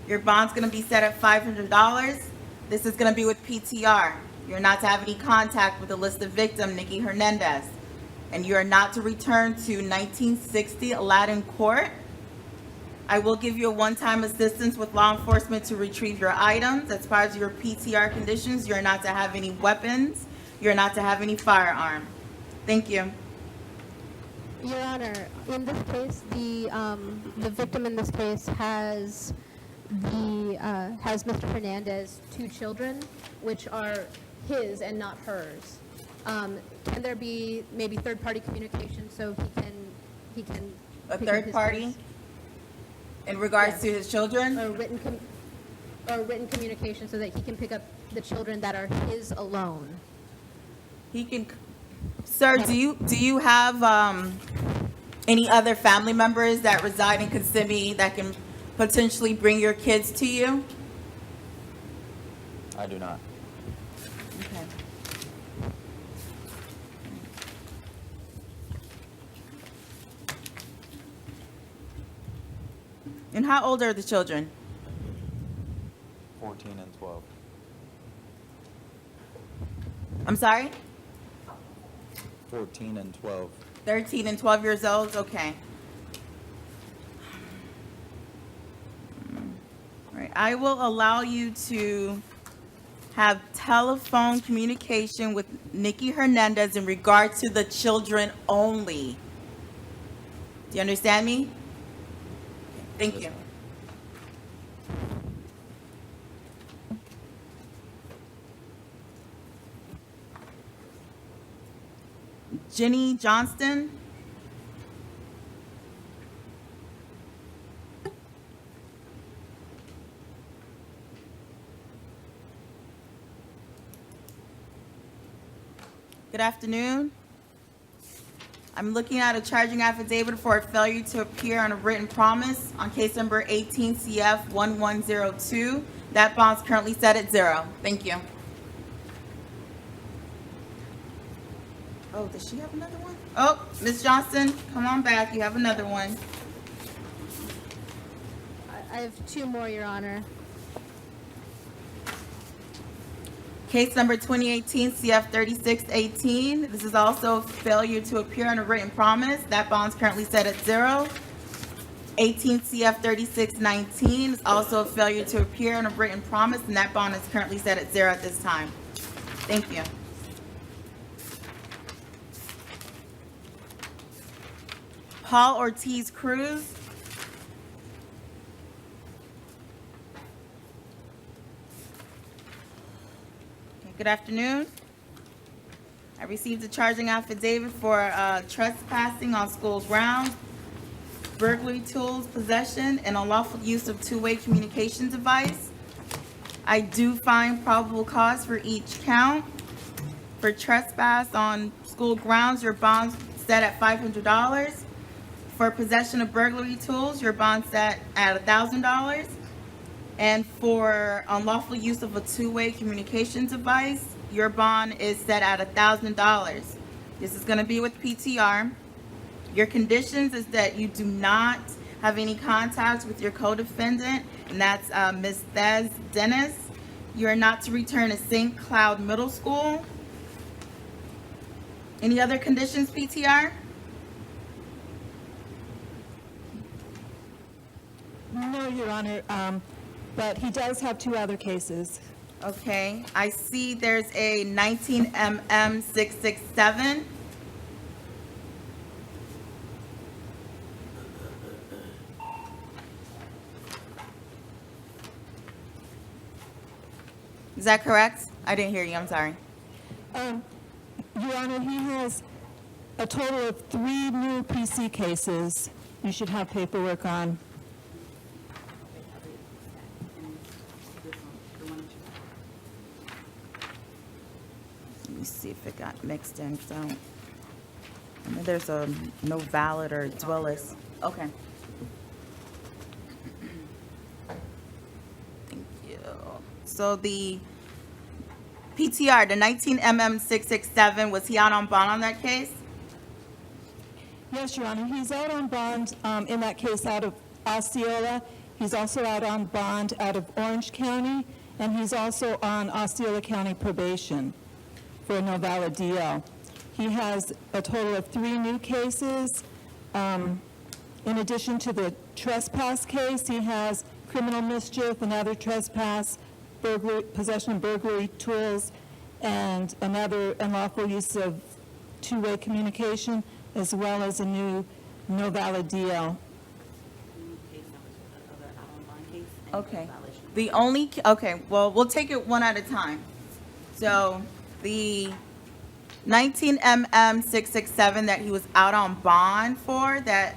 Your bond's gonna be set at $500. This is gonna be with PTR. You're not to have any contact with the listed victim, Nikki Hernandez. And you are not to return to 1960 Aladdin Court. I will give you a one-time assistance with law enforcement to retrieve your items. As far as your PTR conditions, you're not to have any weapons. You're not to have any firearm. Thank you. Your Honor, in this case, the victim in this case has Mr. Hernandez 2 children, which are his and not hers. Can there be maybe third-party communication so he can A pick up third his party case? in regards Yes. to his children? Or written communication so that he can pick up the children that are his alone. He can, sir, do you have any other family members that reside in Kissimmee that can potentially bring your kids to you? I do not. Okay. And how old are the children? 4 14 and 12. I'm sorry? 14 and 12. 13 and 12 years old? Okay. All right, I will allow you to have telephone communication with Enrique Hernandez in regard to the children only. Do you understand me? Thank you. Jenny Johnston. Good afternoon. I'm looking at a charging affidavit for a failure to appear on a written promise on case number 18 CF 1102. That bond's currently set at 0. Thank you. Oh, does she have another one? Oh, Ms. Johnston, come on back. You have another one. I have 2 more, Your Honor. Case number 2018 CF 3618. This is also failure to appear on a written promise. That bond's currently set at 0. 18 CF 3619 is also a failure to appear on a written promise, and that bond is currently set at 0 at this time. Thank you. Paul Ortiz Cruz. Good afternoon. I received a charging affidavit for trespassing on school grounds, burglary tools, possession, and unlawful use of two-way communication device. I do find probable cause for each count. For trespass on school grounds, your bond's set at $500. For possession of burglary tools, your bond's set at $1,000. And for unlawful use of a two-way communication device, your bond is set at $1,000. This is going to be with PTR. Your conditions is that you do not have any contact with your co-defendant, and that's Ms. Thez Dennis. You are not to return to St. Cloud Middle School. Any other conditions, PTR? No, Your Honor, but he does have 2 other cases. Okay, I see there's a 19MM667. Is that correct? I didn't hear you, I'm sorry. Your Honor, he has a total of 3 new PC cases you should have paperwork on. Let me see if it got mixed in, so. I know there's a no valid or dwellers. Okay. Thank you. So the PTR, the 19MM667, was he out on bond on that case? Yes, Your Honor, he's out on bond in that case out of Osceola. He's also out on bond out of Orange County, and he's also on Osceola County probation for a no valid DL. He has a total of 3 new cases. In addition to the trespass case, he has criminal mischief, another trespass, burglary, possession of burglary tools, and another unlawful use of two-way communication, as well as a new no valid DL. Okay. The only, okay, well, we'll take it one at a time. So the 19MM667 that he was out on bond for, that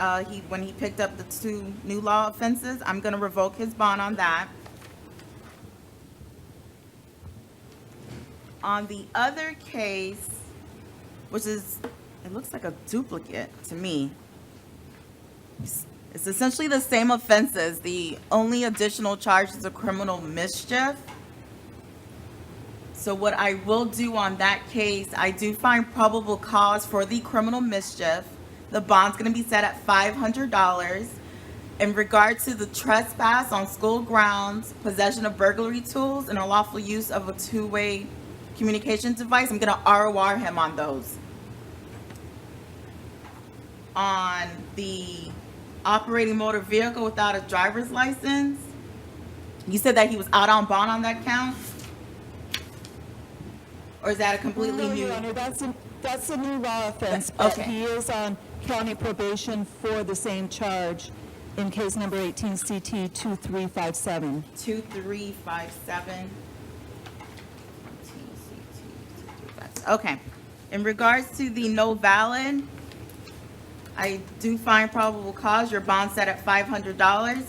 when he picked up the 2 new law offenses, I'm going to revoke his bond on that. On the other case, which is, it looks like a duplicate to me. It's essentially the same offenses. The only additional charge is a criminal mischief. So what I will do on that case, I do find probable cause for the criminal mischief. The bond's going to be set at $500. In regard to the trespass on school grounds, possession of burglary tools, and unlawful use of a two-way communication device, I'm gonna ROR him on those. On the operating motor vehicle without a driver's license, you said that he was out on bond on that count? Or is that a completely No, new? Your Honor, that's a new law offense, but Okay. he is on county probation for the same charge in case number 18 CT 2357. 2357. Okay. In regards to the no valid, I do find probable cause. Your bond set at $500.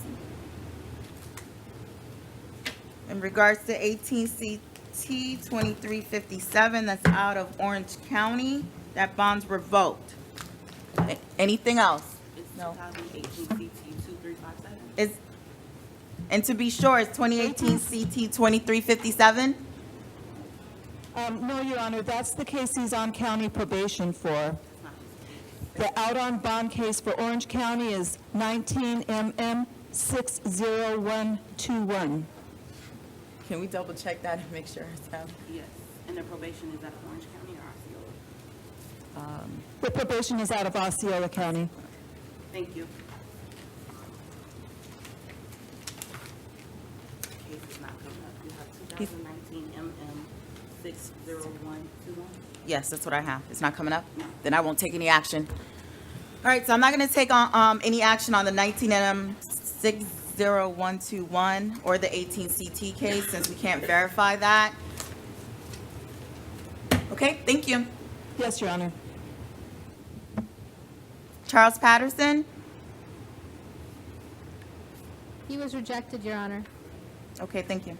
In regards to 18 CT 2357, that's out of Orange County, that bond's revoked. Anything else? No. 2018 CT 2357. And to be sure, it's 2018 CT 2357? No, Your Honor, that's the case he's on county probation for. The out on bond case for Orange County is 19 MM 60121. Can we double check that and make sure it's him? Yes, and the probation is at Orange County or Osceola? The probation is out of Osceola County. Thank you. Case is not coming up. You have 2019 MM 60121. Yes, that's what I have. It's not coming up? Then I won't take any action. All right, so I'm not going to take on any action on the 19M 60121 or the 18 CT case since we can't verify that. Okay, thank you. Yes, Your Honor. Charles Patterson? He was rejected, Your Honor. Okay, thank you.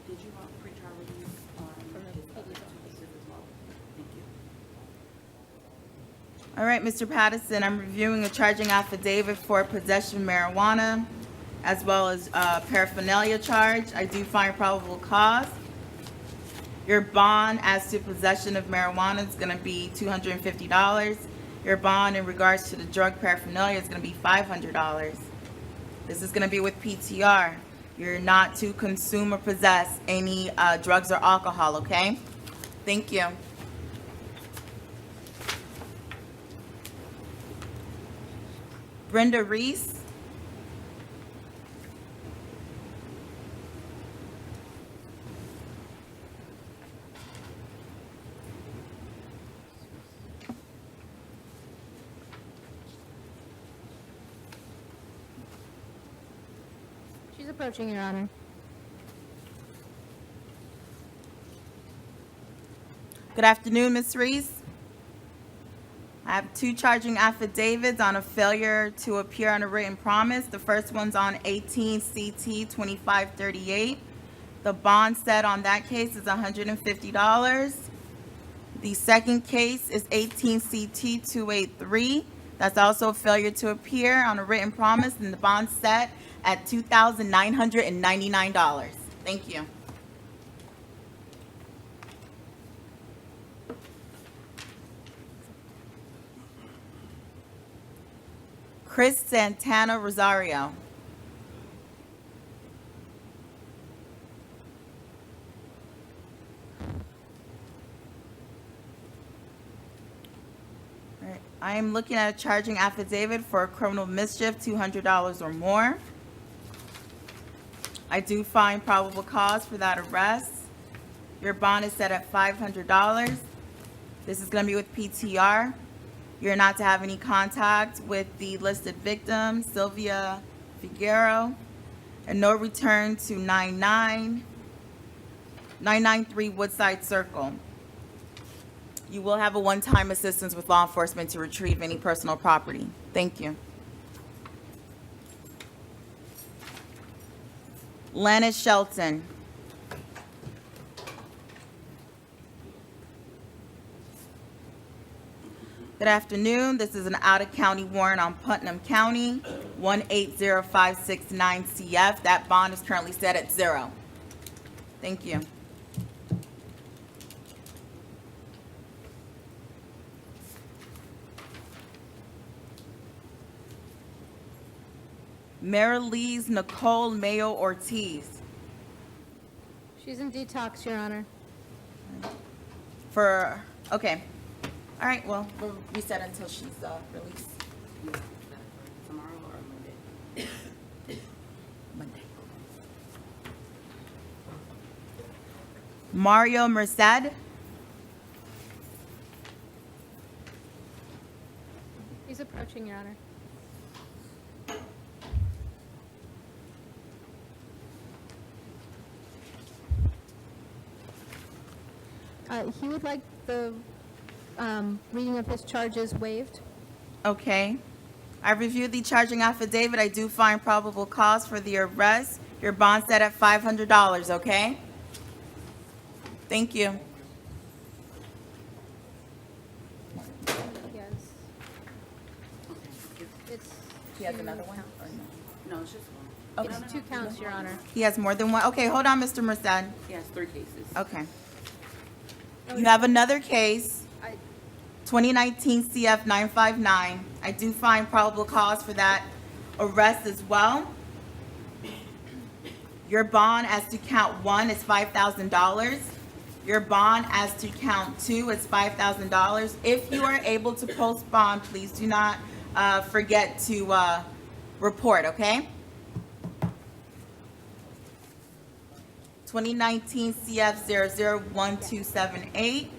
Did you want pretrial release on his other two cases as well? Thank you. All right, Mr. Patterson, I'm reviewing a charging affidavit for possession of marijuana as well as paraphernalia charge. I do find probable cause. Your bond as to possession of marijuana is going to be $250. Your bond in regards to the drug paraphernalia is going to be $500. This is going to be with PTR. You're not to consume or possess any drugs or alcohol, okay? Thank you. Brenda Reese. She's approaching, Your Honor. Good afternoon, Ms. Reese. I have two charging affidavits on a failure to appear on a written promise. The first one's on 18 CT 2538. The bond set on that case is $150. The second case is 18 CT 283. That's also a failure to appear on a written promise, and the bond set at $2,999. Thank you. Chris Santana Rosario. All right, I am looking at a charging affidavit for a criminal mischief, $200 or more. I do find probable cause for that arrest. Your bond is set at $500. This is going to be with PTR. You're not to have any contact with the listed victim, Sylvia Figueroa, and no return to 993 Woodside Circle. You will have a one-time assistance with law enforcement to retrieve any personal property. Thank you. Lannis Shelton. Good afternoon. This is an out-of-county warrant on Putnam County, 180569 CF. That bond is currently set at $0. Thank you. Marilise Nicole Mayo Ortiz. She's in detox, Your Honor. Okay. All right, well, we'll reset until she's released. Tomorrow or Monday? Monday. Mario Merced. He's approaching, Your Honor. He would like the reading of his charges waived. Okay. I reviewed the charging affidavit. I do find probable cause for the arrest. Your bond set at $500, okay? Thank you. Yes. It's He has another one? No, it's just one. It's 2 counts, Your Honor. He has more than one? Okay, hold on, Mr. Merced. He has 3 cases. Okay. You have another case, 2019 CF 959. I do find probable cause for that arrest as well. Your bond as to count 1 is $5,000. Your bond as to count 2 is $5,000. If you are able to post bond, please do not forget to report, okay? 2019 CF 001278.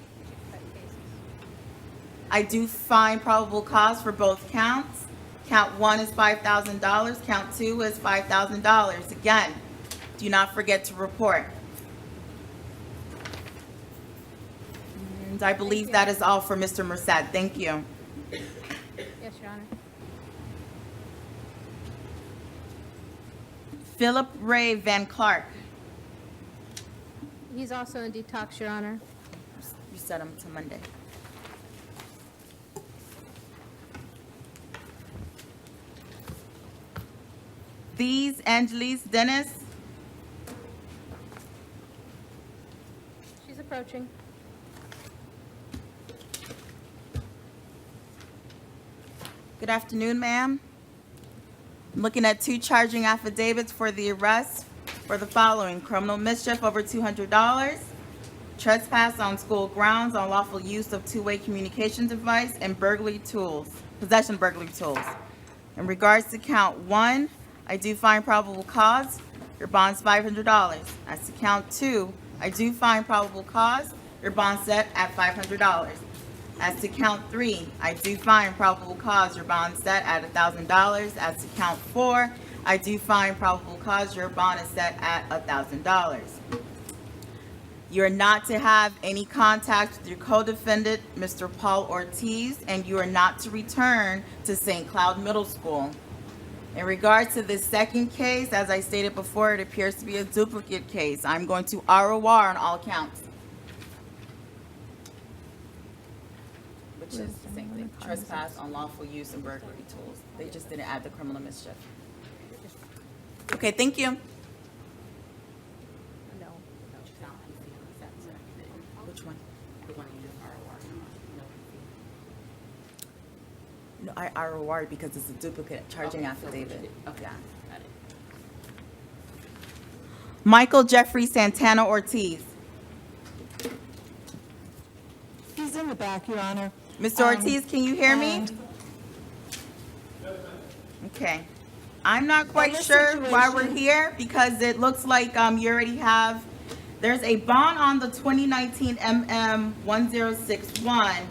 I do find probable cause for both counts. Count 1 is $5,000. Count 2 is $5,000. Again, do not forget to report. And I believe that is all for Mr. Merced. Thank you. Yes, Your Honor. Philip Ray Van Clark. He's also in detox, Your Honor. You set him to Monday. These Angeles Dennis. She's approaching. Good afternoon, ma'am. I'm looking at 2 charging affidavits for the arrest for the following: criminal mischief over $200, trespass on school grounds, unlawful use of two-way communication device, and burglary tools, possession of burglary tools. In regards to count 1, I do find probable cause. Your bond's $500. As to count 2, I do find probable cause. Your bond set at $500. As to count 3, I do find probable cause. Your bond set at $1,000. As to count 4, I do find probable cause. Your bond is set at $1,000. You are not to have any contact with your co-defendant, Mr. Paul Ortiz, and you are not to return to St. Cloud Middle School. In regard to this second case, as I stated before, it appears to be a duplicate case. I'm going to ROR on all counts. Which is the same thing, trespass, unlawful use, and burglary tools. They just didn't add the criminal mischief. Okay, thank you. No. Which one? The one you just ROR. No, I ROR because it's a duplicate charging affidavit. Okay, Yeah. got it. Michael Jeffrey Santana Ortiz. He's in the back, Your Honor. Mr. Ortiz, can you hear me? Okay. I'm not quite this sure why we're situation- here because it looks like you already have, there's a bond on the 2019 MM 1061,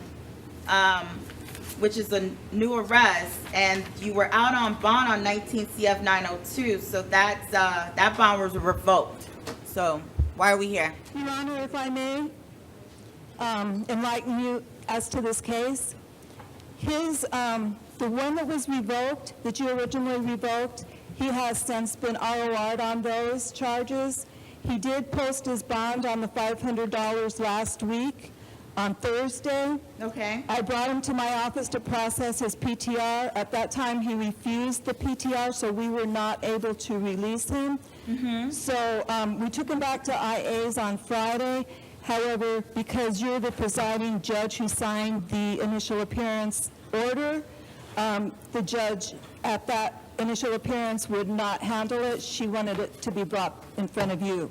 which is a new arrest, and you were out on bond on 19 CF 902, so that's, that bond was revoked. So why are we here? Your Honor, if I may, enlighten you as to this case. The one that was revoked, that you originally revoked, he has since been ROR'd on those charges. He did post his bond on the $500 last week on Thursday. Okay. I brought him to my office to process his PTR. At that time, he refused the PTR, so we were not able to release him. So we took him back to IA's on Friday. However, because you're the presiding judge who signed the initial appearance order, the judge at that initial appearance would not handle it. She wanted it to be brought in front of you.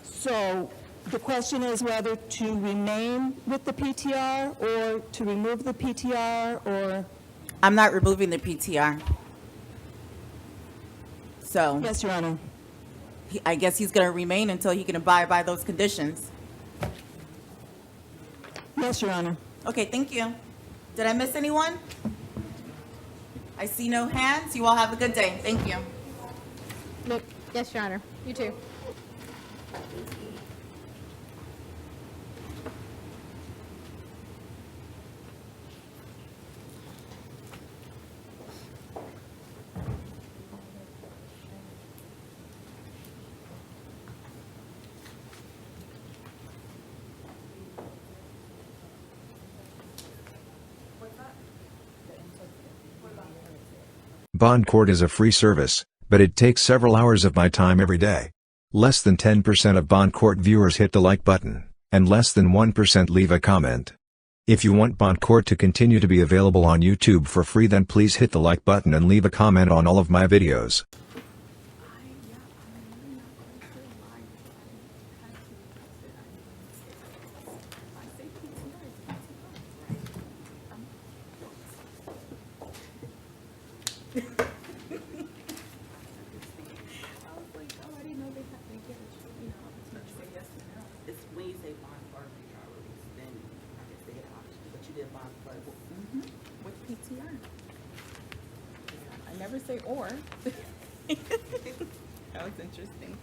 So the question is whether to remain with the PTR or to remove the PTR, or... I'm not removing the PTR. So. Yes, Your Honor. I guess he's going to remain until he can abide by those conditions. Yes, Your Honor. Okay, thank you. Did I miss anyone? I see no hands. You all have a good day. Thank you. Nope. Yes, Your Honor. You too. Bond court is a free service, but it takes several hours of my time every day. Less than 10% of Bond court viewers hit the like button, and less than 1% leave a comment. If you want Bond court to continue to be available on YouTube for free, then please hit the like button and leave a comment on all of my videos. I never say or. That was interesting.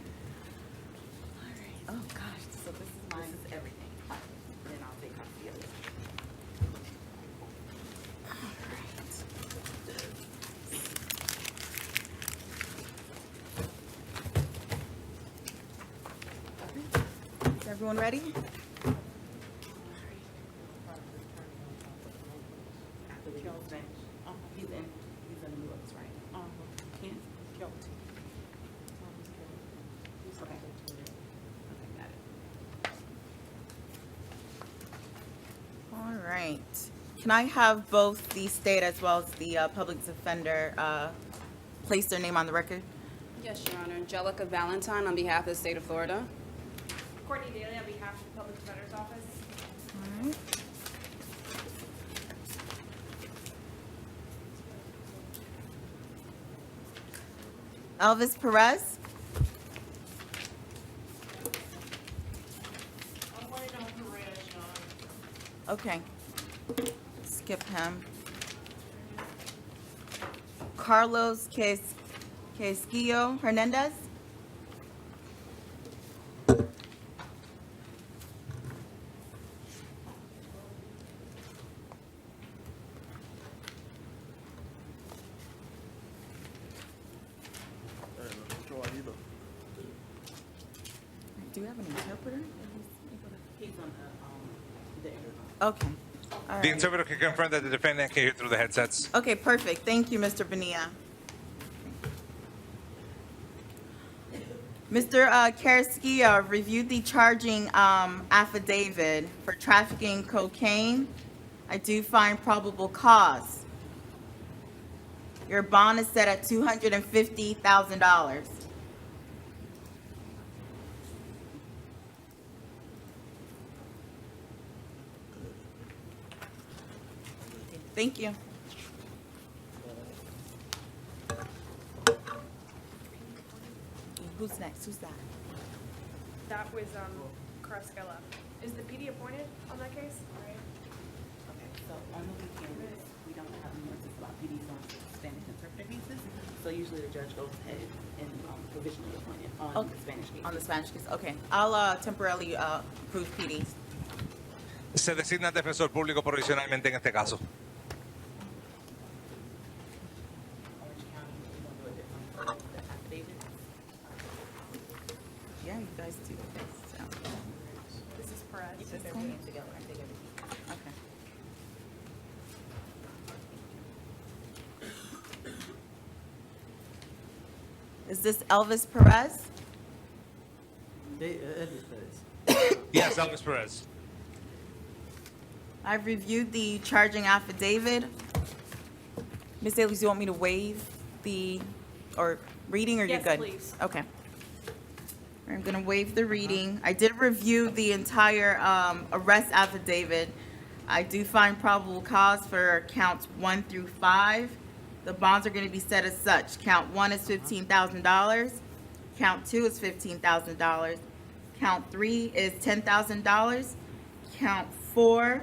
All right. Oh, gosh. So this is mine. This is everything. Then I'll take off the other. All right. Is everyone ready? He's in the New York's, right? Can't? Guilt. Okay. Okay, got it. All right. Can I have both the state as well as the public defender place their name on the record? Yes, Your Honor. Angelica Valentine on behalf of the state of Florida. Courtney Daly on behalf of the Public Defender's Office. All right. Elvis Perez. I'm waiting on Perez, Your Honor. Okay. Skip him. Carlos Casquillo Hernandez. Do you have an interpreter? He's on the Okay. All The right. interpreter can confirm that the defendant can hear through the headsets. Okay, perfect. Thank you, Mr. Bonilla. Mr. Carrasquillo reviewed the charging affidavit for trafficking cocaine. I do find probable cause. Your bond is set at $250,000. Thank you. Who's next? Who's that? That was Carrasquillo. Is the PD appointed on that case? Right. Okay, so on the weekends, we don't have notices about PDs on Spanish interpreter cases. So usually the judge goes ahead and provisionally appointed on the Spanish case. On the Spanish case, okay. I'll temporarily approve PDs. Se designa defensor público provisionalmente en este caso. Yeah, you guys do. So. This is Perez. You put everything together. I think everything. Okay. Is this Elvis Perez? Yes, Elvis Perez. I've reviewed the charging affidavit. Ms. Daly, do you want me to waive the, or reading, or you're Yes, good? please. Okay. I'm gonna waive the reading. I did review the entire arrest affidavit. I do find probable cause for counts 1 through 5. The bonds are gonna be set as such. Count 1 is $15,000. Count 2 is $15,000. Count 3 is $10,000. Count 4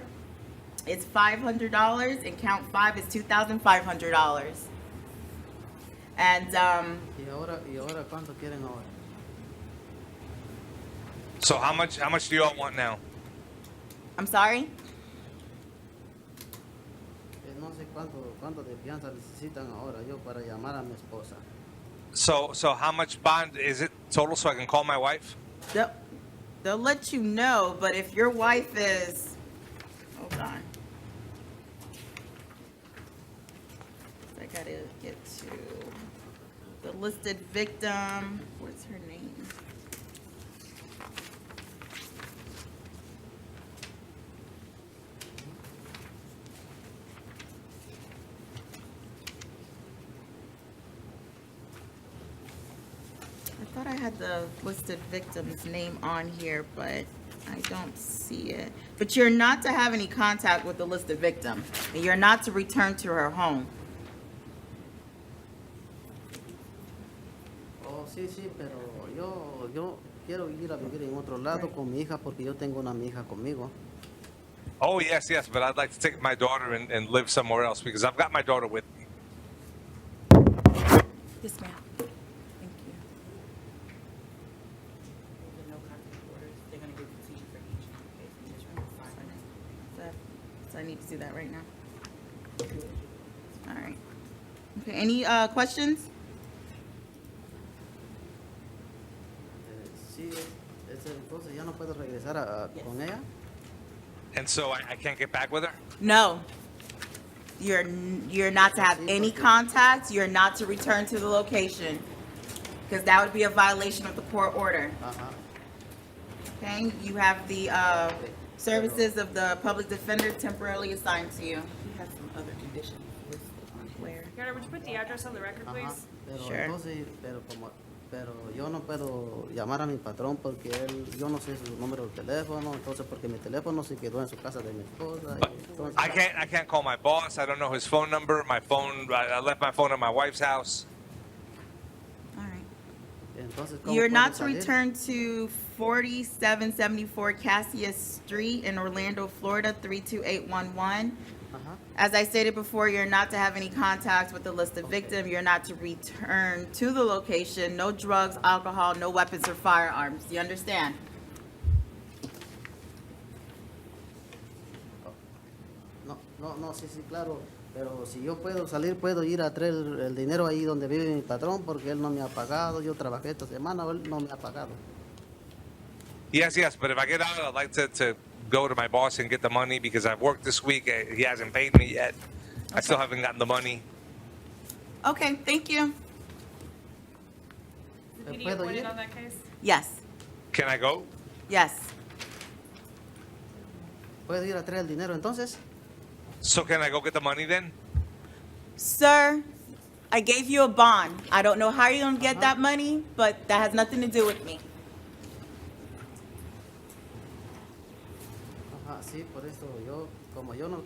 is $500, and count 5 is $2,500. And ¿Y ahora cuánto quieren ahora? So how much do you all want now? I'm sorry. No sé cuánto de fianza necesitan ahora yo para llamar a mi esposa. So how much bond is it total so I can call my wife? They'll let you know, but if your wife is, hold on. I gotta get to the listed victim. What's her name? I thought I had the listed victim's name on here, but I don't see it. But you're not to have any contact with the listed victim, and you're not to return to her home. Oh, sí, pero yo quiero ir a vivir en otro lado con mi hija porque yo tengo una mi hija conmigo. Oh, yes, but I'd like to take my daughter and live somewhere else because I've got my daughter with me. Yes, ma'am. Thank you. So I need to do that right now. All right. Okay, any questions? Sí, entonces ya no puedo regresar con ella. And so I can't get back with her? No. You're not to have any contact. You're not to return to the location, because that would be a violation of the court order. Okay, you have the services of the public defender temporarily assigned to you. We have some other conditions listed on Where? Your Honor, would you put the address on the record, please? Sure. Pero yo no puedo llamar a mi patrón porque yo no sé su número de teléfono, entonces porque mi teléfono se quedó en su casa de mi esposa. Entonces, I can't call my boss. I don't know his phone number. I left my phone at my wife's house. All right. entonces, ¿cómo You're puedo not to salir? return to 4774 Cassius Street in Orlando, Florida, 32811. As I stated before, you're not to have any contact with the listed victim. You're not to return to the location. No drugs, alcohol, no weapons or firearms. Do you understand? No, sí, claro. Pero si yo puedo salir, puedo ir a traer el dinero ahí donde vive mi patrón porque él no me ha pagado. Yo trabajé esta semana, él no me ha pagado. Yes, but if I get out, I'd like to go to my boss and get the money because I've worked this week. He hasn't paid me yet. I still haven't gotten the money. Okay, thank you. Is the PD ¿Puedo appointed ir? on that case? Yes, Can I go? yes. ¿Puedo ir a traer el dinero entonces? So can I go get the money then? Sir, I gave you a bond. I don't know how you're gonna get that money, but that has nothing to do with me. Ajá, sí, por eso como yo no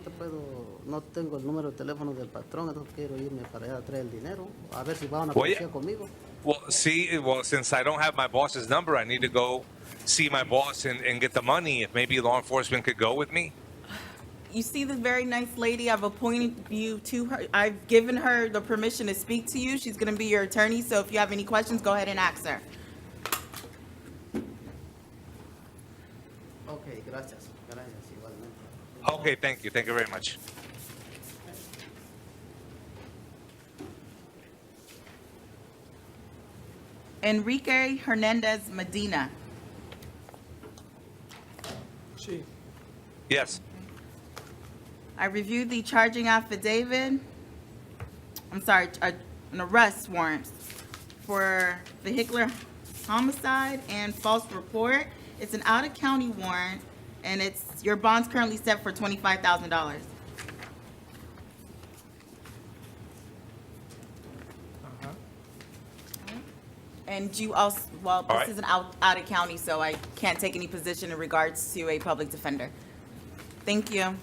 tengo el número de teléfono del patrón, entonces quiero irme para allá a traer el dinero, a ver si va una Well, policía conmigo. Well, since I don't have my boss's number, I need to go see my boss and get the money. If maybe law enforcement could go with me. You see this very nice lady, I've appointed you to her. I've given her the permission to speak to you. She's gonna be your attorney, so if you have any questions, go ahead and ask her. Okay, gracias igualmente. Okay, thank you very much. Enrique Hernandez Medina. Yes. I reviewed the charging affidavit. I'm sorry, an arrest warrant for vehicular homicide and false report. It's an out-of-county warrant, and your bond's currently set for $25,000. And you also, well, All this right. is an out of county, so I can't take any position in regards to a public defender. Thank you.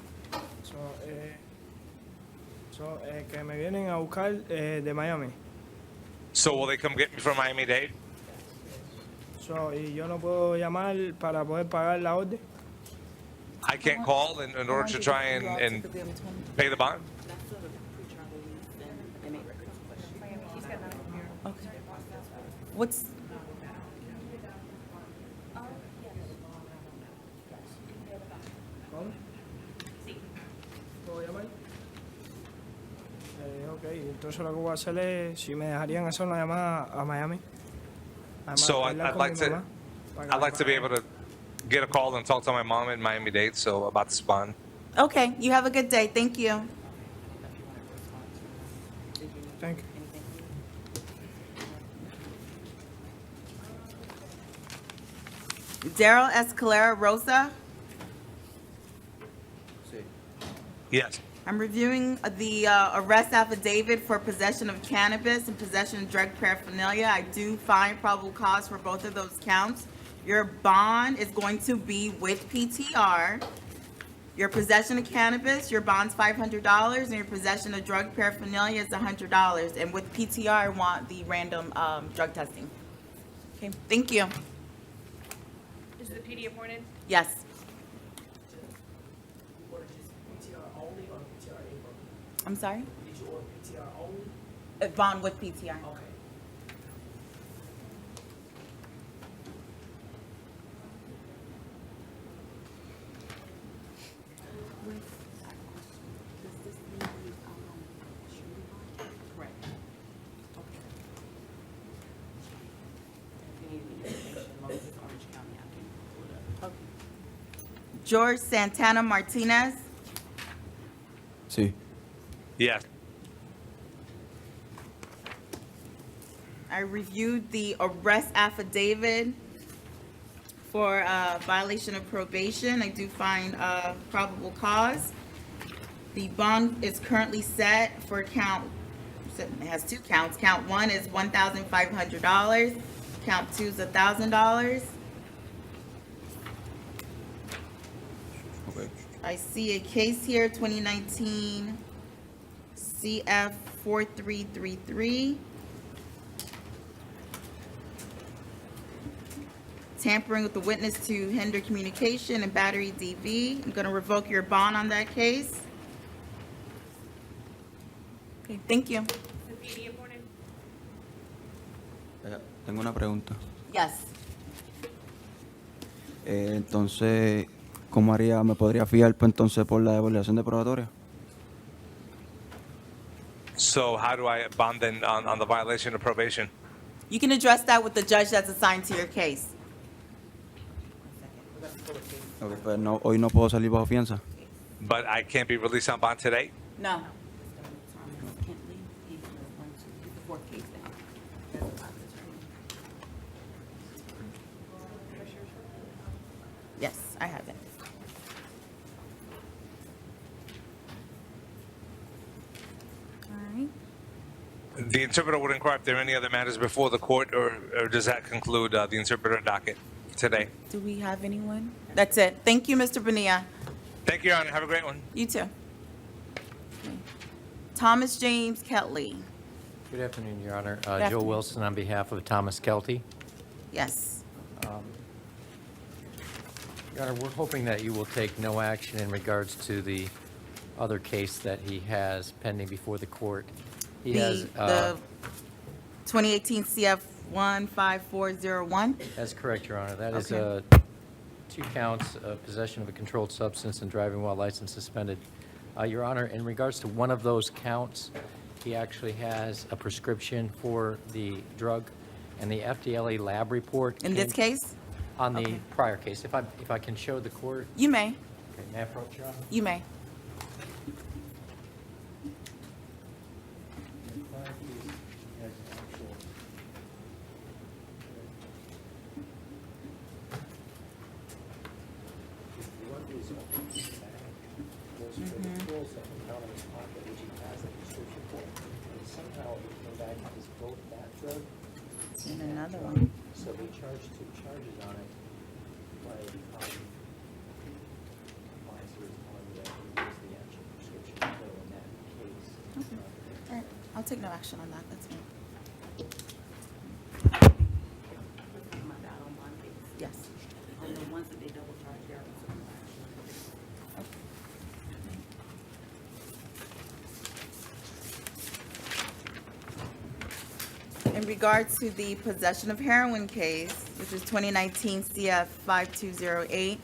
Que me vienen a buscar de Miami. So will they come get me from Miami-Dade? Y yo no puedo llamar para poder pagar la orden. I can't call in order to try and pay the bond? Okay. What's? ¿Puedo llamar? Ok, entonces lo que voy a hacer es, si me dejarían hacer una llamada a Miami. So I'd like to be able to get a call and talk to my mom in Miami-Dade, so about this bond. Okay, you have a good day. Thank you. Thank you. Daryl Esquilera Rosa. Yes. I'm reviewing the arrest affidavit for possession of cannabis and possession of drug paraphernalia. I do find probable cause for both of those counts. Your bond is going to be with PTR. Your possession of cannabis, your bond's $500, and your possession of drug paraphernalia is $100. And with PTR, I want the random drug testing. Okay, thank you. Is the PD appointed? Yes. I'm sorry? Did you order PTR only? Bond with PTR. Okay. George Santana Martinez. Sí. Yes. I reviewed the arrest affidavit for violation of probation. I do find probable cause. The bond is currently set for count, it has two counts. Count one is $1,500. Count two is $1,000. Okay. I see a case here, 2019 CF 4333. Tampering with the witness to hinder communication and battery DV. I'm going to revoke your bond on that case. Okay, thank you. Is the PD appointed? Tengo una pregunta. Yes. Entonces, ¿cómo haría, me podría fiar pues, entonces por la devolución de probatoria? So how do I bond then on the violation of probation? You can address that with the judge that's assigned to your case. Okay, pues no, hoy no puedo salir bajo fianza. But I can't be released on bond today? No. Yes, I have it. All right. The interpreter would inquire if there are any other matters before the court, or does that conclude the interpreter docket today? Do we have anyone? That's it. Thank you, Mr. Bonilla. Thank you, Your Honor. Have a great one. You too. Okay. Thomas James Kelley. Good afternoon, Your Honor. Joe afternoon. Wilson on behalf of Thomas Kelty. Yes. Your Honor, we're hoping that you will take no action in regards to the other case that he has pending before the court. He has, The 2018 CF 15401. That's correct, Your Honor. That is Okay. 2 counts of possession of a controlled substance and driving while license suspended. Your Honor, in regards to one of those counts, he actually has a prescription for the drug, and the FDLA lab report. In this case? On the Okay. prior case. If I can show the court. You may. Okay, may I approach, Your Honor? You may. And another one. So they charged 2 charges on it. Why, compliance was on the actual prescription pill in that case. Okay. All right, I'll take no action on that, that's fine. Yes. On the ones that they double charge, there was some action. In regards to the possession of heroin case, which is 2019 CF 5208,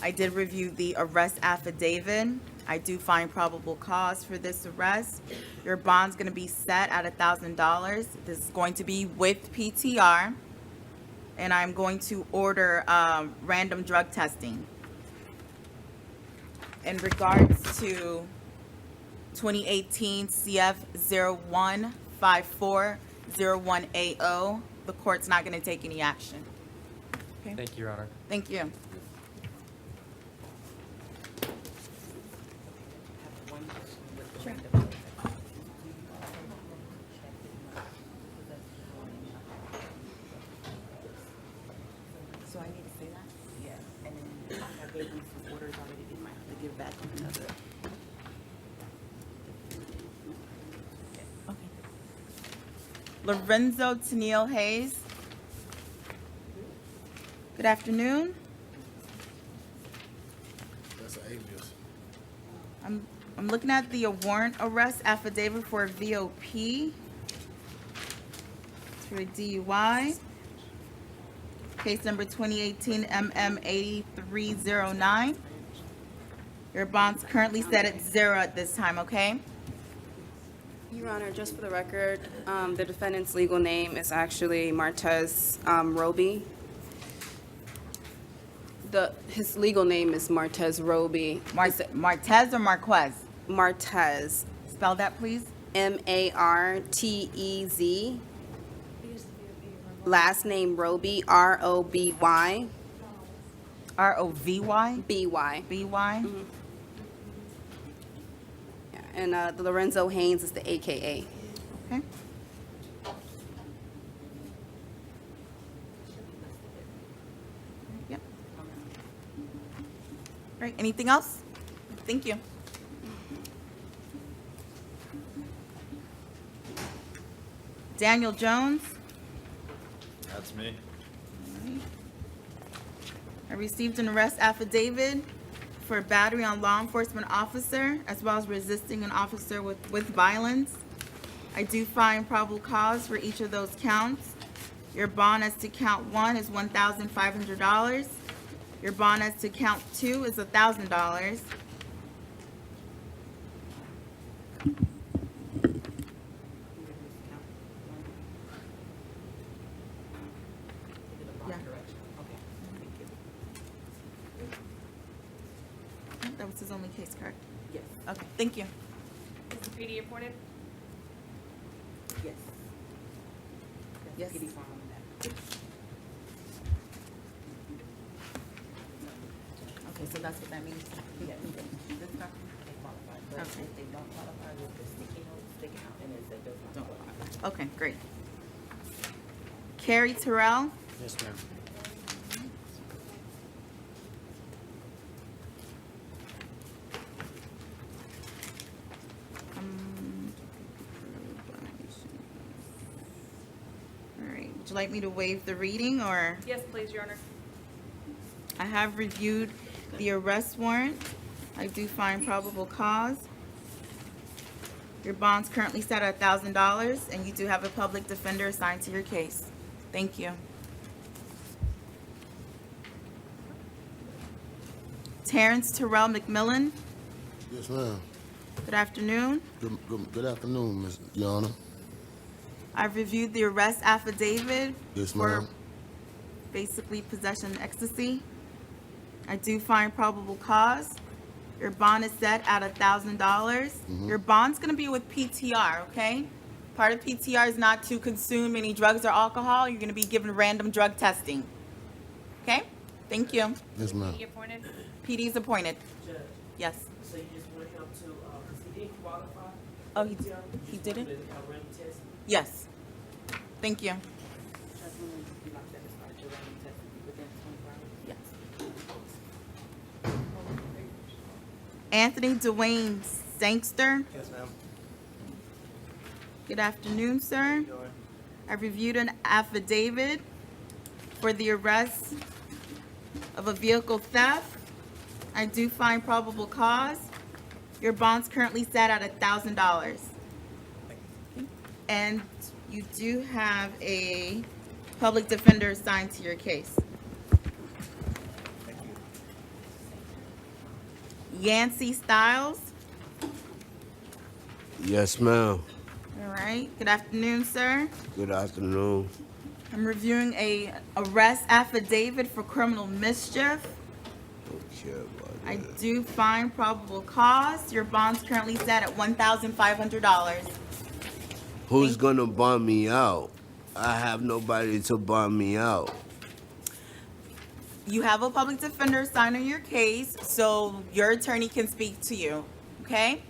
I did review the arrest affidavit. I do find probable cause for this arrest. Your bond's gonna be set at $1,000. This is going to be with PTR. And I'm going to order random drug testing. In regards to 2018 CF 015401AO, the court's not going to take any action. Okay. Thank you, Your Honor. Thank you. So I need to say that? Yeah, and then I gave them some orders already, they might have to give back on another. Lorenzo Tennille Hayes. Good afternoon. That's an alias. I'm looking at the warrant arrest affidavit for VOP. It's for a DUI. Case number 2018 MM8309. Your bond's currently set at 0 at this time, okay? Your Honor, just for the record, the defendant's legal name is actually Martez Roby. His legal name is Martez Roby. Martez or Marquez? Martez. Spell that, please. M-A-R-T-E-Z. Last name Roby, R-O-B-Y. R-O-V-Y? B-Y. B-Y? Mm-hmm. Yeah, and the Lorenzo Haynes is the AKA. Okay. Yep. All right, anything else? Thank you. Daniel Jones. That's me. I received an arrest affidavit for battery on law enforcement officer, as well as resisting an officer with violence. I do find probable cause for each of those counts. Your bond as to count 1 is $1,500. Your bond as to count 2 is $1,000. That was his only case, correct? Yes. Okay, thank you. Is the PD appointed? Yes. Yes. PD form on that. Okay, so that's what that means? Yeah, this document, they qualify, but Okay. if they don't qualify, with the sticky note sticking out, and it says does not qualify. Okay, great. Carrie Terrell. Yes, ma'am. All right, would you like me to waive the reading, or? Yes, please, Your Honor. I have reviewed the arrest warrant. I do find probable cause. Your bond's currently set at $1,000, and you do have a public defender assigned to your case. Thank you. Terrence Terrell McMillan. Yes, ma'am. Good afternoon. Good afternoon, Ms. Your Honor. I've reviewed the arrest affidavit Yes, for ma'am. basically possession of ecstasy. I do find probable cause. Your bond is set at $1,000. Your bond's gonna be with PTR, okay? Part of PTR is not to consume any drugs or alcohol. You're gonna be given random drug testing. Okay? Thank you. Yes, ma'am. PD appointed? PD is appointed. Judge, Yes. so you just want him to, because he didn't qualify? Oh, he didn't? Yes. Thank you. assuming you like that to start your random testing within 24 hours? Yes. Anthony Dwayne Sangster. Yes, ma'am. Good afternoon, sir. I reviewed an affidavit for the arrest of a vehicle theft. I do find probable cause. Your bond's currently set at $1,000. And you do have a public defender assigned to your case. Yancey Styles. Yes, ma'am. All right. Good afternoon, sir. Good afternoon. I'm reviewing a arrest affidavit for criminal mischief. Don't care about I do find probable cause. Your bond's currently set at $1,500. Who's gonna bond me out? I have nobody to bond me out. You have a public defender assigned on your case, so your attorney can speak to you, okay?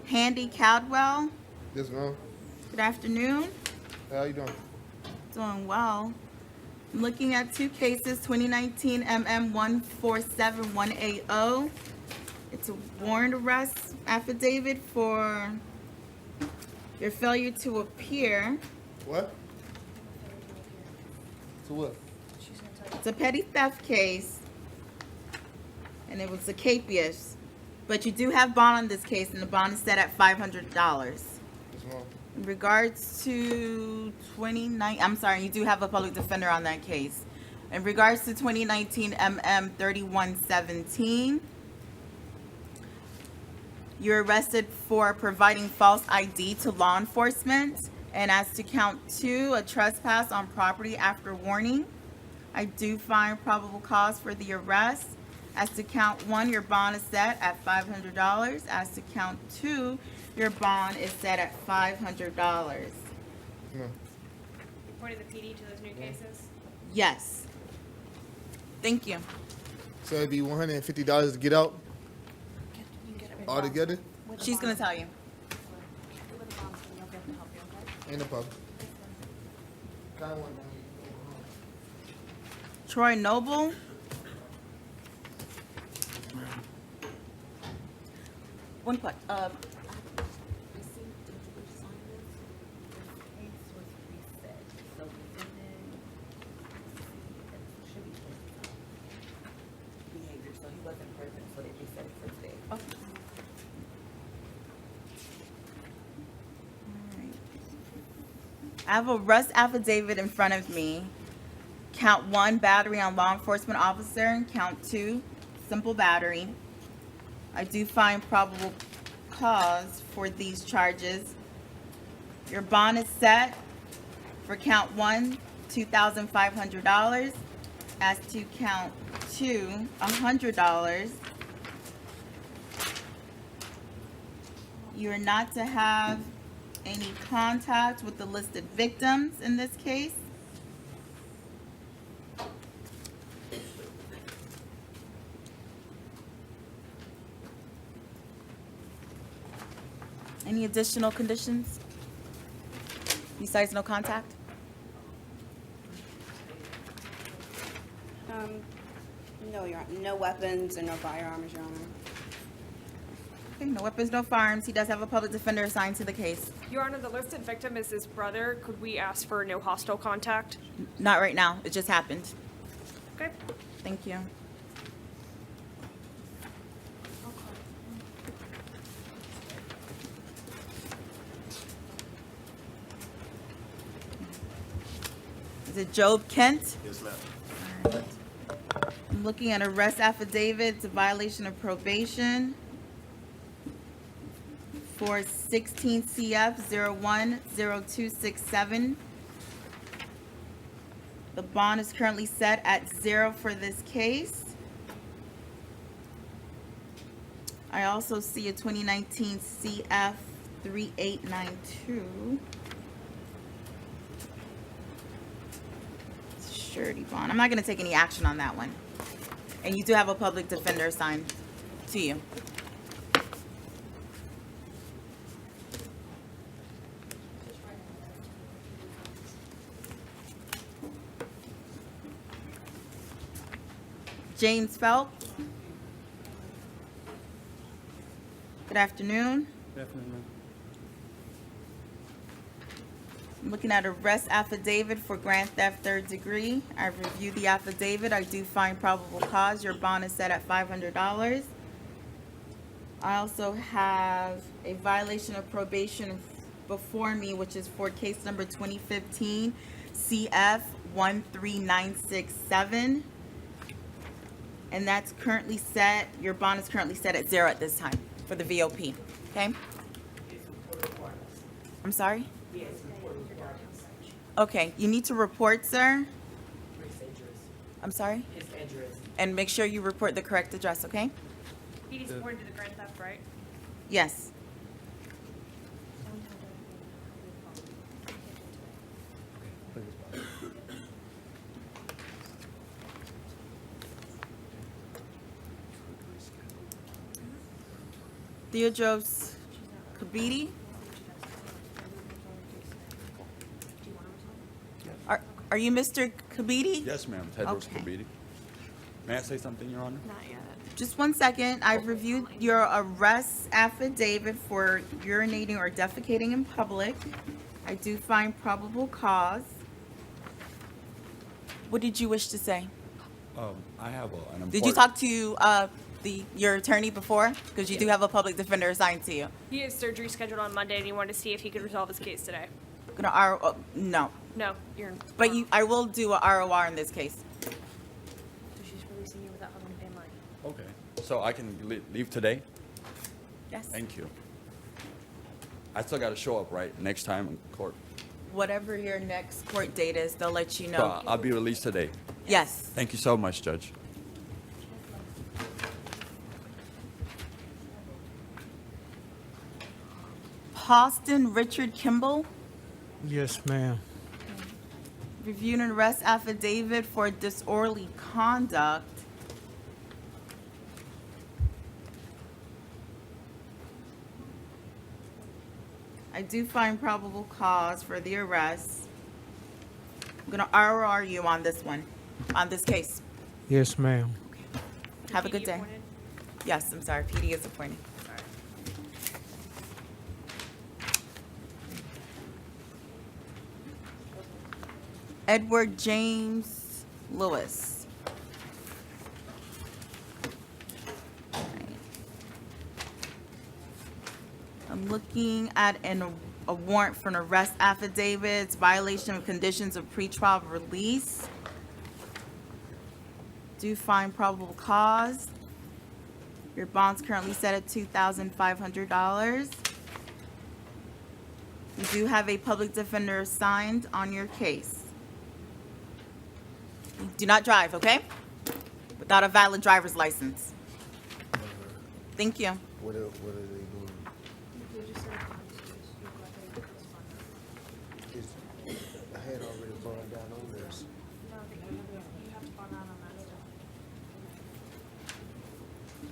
Handy Caldwell. Yes, ma'am. Good afternoon. How you doing? Doing well. I'm looking at two cases, 2019 MM 147180. It's a warrant arrest affidavit for your failure to appear. What? To what? It's a petty theft case, and it was a capious. But you do have bond on this case, and the bond is set at $500. Yes, ma'am. In regards to you do have a public defender on that case. In regards to 2019 MM 3117, you're arrested for providing false ID to law enforcement. And as to count 2, a trespass on property after warning. I do find probable cause for the arrest. As to count 1, your bond is set at $500. As to count 2, your bond is set at $500. No. You pointed the PD to those new cases? Yes. Thank you. So it'd be $150 to get out? All together? She's gonna tell you. Ain't no problem. Troy Noble. One quick. I have a arrest affidavit in front of me. Count 1, battery on law enforcement officer. Count 2, simple battery. I do find probable cause for these charges. Your bond is set for count 1, $2,500. As to count 2, $100. You are not to have any contact with the listed victims in this case. Any additional conditions besides no contact? No, no weapons and no firearms, Your Honor. Okay, no weapons, no firearms. He does have a public defender assigned to the case. Your Honor, the listed victim is his brother. Could we ask for no hostile contact? Not right now. It just happened. Okay. Thank you. Is it Job Kent? Yes, ma'am. All right. I'm looking at arrest affidavit. It's a violation of probation for 16 CF 010267. The bond is currently set at 0 for this case. I also see a 2019 CF 3892. surety bond. I'm not gonna take any action on that one. And you do have a public defender assigned to you. James Phelps. Good afternoon. Good afternoon. I'm looking at arrest affidavit for grand theft third degree. I've reviewed the affidavit. I do find probable cause. Your bond is set at $500. I also have a violation of probation before me, which is for case number 2015 CF 13967. And that's currently set, your bond is currently set at 0 at this time for the VOP, okay? I'm sorry? Okay, you need to report, sir. I'm sorry? And make sure you report the correct address, okay? He supported the grand theft, right? Yes. Theodros Kabidi? Are you Mr. Kabidi? Yes, ma'am. Tedros Okay. Kabidi. May I say something, Your Honor? Not yet. Just 1 second. I've reviewed your arrest affidavit for urinating or defecating in public. I do find probable cause. What did you wish to say? I have an important... Did you talk to your attorney before? Because you do have a public defender assigned to you. He has surgery scheduled on Monday, and he wanted to see if he could resolve his case today. No. No, you're. But I will do a ROR in this case. So she's releasing you without having to pay money. Okay. So I can leave today? Yes. Thank you. I still got to show up, right, next time in court? Whatever your next court date is, they'll let you know. So I'll be released today? Yes. Thank you so much, Judge. Austin Richard Kimball, Yes, ma'am. reviewed an arrest affidavit for disorderly conduct. I do find probable cause for the arrest. I'm gonna ROR you on this one, on this case. Yes, ma'am. Have a good day. Yes, I'm sorry, PD is appointed. Edward James Lewis. I'm looking at a warrant for an arrest affidavit. It's violation of conditions of pretrial release. Do find probable cause. Your bond's currently set at $2,500. You do have a public defender assigned on your case. Do not drive, okay? Without a valid driver's license. Thank you. What are they doing? I had already burned down on this.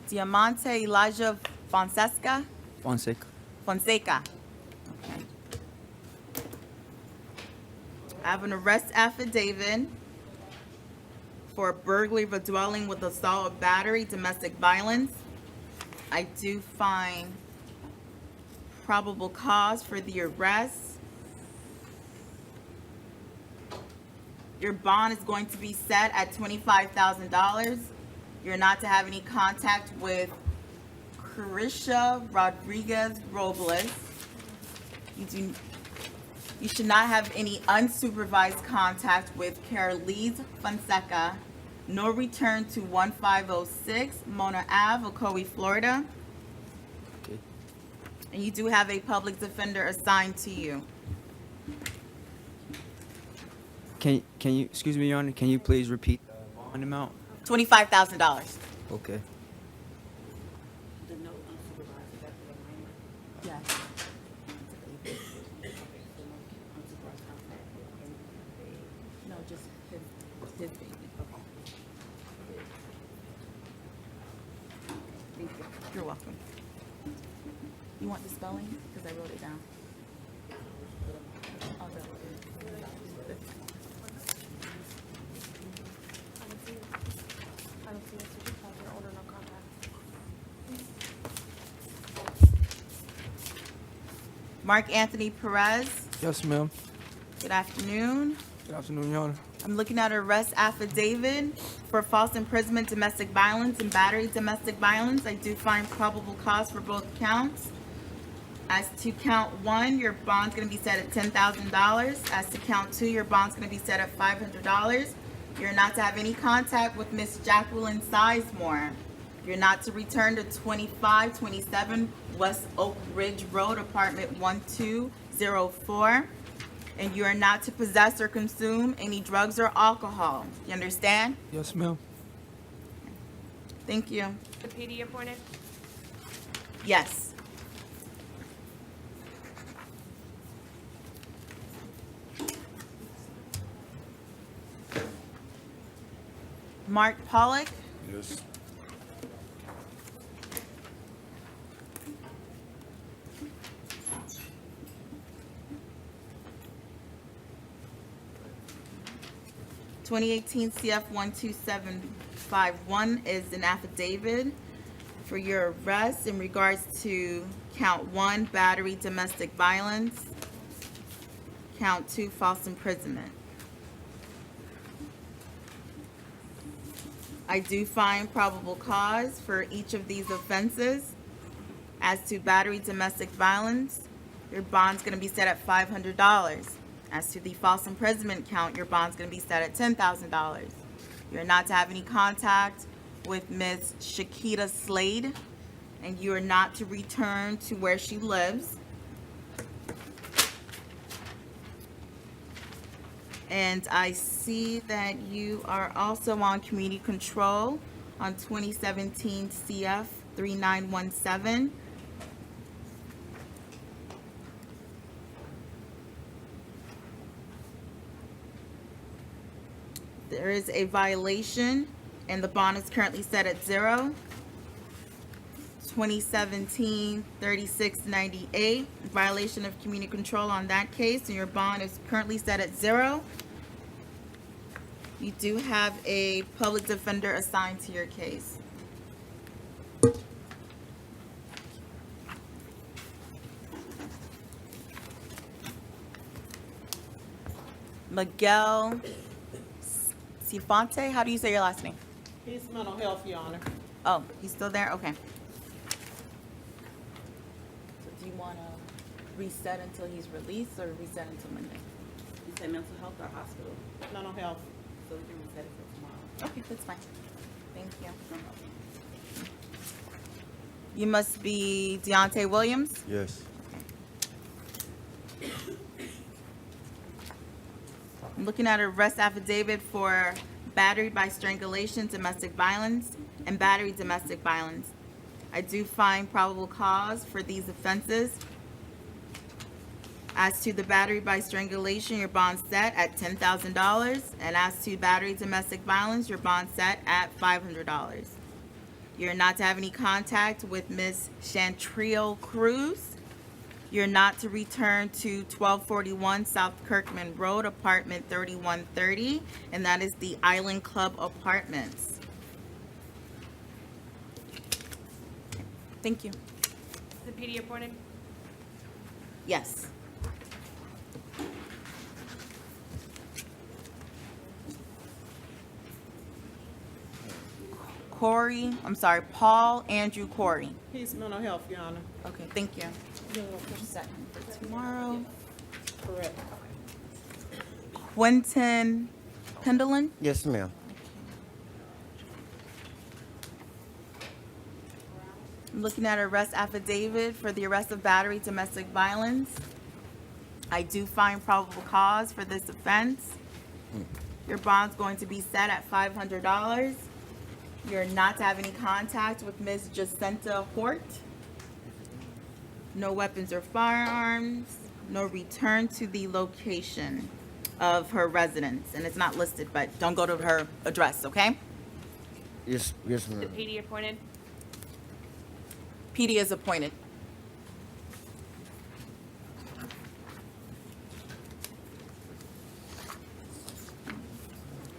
Diamante Elijah Fonseca? Fonseca. Fonseca. Okay. I have an arrest affidavit for burglary of a dwelling with assault, battery, domestic violence. I do find probable cause for the arrest. Your bond is going to be set at $25,000. You're not to have any contact with Carisha Rodriguez Robles. You should not have any unsupervised contact with Carolise Fonseca. No return to 1506 Mona Ave, Ocoee, Florida. Okay. And you do have a public defender assigned to you. Can you, excuse me, Your Honor, can you please repeat the bond amount? $25,000. Okay. just his baby? Okay. Thank you. You're welcome. You want the spelling? Because I wrote it down. I'll do it. I don't see a supervisor order no contact. Mark Anthony Perez, Yes, ma'am. good afternoon. Good afternoon, Your Honor. I'm looking at arrest affidavit for false imprisonment, domestic violence, and battery domestic violence. I do find probable cause for both counts. As to count 1, your bond's gonna be set at $10,000. As to count 2, your bond's gonna be set at $500. You're not to have any contact with Miss Jacqueline Sizemore. You're not to return to 2527 West Oak Ridge Road, apartment 1204. And you are not to possess or consume any drugs or alcohol. You understand? Yes, ma'am. Thank you. The PD appointed? Yes. Mark Pollock, Yes. (2018) CF 12751 is an affidavit for your arrest in regards to count 1, battery domestic violence, count 2, false imprisonment. I do find probable cause for each of these offenses. As to battery domestic violence, your bond's gonna be set at $500. As to the false imprisonment count, your bond's gonna be set at $10,000. You're not to have any contact with Ms. Shakita Slade, and you are not to return to where she lives. And I see that you are also on community control on 2017 CF 3917. There is a violation and the bond is currently set at 0. 2017 3698, violation of community control on that case, and your bond is currently set at 0. You do have a public defender assigned to your case. Miguel Cifonte, how do you say your last name? He's mental health, Your Honor. Oh, he's still there? Okay. So do you want to reset until he's released or reset until Monday? You say mental health or hospital? Mental health. So we can reset it for tomorrow. Okay, that's fine. Thank you. You must be Deontay Williams? Yes. I'm looking at arrest affidavit for battery by strangulation, domestic violence, and battery domestic violence. I do find probable cause for these offenses. As to the battery by strangulation, your bond set at $10,000, and as to battery domestic violence, your bond set at $500. You're not to have any contact with Ms. Chantriel Cruz. You're not to return to 1241 South Kirkman Road, apartment 3130, and that is the Island Club Apartments. Thank you. The PD appointed? Yes. Paul Andrew Corey. He's mental health, Your Honor. Okay, thank you. Set him for tomorrow. Correct. Quentin Pendleton. Yes, ma'am. I'm looking at arrest affidavit for the arrest of battery domestic violence. I do find probable cause for this offense. Your bond's going to be set at $500. You're not to have any contact with Ms. Jacinta Hort. No weapons or firearms. No return to the location. of her residence, and it's not listed, but don't go to her address, okay? Yes, The ma'am. PD appointed? PD is appointed.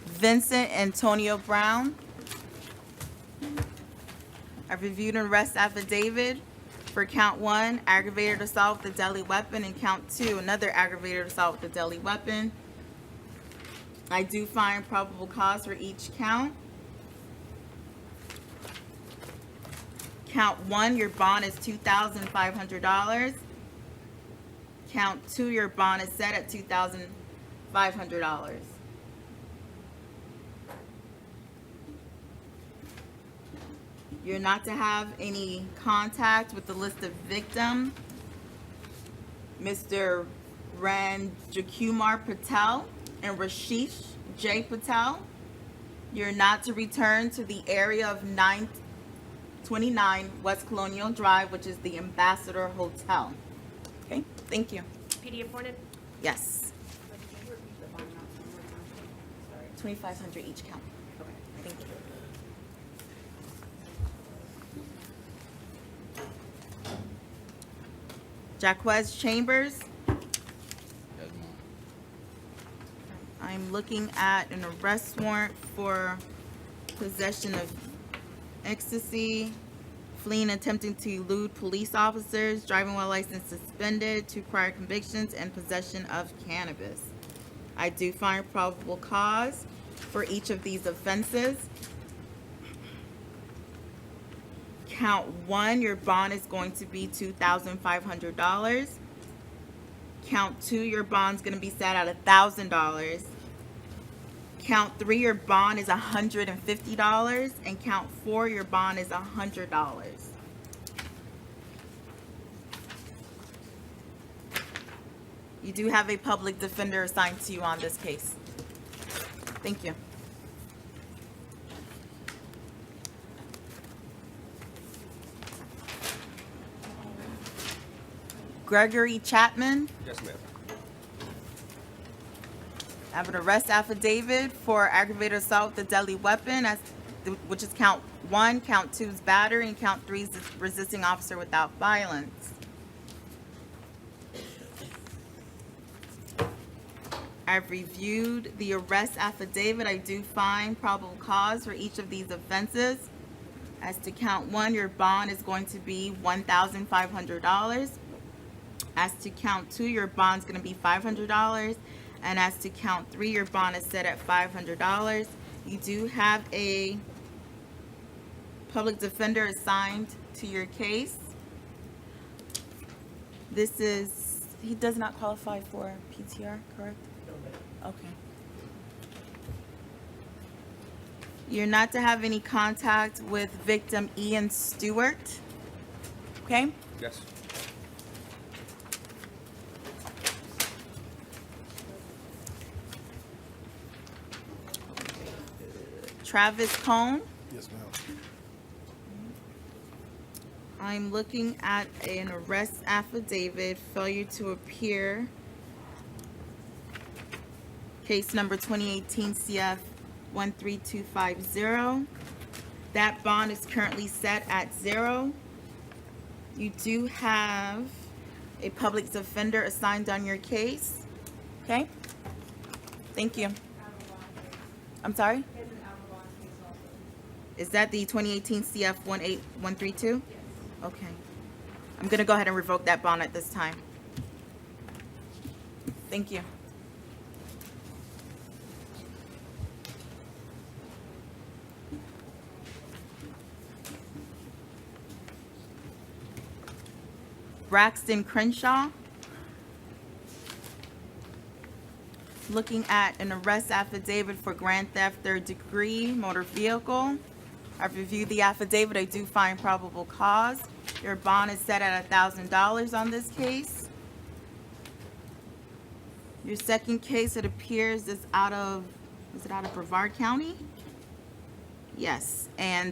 Vincent Antonio Brown. I've reviewed an arrest affidavit for count 1, aggravated assault with a deadly weapon, and count 2, another aggravated assault with a deadly weapon. I do find probable cause for each count. Count 1, your bond is $2,500. Count 2, your bond is set at $2,500. You're not to have any contact with the list of victim, Mr. Ranjakumar Patel and Rashish J. Patel. You're not to return to the area of 929 West Colonial Drive, which is the Ambassador Hotel. Okay, thank you. PD appointed? Yes. 2,500 each count. Okay, thank you. Jaquez Chambers. I'm looking at an arrest warrant for possession of ecstasy, fleeing, attempting to elude police officers, driving while license suspended, 2 prior convictions, and possession of cannabis. I do find probable cause for each of these offenses. Count 1, your bond is going to be $2,500. Count 2, your bond's going to be set at $1,000. Count 3, your bond is $150. And count 4, your bond is $100. You do have a public defender assigned to you on this case. Thank you. Gregory Chapman. Yes, ma'am. I have an arrest affidavit for aggravated assault with a deadly weapon, which is count 1, count 2 is battery, and count 3 is resisting officer without violence. I've reviewed the arrest affidavit. I do find probable cause for each of these offenses. As to count 1, your bond is going to be $1,500. As to count 2, your bond's going to be $500. And as to count 3, your bond is set at $500. You do have a public defender assigned to your case. This is, he does not qualify for PTR, correct? Okay. You're not to have any contact with victim Ian Stewart. Okay? Yes. Travis Cone. Yes, ma'am. I'm looking at an arrest affidavit, failure to appear. Case number 2018 CF 13250. That bond is currently set at 0. You do have a public defender assigned on your case. Okay? Thank you. I'm sorry? Is that the 2018 CF 18132? Yes. Okay. I'm going to go ahead and revoke that bond at this time. Thank you. Braxton Crenshaw. Looking at an arrest affidavit for grand theft 3rd degree motor vehicle. I've reviewed the affidavit. I do find probable cause. Your bond is set at $1,000 on this case. Your second case, it appears, is out of Brevard County? Yes, and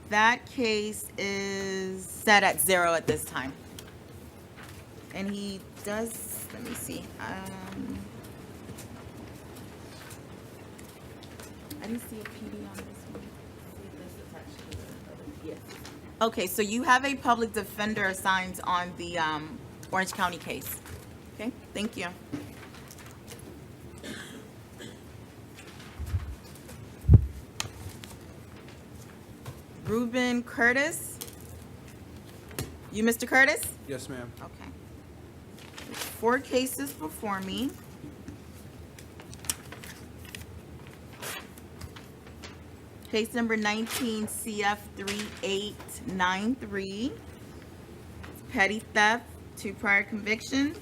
that case is set at 0 at this time. And he does, let me see, I didn't see a PD on this one. Yes. Okay, so you have a public defender assigned on the Orange County case. Okay, thank you. Ruben Curtis. You, Mr. Curtis? Yes, ma'am. Okay. There's 4 cases before me. Case number 19 CF 3893. Petty theft, 2 prior convictions.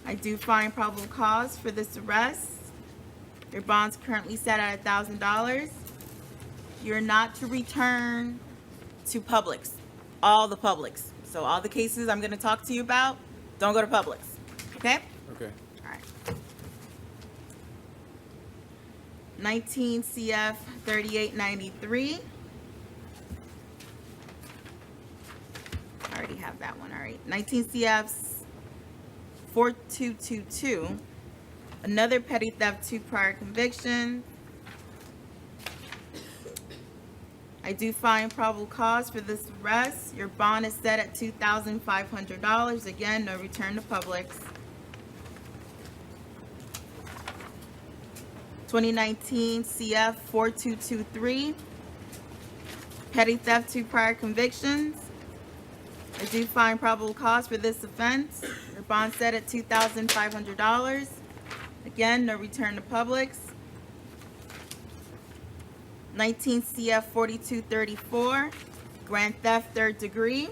I do find probable cause for this arrest. Your bond's currently set at $1,000. You're not to return to Publix, all the Publix. So all the cases I'm going to talk to you about, don't go to Publix, okay? Okay. All right. 19 CF 3893. I already have that one, all right. 19 CF 4222. Another petty theft, 2 prior convictions. I do find probable cause for this arrest. Your bond is set at $2,500. Again, no return to Publix. 2019 CF 4223. Petty theft, 2 prior convictions. I do find probable cause for this offense. Your bond set at $2,500. Again, no return to Publix. 19 CF 4234, grand theft, 3rd degree.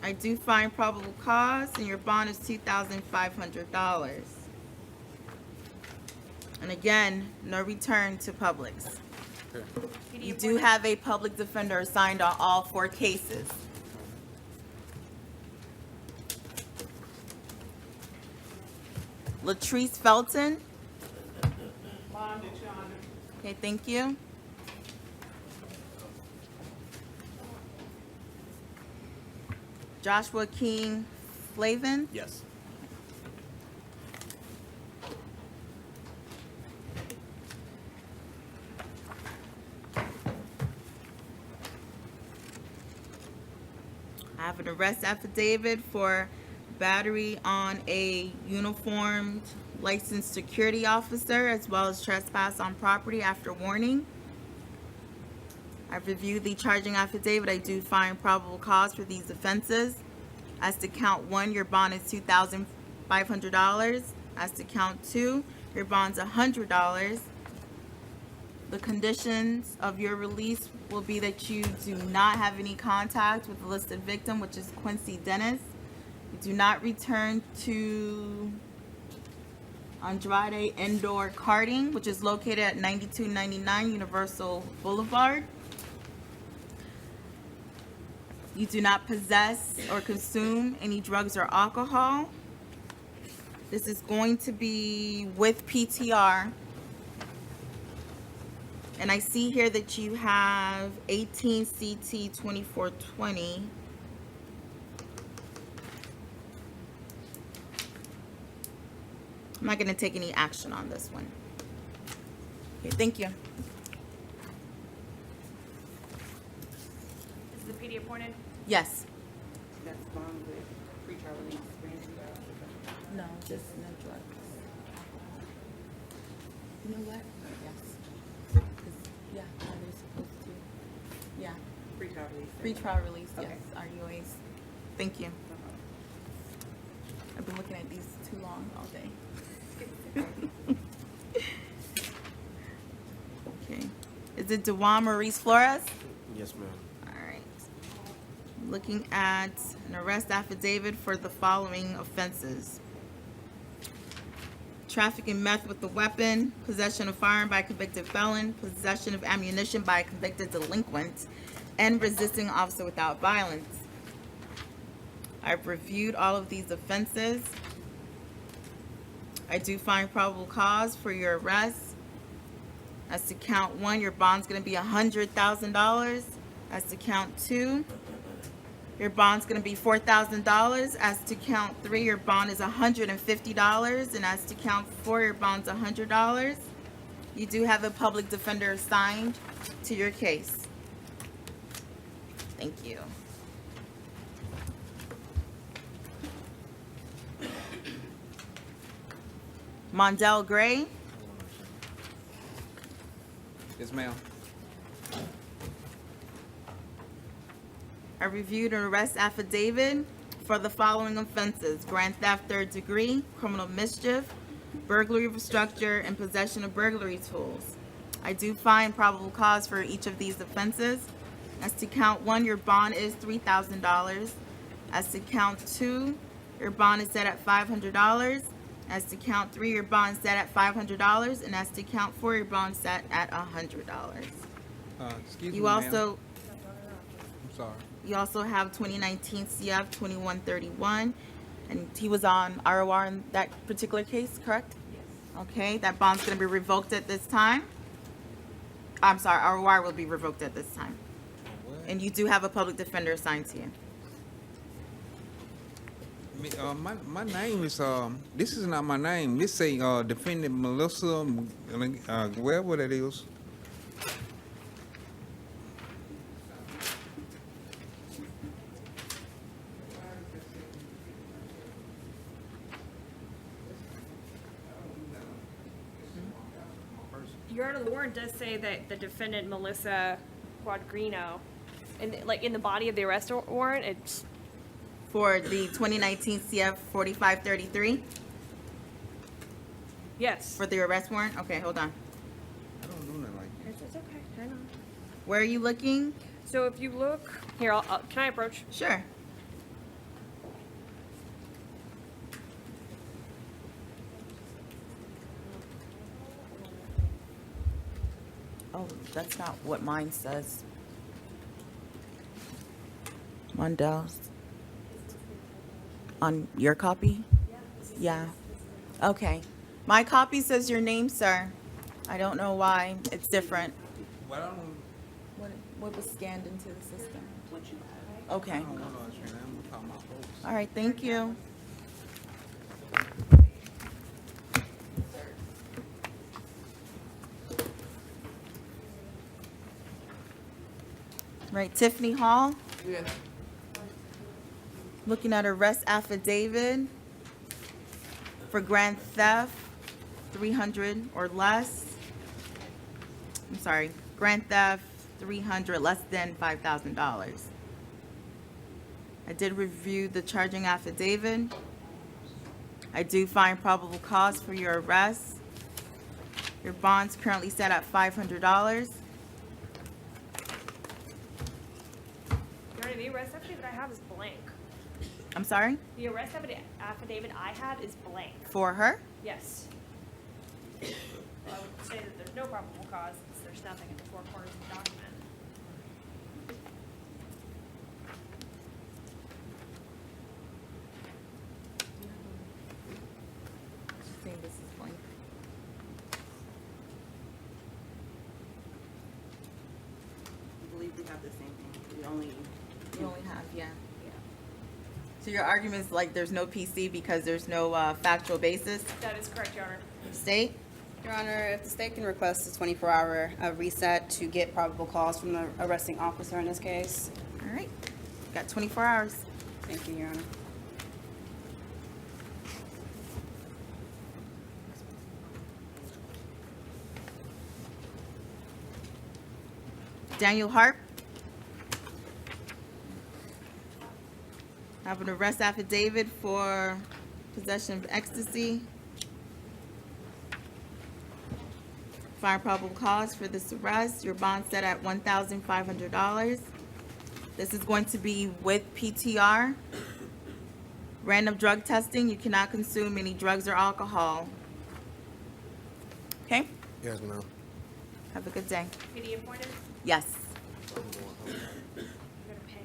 I do find probable cause, and your bond is $2,500. And again, no return to Publix. Okay. You do have a public defender assigned on all 4 cases. Latrice Felton. Bonded, Your Honor. Okay, thank you. Joshua King Flavin. Yes. I have an arrest affidavit for battery on a uniformed licensed security officer, as well as trespass on property after warning. I've reviewed the charging affidavit. I do find probable cause for these offenses. As to count 1, your bond is $2,500. As to count 2, your bond's $100. The conditions of your release will be that you do not have any contact with the listed victim, which is Quincy Dennis. You do not return to Andrade Indoor Karting, which is located at 9299 Universal Boulevard. You do not possess or consume any drugs or alcohol. This is going to be with PTR. And I see here that you have 18 CT 2420. I'm not going to take any action on this one. Okay, thank you. Is the PD appointed? Yes. That's bond with pretrial release. No, just no drugs. You know what? Yes. 'Cause, yeah, are they supposed to? Yeah. Pretrial release. Pretrial release, yes. Okay. RUAs. Thank you. I've been looking at these too long all day. Okay. Is it Dewan Maurice Flores? Yes, ma'am. All right. Looking at an arrest affidavit for the following offenses: trafficking meth with a weapon, possession of firearm by a convicted felon, possession of ammunition by a convicted delinquent, and resisting an officer without violence. I've reviewed all of these offenses. I do find probable cause for your arrest. As to count 1, your bond's going to be $100,000. As to count 2, Your bond's gonna be $4,000. As to count 3, your bond is $150, and as to count 4, your bond's $100. You do have a public defender assigned to your case. Thank you. Mondell Gray. Yes, ma'am. I reviewed an arrest affidavit for the following offenses: grand theft 3rd degree, criminal mischief, burglary of a structure, and possession of burglary tools. I do find probable cause for each of these offenses. As to count 1, your bond is $3,000. As to count 2, your bond is set at $500. As to count 3, your bond is set at $500. And as to count 4, your bond is set at $100. Excuse me, You ma'am. also, I'm sorry. you also have 2019 CF 2131, and he was on ROR in that particular case, correct? Yes. Okay, that bond's gonna be revoked at this time. I'm sorry, ROR will be revoked at this time. And you do have a public defender assigned to you. My name is this is not my name. This say defendant Melissa, wherever that is. Your Honor, the warrant does say that the defendant Melissa Quadrino, in the body of the arrest warrant, it's For the 2019 CF 4533, yes. for the arrest warrant? Okay, hold on. I don't do nothing like that. It's okay. Hang on. Where are you looking? So if you look here, can I approach? Sure. Oh, that's not what mine says. Mondell's. On your copy? Yeah. Okay. My copy says your name, sir. I don't know why. It's different. Well, What was scanned into the system? Okay. I don't know. I'm talking about folks. All right, thank you. Right, Tiffany Hall, Yes. looking at arrest affidavit for grand theft, 300 or less. I'm sorry, grand theft, 300, less than $5,000. I did review the charging affidavit. I do find probable cause for your arrest. Your bond's currently set at $500. Your Honor, the arrest affidavit I have is blank. I'm sorry? The arrest affidavit I have is blank. For her? Yes. I would say that there's no probable cause since there's nothing in the four corners of the document. She's saying this is blank. I believe we have the same thing. We only You only have, yeah. So your argument is like there's no PC because there's no factual basis? That is correct, Your Honor. State? Your Honor, if the state can request a 24-hour reset to get probable cause from the arresting officer in this case. All right. Got 24 hours. Thank you, Your Honor. Daniel Harp. I have an arrest affidavit for possession of ecstasy. Find probable cause for this arrest. Your bond set at $1,500. This is going to be with PTR. Random drug testing. You cannot consume any drugs or alcohol. Okay? Yes, ma'am. Have a good day. PD appointed? Yes. You're gonna pay $1,500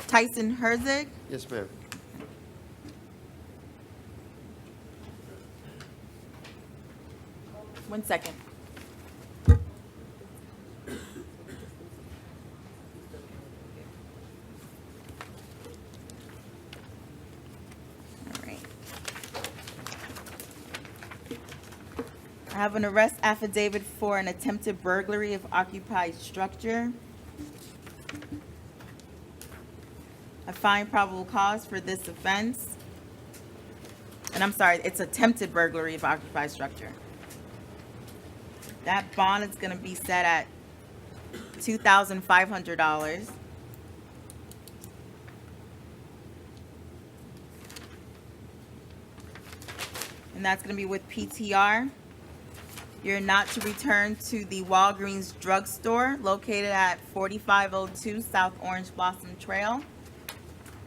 Tyson Herzig. Yes, ma'am. 1 second. All right. I have an arrest affidavit for an attempted burglary of occupied structure. I find probable cause for this offense. And I'm sorry, it's attempted burglary of occupied structure. That bond is gonna be set at $2,500. And that's gonna be with PTR. You're not to return to the Walgreens drugstore located at 4502 South Orange Blossom Trail.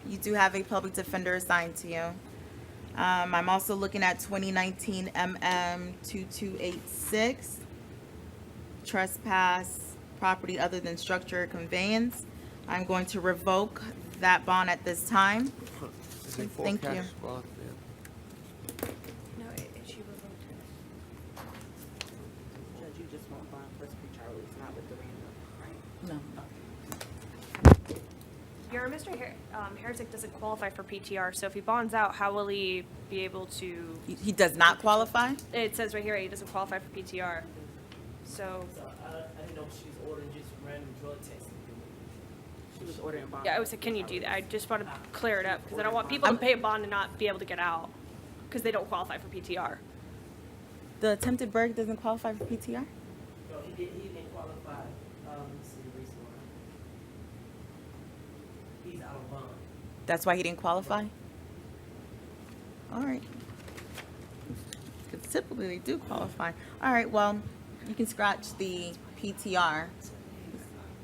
You do have a public defender assigned to you. I'm also looking at 2019 MM 2286. Trespass, property other than structure or conveyance. I'm going to revoke that bond at this time. Thank you. No, she revoked it. Judge, you just want bond plus pre-trial release, not with the random, right? No. Your Mr. Heretic doesn't qualify for PTR, so if he bonds out, how will he be able to? He does not qualify? It says right here he doesn't qualify for PTR. So. I didn't know she was ordering just random drug testing. She was ordering bond. Yeah, I was like, can you do that? I just want to clear it up because I don't want people to pay a bond and not be able to get out because they don't qualify for PTR. The attempted burg doesn't qualify for PTR? No, he didn't qualify. Let's see the reason why. He's out of bond. That's why he didn't qualify? All right. Because typically they do qualify. All right, well, you can scratch the PTR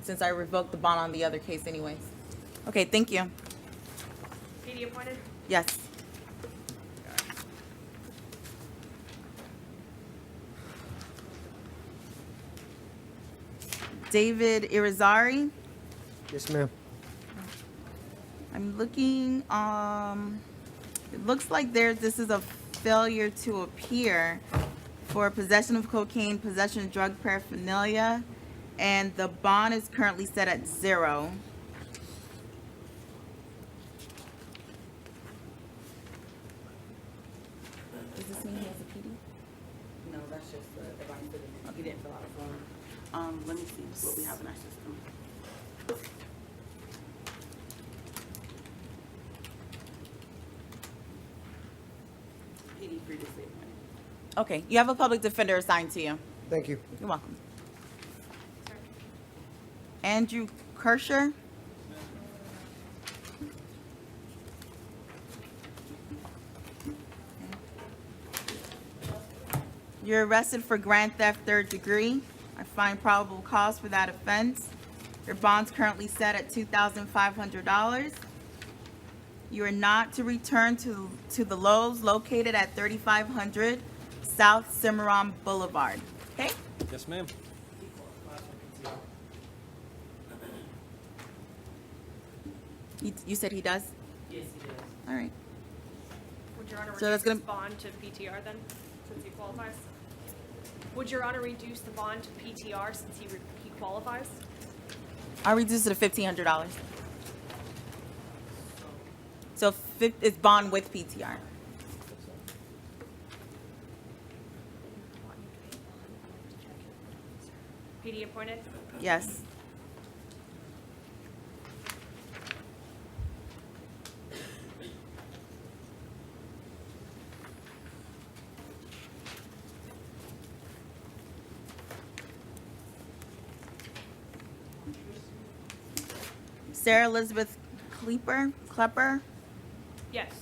since I revoked the bond on the other case anyways. Okay, thank you. PD appointed? Yes. David Irizarry. Yes, ma'am. I'm looking, it looks like this is a failure to appear for possession of cocaine, possession of drug paraphernalia, and the bond is currently set at 0. Does this mean he has a PD? No, that's just the bond sitting there. He didn't fill out a form. Let me see what we have in our system. PD previously appointed. Okay, you have a public defender assigned to you. Thank you. You're welcome. Andrew Kirscher. You're arrested for grand theft 3rd degree. I find probable cause for that offense. Your bond's currently set at $2,500. You are not to return to the Lowe's located at 3500 South Cimarron Boulevard. Okay? Yes, ma'am. You said he does? Yes, he does. All right. Would Your Honor So that's reduce gonna- his bond to PTR then, since he qualifies? Would Your Honor reduce the bond to PTR since he qualifies? I'll reduce it to $1,500. So it's bond with PTR. PD appointed? Yes. Sarah Elizabeth Klepper, Yes.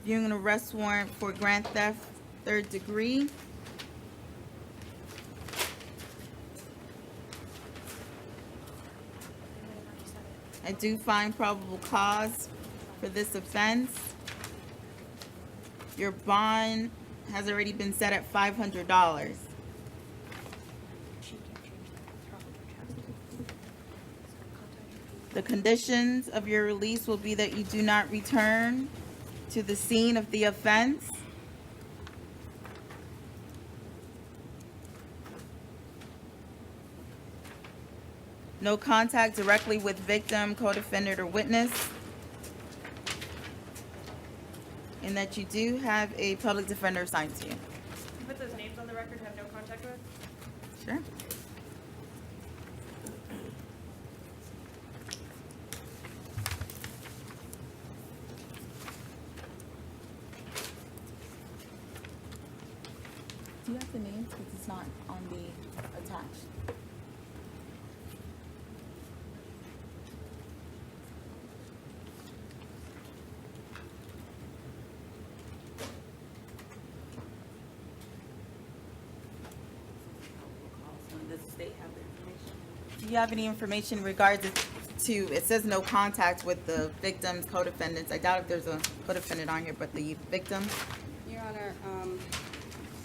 viewing an arrest warrant for grand theft 3rd degree. I do find probable cause for this offense. Your bond has already been set at $500. The conditions of your release will be that you do not return to the scene of the offense. No contact directly with victim, co-defendant, or witness. And that you do have a public defender assigned to you. You put those names on the record, have no contact with? Sure. Do you have the names? Because it's not on the attached. Does the state have the information? Do you have any information in regards to, it says no contact with the victims, co-defendants. I doubt if there's a co-defendant on here, but the victim. Your Honor,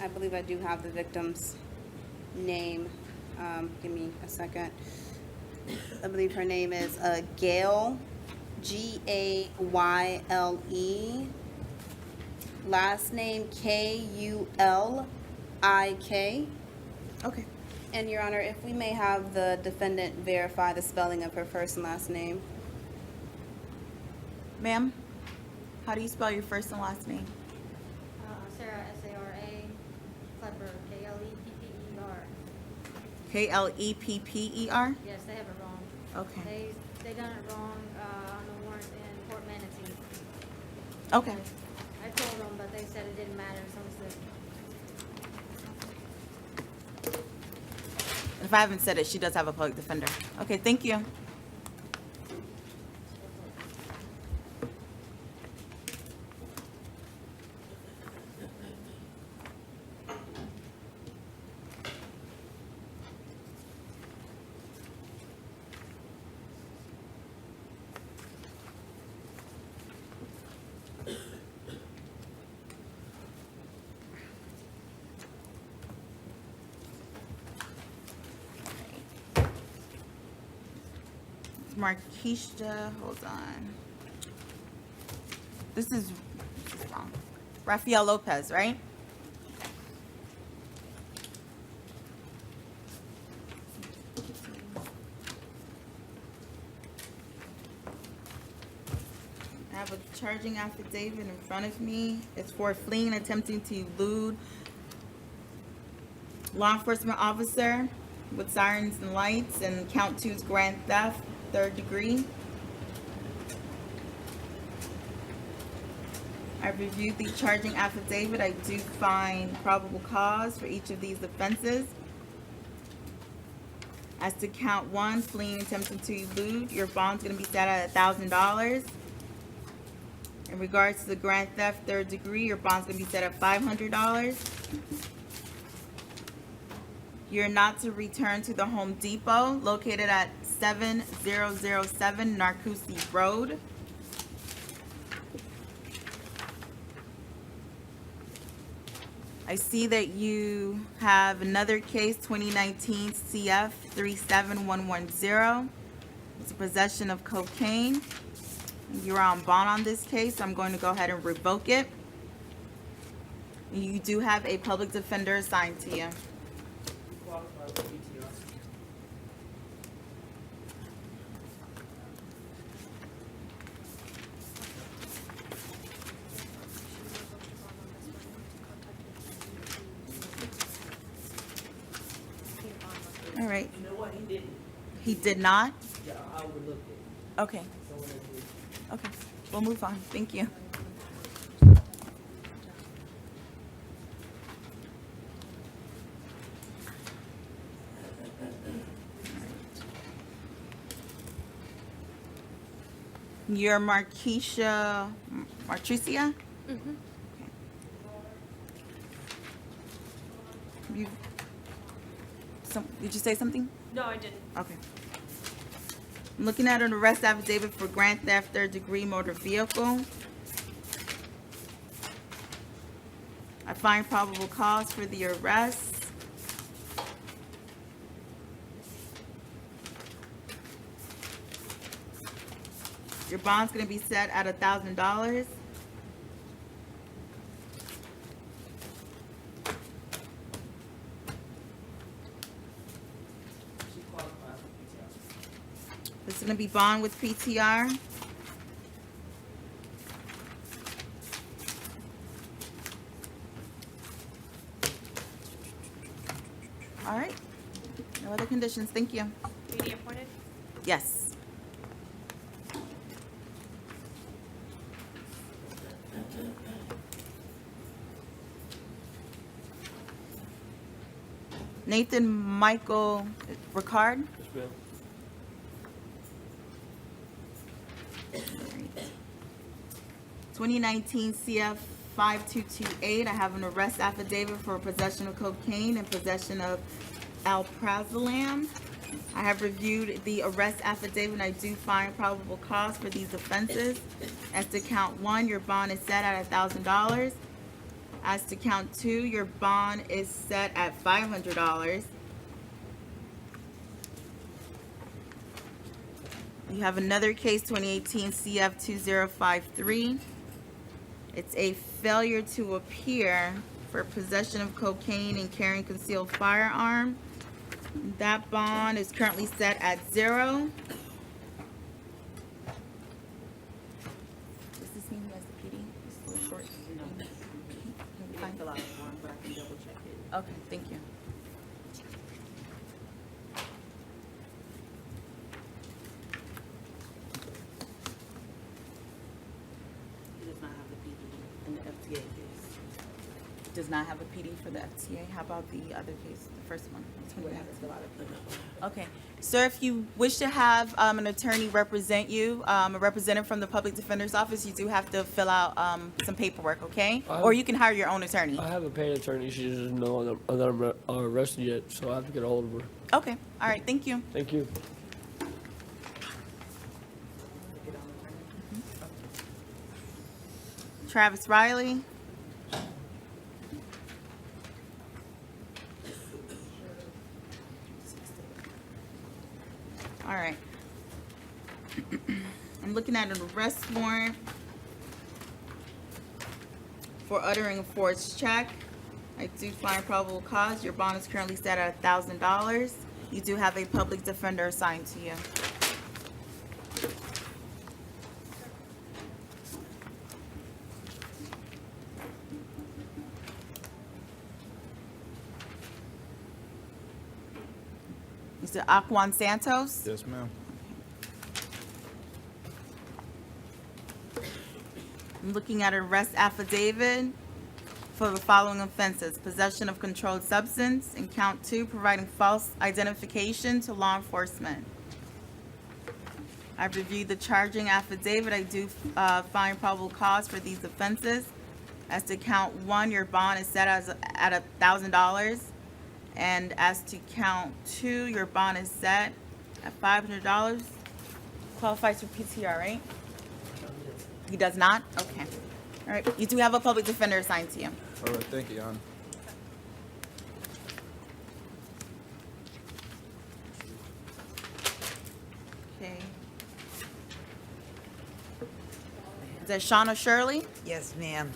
I believe I do have the victim's name. Give me a second. I believe her name is Gayle, Gayle. Last name Kulik. Okay. And Your Honor, if we may have the defendant verify the spelling of her first and last name. Ma'am, how do you spell your first and last name? Sarah, S-A-R-A, Klepper, K-L-E-P-P-E-R. K-L-E-P-P-E-R? Yes, they have it wrong. Okay. They done it wrong on the warrant in Fort Manatee. Okay. I told them, but they said it didn't matter, so it's If I haven't said it, she does have a public defender. Okay, thank you. Marquisha, hold on. This is wrong. Rafael Lopez, right? I have a charging affidavit in front of me. It's for fleeing and attempting to elude law enforcement officer with sirens and lights, and count 2 is grand theft, 3rd degree. I've reviewed the charging affidavit. I do find probable cause for each of these offenses. As to count 1, fleeing and attempting to elude, your bond's gonna be set at $1,000. In regards to the grand theft 3rd degree, your bond's gonna be set at $500. You're not to return to the Home Depot located at 7007 Narcoossee Road. I see that you have another case, 2019 CF 37110. It's a possession of cocaine. You're on bond on this case. I'm going to go ahead and revoke it. You do have a public defender assigned to you. All right. You know what? He didn't. He did not? Yeah, I overlooked it. Okay. Someone else did. Okay. We'll move on. Thank you. You're Martricia? Mm-hmm. Did you say something? No, I didn't. Okay. I'm looking at an arrest affidavit for grand theft 3rd degree motor vehicle. I find probable cause for the arrest. Your bond's gonna be set at $1,000. gonna be bond with PTR. All right, no other conditions, thank you. PD appointed? Yes. Nathan Michael Ricard. 2019 CF 5228, I have an arrest affidavit for possession of cocaine and possession of alprazolam. I have reviewed the arrest affidavit and I do find probable cause for these offenses. As to count 1, your bond is set at $1,000. As to count 2, your bond is set at $500. You have another case, 2018 CF 2053. It's a failure to appear for possession of cocaine and carrying concealed firearm. That bond is currently set at $0. Does this mean he has the PD? It's a little short. No. Can you find the last one, but I can double check it. Okay, thank you. He does not have the PD in the FTA case. Does not have a PD for the FTA. How about the other case, the first one? He would have to fill out a clinical. Okay. Sir, if you wish to have an attorney represent you, a representative from the Public Defender's Office, you do have to fill out some paperwork, okay? Or you can hire your own attorney. I have a paid attorney. She doesn't know that I'm arrested yet, so I have to get a hold of her. Okay. All right. Thank you. Thank you. Travis Riley. All right. I'm looking at an arrest warrant for uttering a forged check. I do find probable cause. Your bond is currently set at $1,000. You do have a public defender assigned to you. Mr. Aquan Santos. Yes, ma'am. I'm looking at an arrest affidavit for the following offenses: possession of controlled substance, and count 2, providing false identification to law enforcement. I've reviewed the charging affidavit. I do find probable cause for these offenses. As to count 1, your bond is set at $1,000. And as to count 2, your bond is set at $500. Qualifies for PTR, right? He does not? Okay. All right. You do have a public defender assigned to you. All right, thank you, Your Honor. Okay. Is that Shauna Shirley? Yes, ma'am.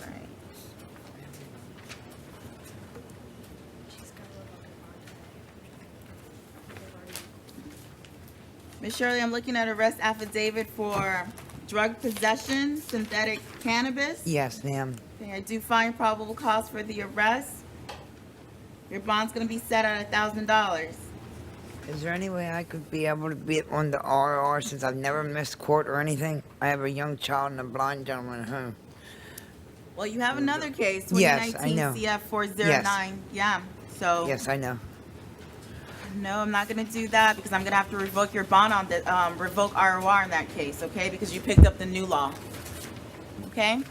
All right. Ms. Shirley, I'm looking at arrest affidavit for drug possession, synthetic cannabis. Yes, ma'am. Okay, I do find probable cause for the arrest. Your bond's gonna be set at $1,000. Is there any way I could be able to be on the RR since I've never missed court or anything? I have a young child and a blind gentleman at home. Well, you have another case, Yes, I 2019 know. CF 409. Yeah, so. Yes, I know. No, I'm not gonna do that because I'm gonna have to revoke your bond on the, revoke ROR in that case, okay? Because you picked up the new law, okay?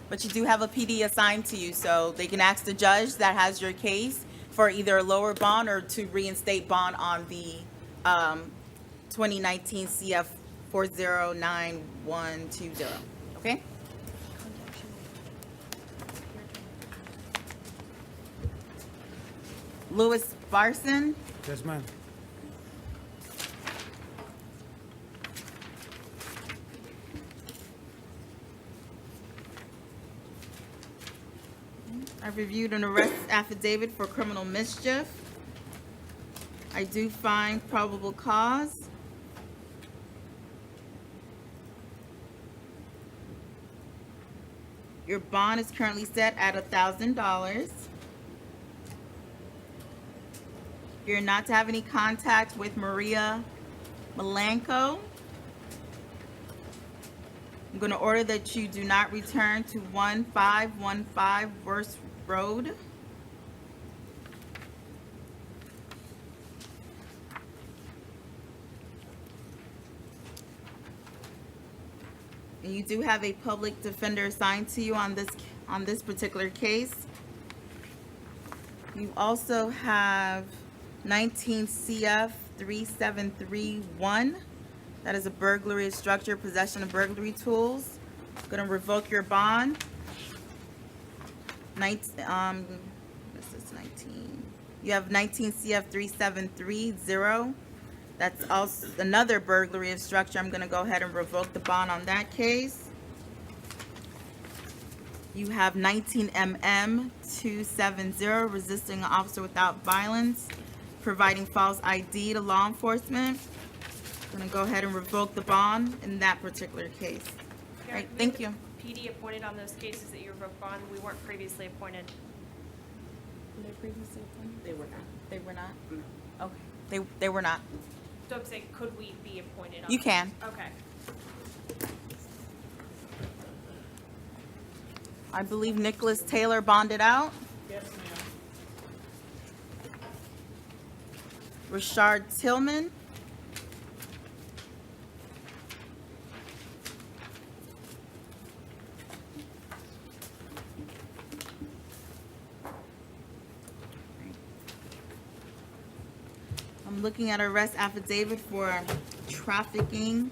But you do have a PD assigned to you, so they can ask the judge that has your case for either a lower bond or to reinstate bond on the, 2019 CF 409120, okay? Louis Barson. Yes, ma'am. I've reviewed an arrest affidavit for criminal mischief. I do find probable cause. Your bond is currently set at $1,000. You're not to have any contact with Maria Malenko. I'm going to order that you do not return to 1515 Worst Road. And you do have a public defender assigned to you on this particular case. You also have 19 CF 3731. That is a burglary of structure, possession of burglary tools. Going to revoke your bond. This is 19. You have 19 CF 3730. That's also another burglary of structure. I'm going to go ahead and revoke the bond on that case. You have 19 MM 270, resisting an officer without violence, providing false ID to law enforcement. I'm going to go ahead and revoke the bond in that particular case. All right, thank you. PD appointed on those cases that you revoked bond. We weren't previously appointed. Were they previously appointed? They were not. They were not? Okay. They were not. So I'm saying, could we be appointed on You those? can. Okay. I believe Nicholas Taylor bonded out. Yes, ma'am. Richard Tillman. I'm looking at arrest affidavit for trafficking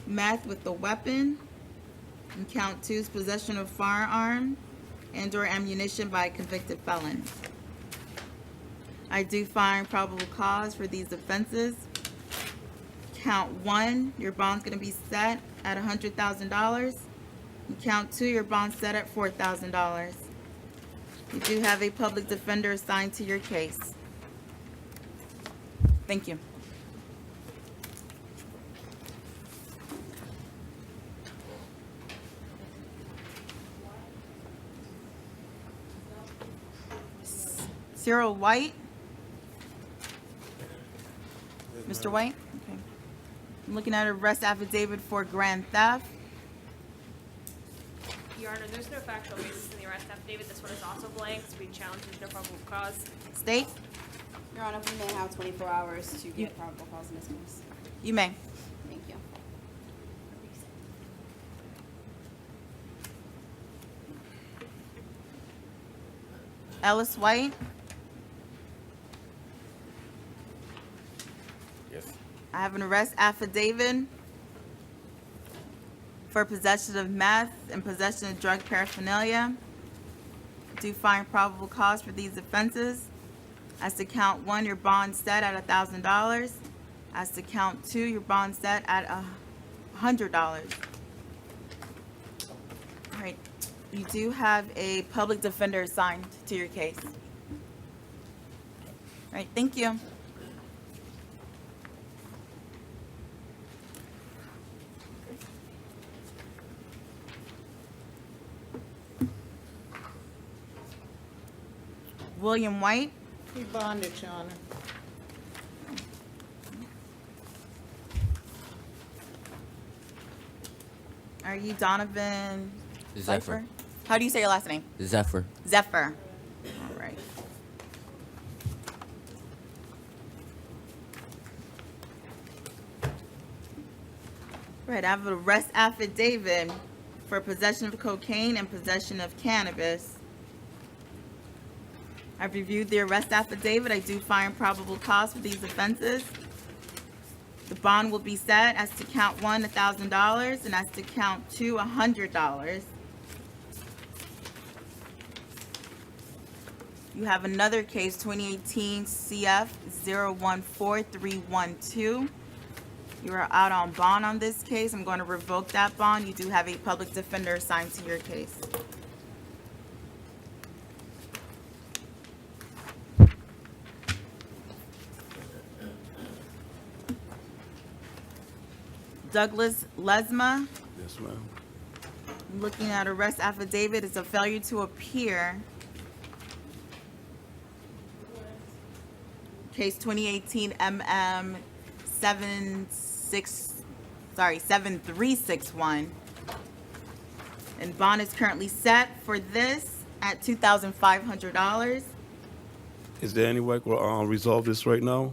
meth with a weapon. And count 2 is possession of firearm and or ammunition by a convicted felon. I do find probable cause for these offenses. Count 1, your bond's going to be set at $100,000. And count 2, your bond's set at $4,000. You do have a public defender assigned to your case. Thank you. Cyril White. Mr. White? Okay. I'm looking at arrest affidavit for grand theft. Your Honor, there's no factual basis in the arrest affidavit. This one is also blank, so we challenge there's no probable cause. State? Your Honor, we may have 24 hours to get probable cause in this case. You may. Thank you. Ellis White. Yes. I have an arrest affidavit for possession of meth and possession of drug paraphernalia. Do find probable cause for these offenses. As to count 1, your bond set at $1,000. As to count 2, your bond set at $100. All right. You do have a public defender assigned to your case. All right, thank you. William White. He bonded, Your Honor. Are you Donovan Zephyr. How do you say your last name? Zephyr. Zephyr. All right. Right, I have an arrest affidavit for possession of cocaine and possession of cannabis. I've reviewed the arrest affidavit. I do find probable cause for these offenses. The bond will be set as to count 1, $1,000, and as to count 2, $100. You have another case, 2018 CF 014312. You are out on bond on this case. I'm going to revoke that bond. You do have a public defender assigned to your case. Douglas Lesma. Yes, ma'am. I'm looking at arrest affidavit. It's a failure to appear. Case 2018 MM 7361. And bond is currently set for this at $2,500. Is there any way we'll resolve this right now?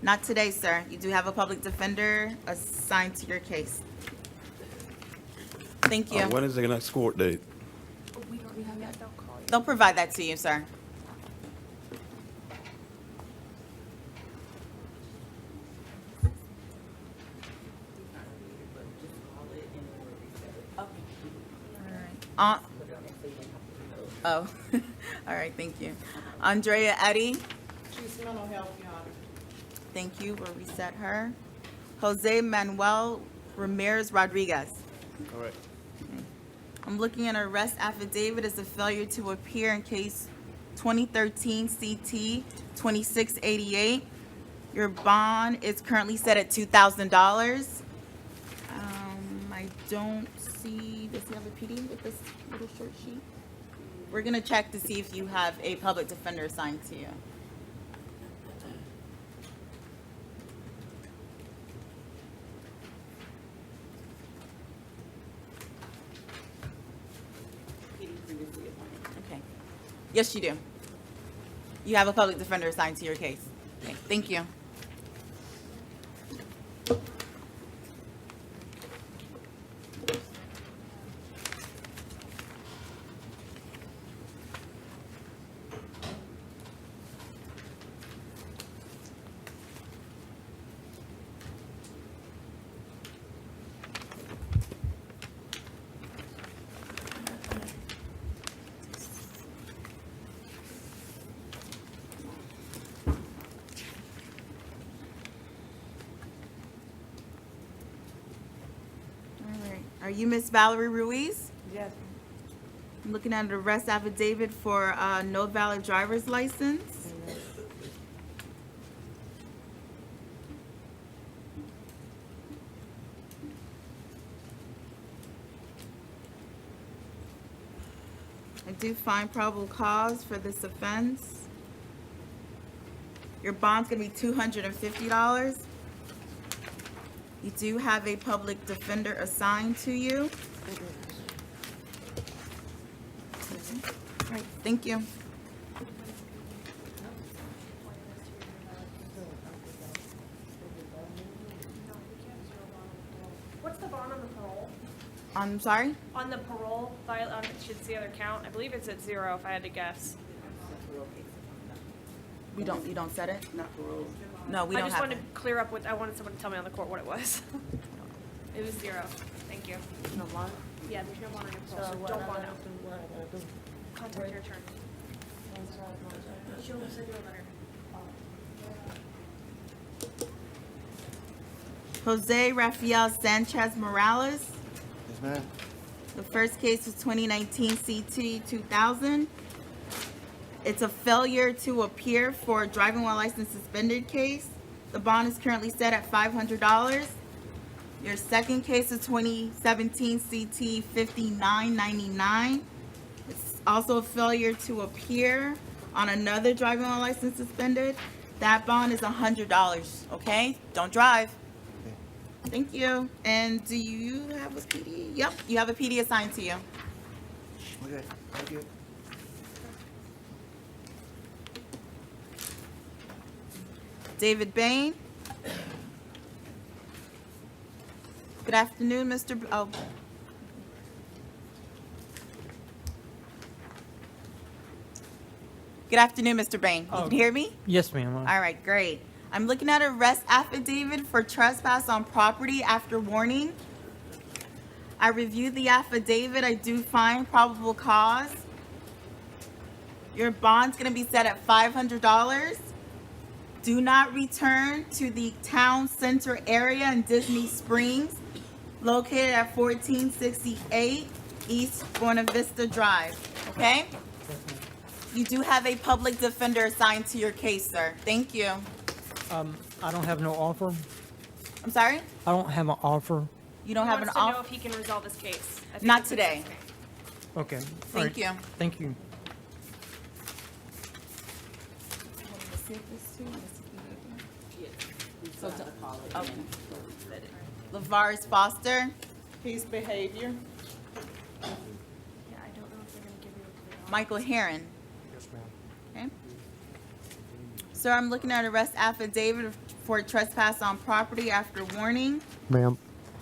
Not today, sir. You do have a public defender assigned to your case. Thank you. When is the next court date? They'll provide that to you, sir. Oh, all right, thank you. Andrea Eddy. She's mental health, Your Honor. Thank you, we'll reset her. Jose Manuel Ramirez Rodriguez. Correct. I'm looking at an arrest affidavit as a failure to appear in case 2013 CT 2688. Your bond is currently set at $2,000. I don't see, does he have a PD with this little short sheet? We're gonna check to see if you have a public defender assigned to you. Okay. Yes, you do. You have a public defender assigned to your case. Okay, thank you. Are you Miss Valerie Ruiz? Yes. I'm looking at an arrest affidavit for no valid driver's license. I do find probable cause for this offense. Your bond's gonna be $250. You do have a public defender assigned to you. All right, thank you. What's the bond on the parole? I'm sorry? On the parole, should see other count. I believe it's at 0 if I had to guess. You don't set it? Not parole. No, we I don't just have wanted it. to clear up I wanted someone to tell me on the court what it was. It was 0. Thank you. No bond? Yeah, there's no bond on your parole, so don't bond out. Contact your attorney. She'll send you a letter. Jose Rafael Sanchez Morales. Yes, ma'am. The first case was 2019 CT 2000. It's a failure to appear for driving while license suspended case. The bond is currently set at $500. Your second case is 2017 CT 5999. It's also a failure to appear on another driving while license suspended. That bond is $100, okay? Don't drive. Thank you. And do you have a PD? Yep, you have a PD assigned to you. Okay, thank you. David Bain. Good afternoon, Mr. Good afternoon, Mr. Bain. You can hear me? Yes, ma'am. All right, great. I'm looking at arrest affidavit for trespass on property after warning. I reviewed the affidavit. I do find probable cause. Your bond's gonna be set at $500. Do not return to the town center area in Disney Springs, located at 1468 East Buena Vista Drive, okay? You do have a public defender assigned to your case, sir. Thank you. I don't have no offer. I'm sorry? I don't have an offer. You don't He have an wants to know off? if he can resolve this case. I think Not it's a today. business case. Okay. all Thank right. you. Thank you. Okay. LeVaris Foster. His behavior. Yeah, I don't know if they're gonna give you a plea. Michael Heron. Yes, ma'am. Okay. Sir, I'm looking at arrest affidavit for trespass on property after warning. Ma'am.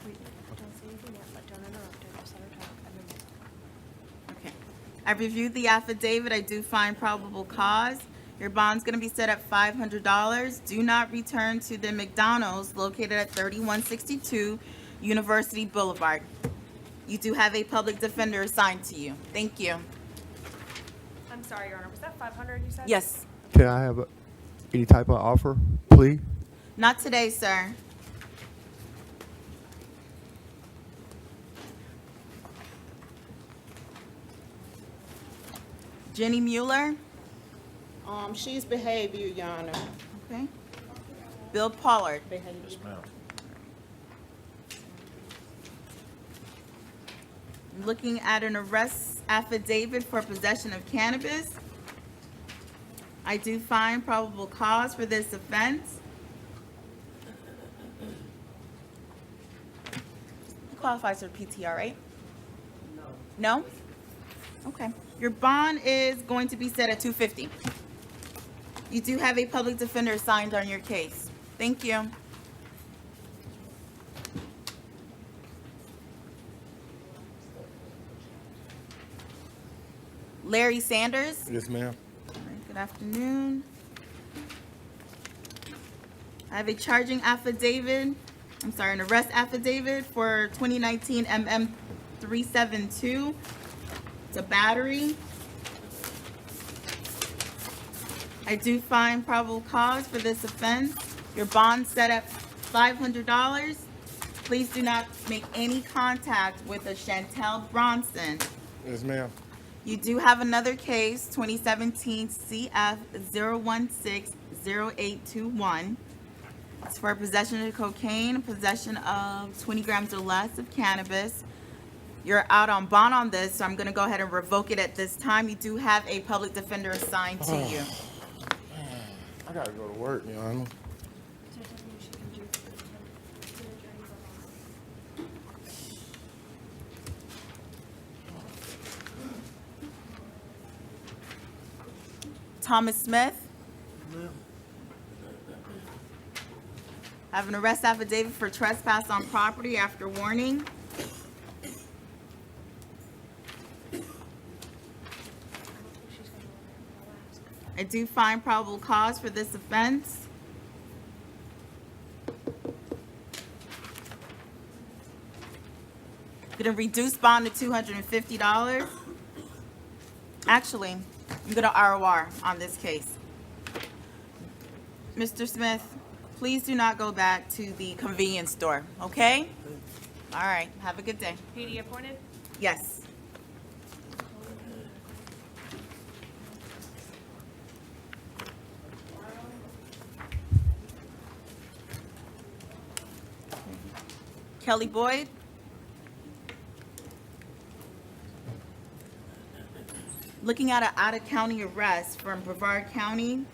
Wait, don't say anything yet, but don't interrupt her. Just let her talk, and then Okay. I reviewed the affidavit. I do find probable cause. Your bond's gonna be set at $500. Do not return to the McDonald's located at 3162 University Boulevard. You do have a public defender assigned to you. Thank you. I'm sorry, Your Honor. Was that 500 you said? Yes. Can I have any type of offer, plea? Not today, sir. Jenny Mueller. She's behavior, Your Honor. Okay. Bill Pollard. Yes, ma'am. Looking at an arrest affidavit for possession of cannabis. I do find probable cause for this offense. It qualifies for PTR, right? No. No? Okay. Your bond is going to be set at $250. You do have a public defender assigned on your case. Thank you. Larry Sanders. Yes, ma'am. All right, good afternoon. I have a charging affidavit, an arrest affidavit for 2019 MM 372. It's a battery. I do find probable cause for this offense. Your bond set at $500. Please do not make any contact with a Chantel Bronson. Yes, ma'am. You do have another case, 2017 CF 0160821. It's for possession of cocaine, possession of 20 grams or less of cannabis. You're out on bond on this, so I'm going to go ahead and revoke it at this time. You do have a public defender assigned to you. I gotta go to work, Your Honor. Thomas Smith. I have an arrest affidavit for trespass on property after warning. I do find probable cause for this offense. Gonna reduce bond to $250. Actually, I'm gonna ROR on this case. Mr. Smith, please do not go back to the convenience store, okay? All right, have a good day. PD appointed? Yes. Kelly Boyd. Looking at an out-of-county arrest from Brevard County.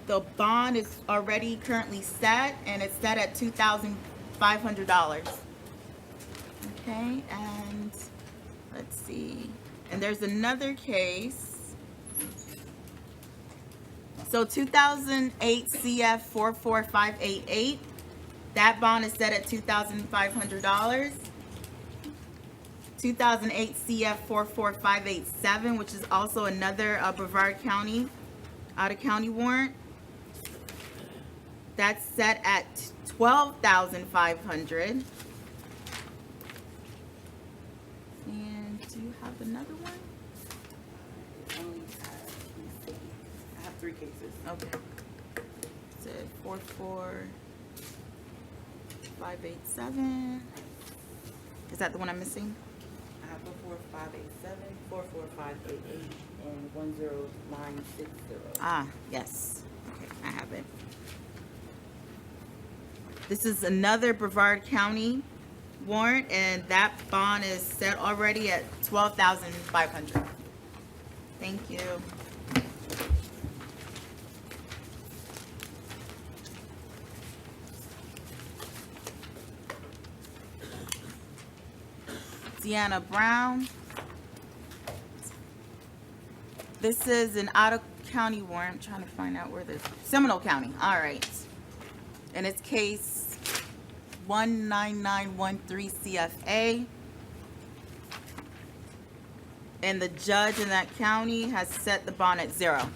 The bond is already currently set, and it's set at $2,500. Okay, and let's see. And there's another case. So 2008 CF 44588. That bond is set at $2,500. 2008 CF 44587, which is also another Brevard County out-of-county warrant. That's set at $12,500. And do you have another one? I have 3 cases. Okay. It's a 44587. Is that the one I'm missing? I have 44587, 44588, and 10960. Ah, yes. Okay, I have it. This is another Brevard County warrant, and that bond is set already at $12,500. Thank you. Deanna Brown. This is an out-of-county warrant. I'm trying to find out where Seminole County, all right. And it's case 19913 CFA. And the judge in that county has set the bond at 0.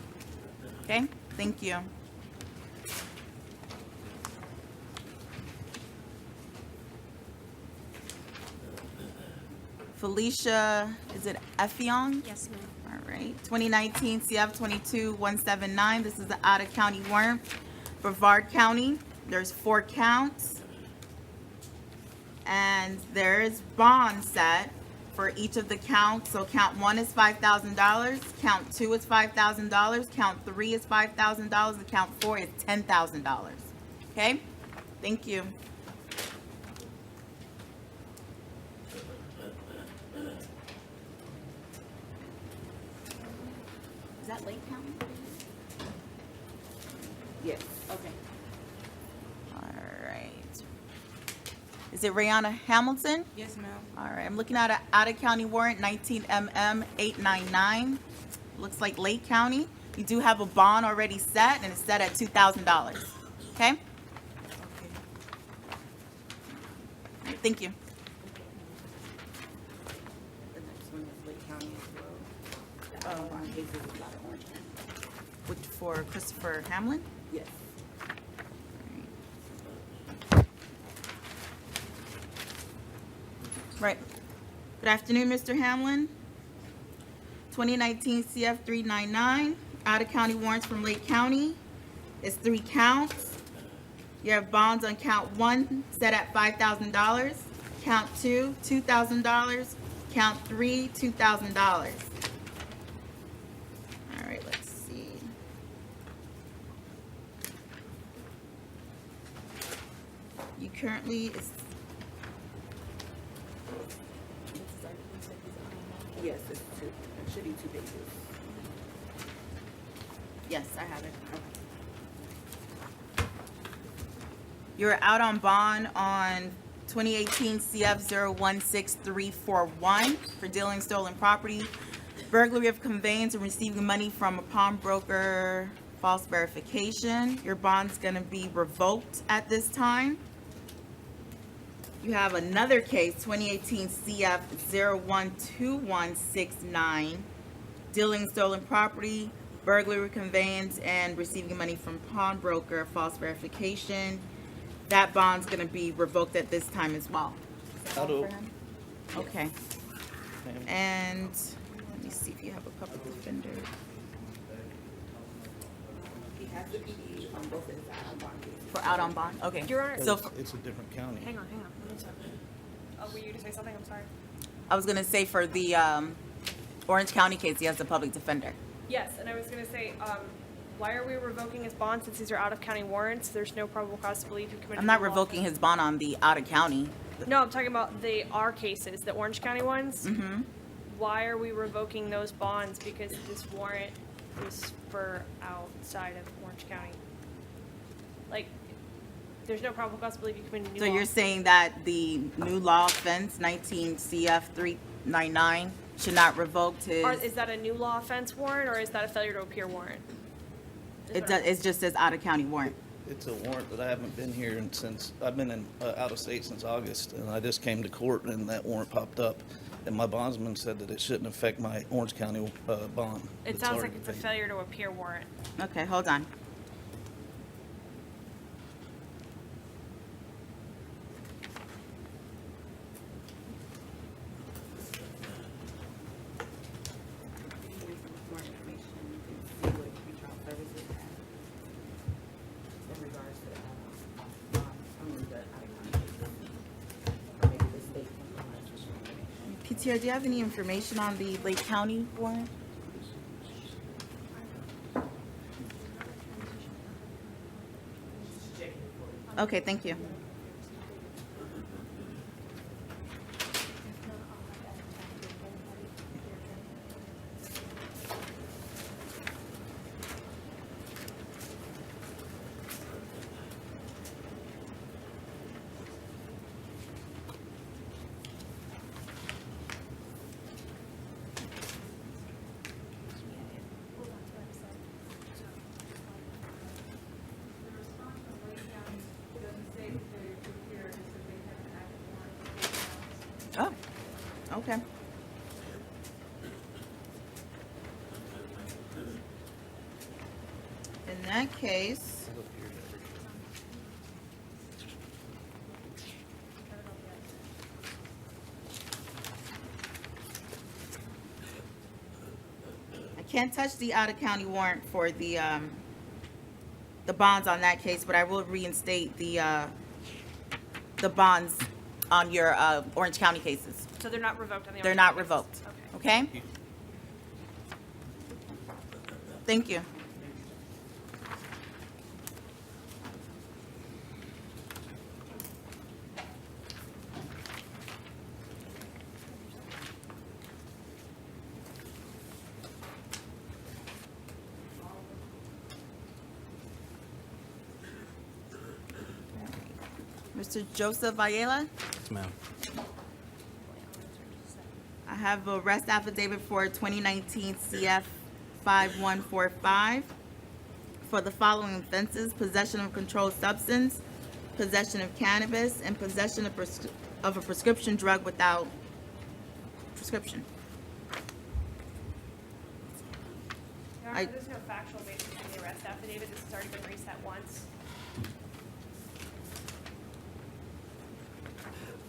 Okay, thank you. Felicia, is it Effiong? Yes, ma'am. All right, 2019 CF 22179. This is the out-of-county warrant for Brevard County. There's 4 counts. And there is bond set for each of the counts. So count 1 is $5,000, count 2 is $5,000, count 3 is $5,000, and count 4 is $10,000. Okay? Thank you. Is that Lake County? Yes. Okay. All right. Is it Rayanna Hamilton? Yes, ma'am. All right, I'm looking at an out-of-county warrant, 19MM 899. Looks like Lake County. You do have a bond already set, and it's set at $2,000. Okay? Okay. Thank you. The next one is Lake County as well. The Oh. bond cases is out of Orange County. Which for Christopher Hamlin? Yes. Right. Good afternoon, Mr. Hamlin. 2019 CF 399, out-of-county warrants from Lake County. It's 3 counts. You have bonds on count 1 set at $5,000, count 2, $2,000, count 3, $2,000. All right, let's see. You currently, Yes, it's 2. It should be 2 pages. yes, I have it. You're out on bond on 2018 CF 016341 for dealing stolen property, burglary of conveyance, and receiving money from a pawnbroker, false verification. Your bond's gonna be revoked at this time. You have another case, 2018 CF 012169, dealing stolen property, burglary, conveyance, and receiving money from pawnbroker, false verification. That bond's gonna be revoked at this time as well. Is that all for him? Okay. And let me see if you have a public defender. He has the PD on both of his out-on-bond cases. For out on bond, okay. Your Honor. So It's a different county. Hang on. Let me talk. Oh, were you to say something? I'm sorry. I was gonna say for the Orange County case, he has the public defender. Yes, and I was gonna say, why are we revoking his bond since these are out-of-county warrants? There's no probable cause to believe he committed. I'm not a wrong revoking offense. his bond on the out of county. No, I'm talking about our cases, the Orange County ones. Mm-hmm. Why are we revoking those bonds? Because this warrant is for outside of Orange County. Like, there's no probable cause to believe you committed a new So law. you're saying that the new law offense, 19 CF 399, should not revoke his? Is that a new law offense warrant, or is that a failure to appear warrant? It just says out of county warrant. It's a warrant that I haven't been here since, I've been out of state since August, and I just came to court and that warrant popped up. And my bondsman said that it shouldn't affect my Orange County bond. It that's sounds already like it's a paid. failure to appear warrant. Okay, hold on. More information, you can see what pretrial services have in regards to the out-of-county cases. Or maybe the state can provide additional information. PTO, do you have any information on the Lake County warrant? Okay, thank you. Okay. In that case, I can't touch the out-of-county warrant for the bonds on that case, but I will reinstate the bonds on your Orange County cases. So they're not revoked on the. They're Orange not County revoked, cases? okay? Thank you. Mr. Joseph Ayala? Yes, ma'am. I have a arrest affidavit for 2019 CF 5145 for the following offenses: possession of controlled substance, possession of cannabis, and possession of a prescription drug without prescription. Your Honor, there's no factual basis for the arrest affidavit. This has already been reset once.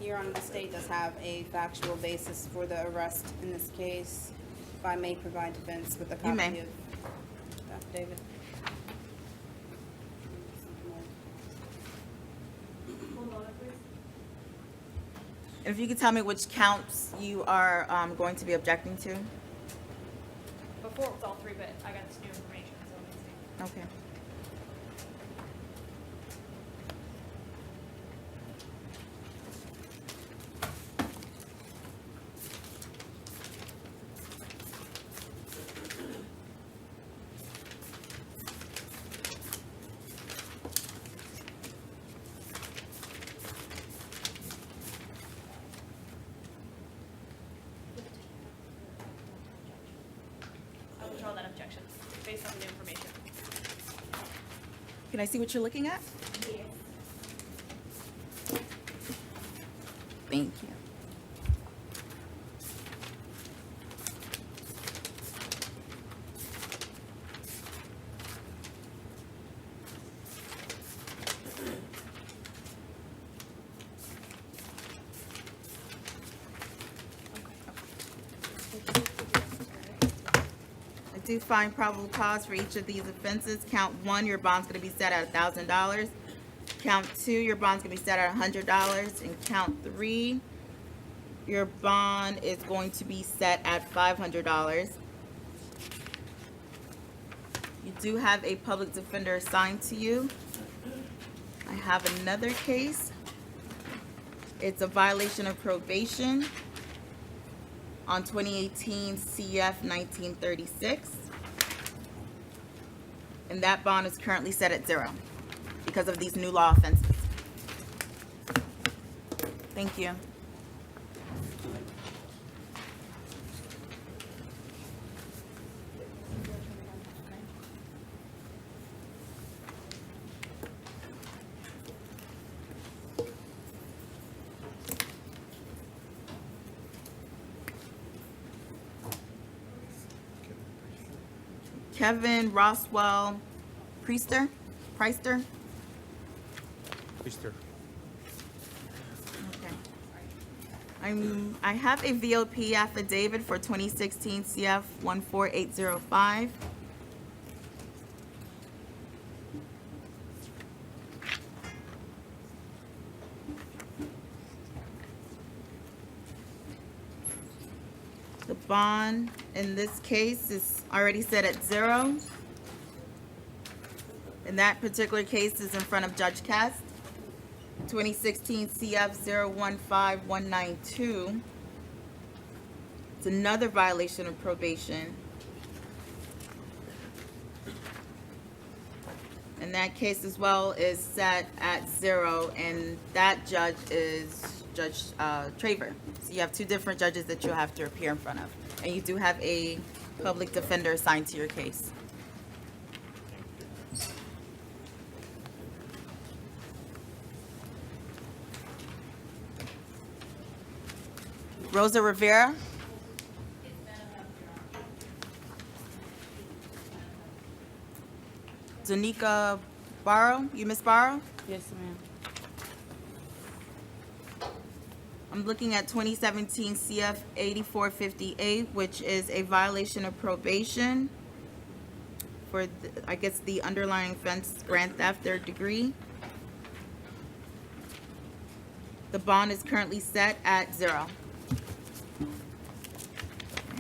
Your Honor, the state does have a factual basis for the arrest in this case. If I may provide defense with a You copy may. of the affidavit. And if you could tell me which counts you are going to be objecting to? Before it was all three, but I got this new information, so let's see. Okay. I'll withdraw that objection based on the new information. Can I see what you're looking at? Yes. Thank you. I do find probable cause for each of these offenses. Count 1, your bond's gonna be set at $1,000. Count 2, your bond's gonna be set at $100. And count 3, your bond is going to be set at $500. You do have a public defender assigned to you. I have another case. It's a violation of probation on 2018 CF 1936. And that bond is currently set at 0 because of these new law offenses. Thank you. Kevin Roswell Priester? Mister. Okay. I have a VOP affidavit for 2016 CF 14805. The bond in this case is already set at 0. And that particular case is in front of Judge Cast. 2016 CF 015192. It's another violation of probation. And that case as well is set at 0, and that judge is Judge Traver. So you have 2 different judges that you'll have to appear in front of. And you do have a public defender assigned to your case. Rosa Rivera. Danica Barrow, you Miss Barrow? Yes, ma'am. I'm looking at 2017 CF 8458, which is a violation of probation for, I guess, the underlying offense, grand theft, third degree. The bond is currently set at 0.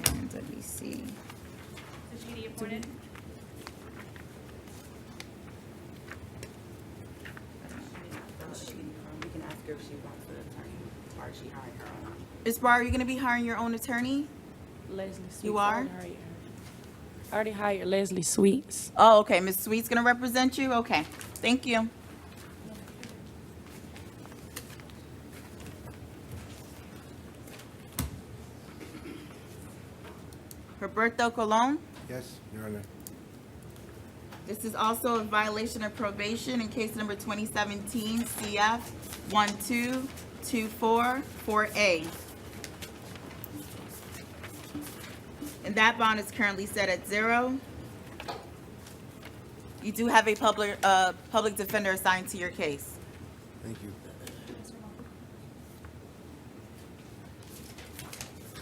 And let me see. Is Judy appointed? We can ask her if she wants the attorney, or she hired her own. Ms. Barr, are you going to be hiring your own attorney? Leslie Sweets. You are? I already hired Leslie Sweets. Oh, okay. Ms. Sweet's going to represent you? Okay. Thank you. Roberto Colon. Yes, Your Honor. This is also a violation of probation in case number 2017 CF 12244A. And that bond is currently set at 0. You do have a public defender assigned to your case. Thank you.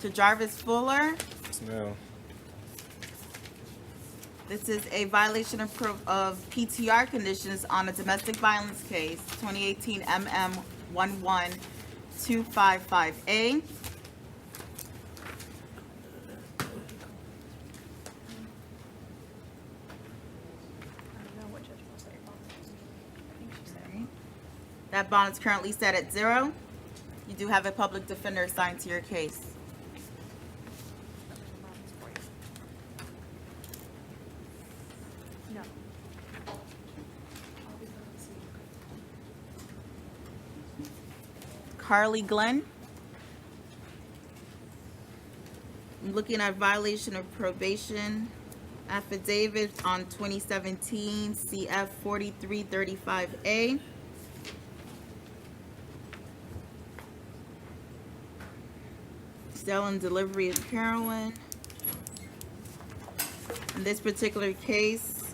To Jarvis Fuller. Yes, ma'am. This is a violation of PTR conditions on a domestic violence case, 2018 MM 11255A. That bond is currently set at 0. You do have a public defender assigned to your case. No. Carly Glenn. I'm looking at violation of probation affidavit on 2017 CF 4335A. Sale and delivery of heroin. In this particular case,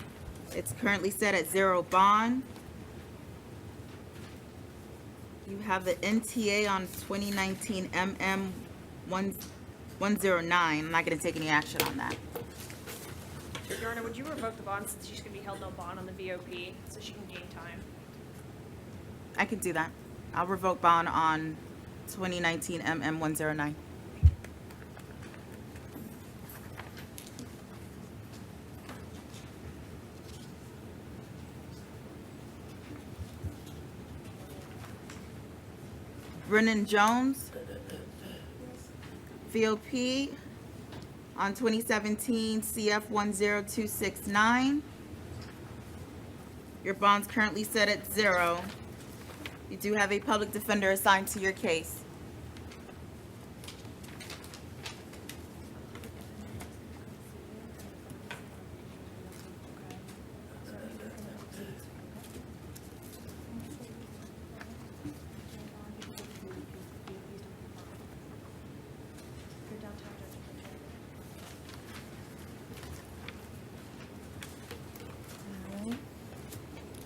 it's currently set at 0 bond. You have the NTA on 2019 MM 109. I'm not going to take any action on that. Your Honor, would you revoke the bond since she's going to be held no bond on the VOP so she can gain time? I can do that. I'll revoke bond on 2019 MM 109. Brennan Jones, VOP on 2017 CF 10269. Your bond's currently set at 0. You do have a public defender assigned to your case.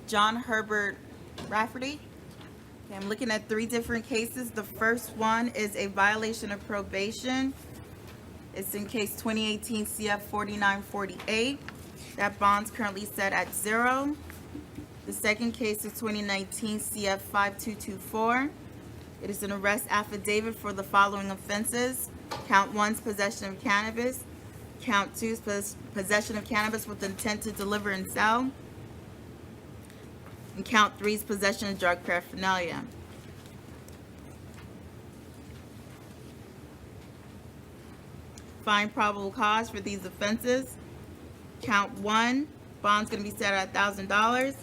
John Herbert Rafferty. Okay, I'm looking at 3 different cases. The first one is a violation of probation. It's in case 2018 CF 4948. That bond's currently set at 0. The second case is 2019 CF 5224. It is an arrest affidavit for the following offenses. Count 1's possession of cannabis. Count 2's possession of cannabis with intent to deliver and sell. And count 3's possession of drug paraphernalia. Find probable cause for these offenses. Count 1, bond's going to be set at $1,000.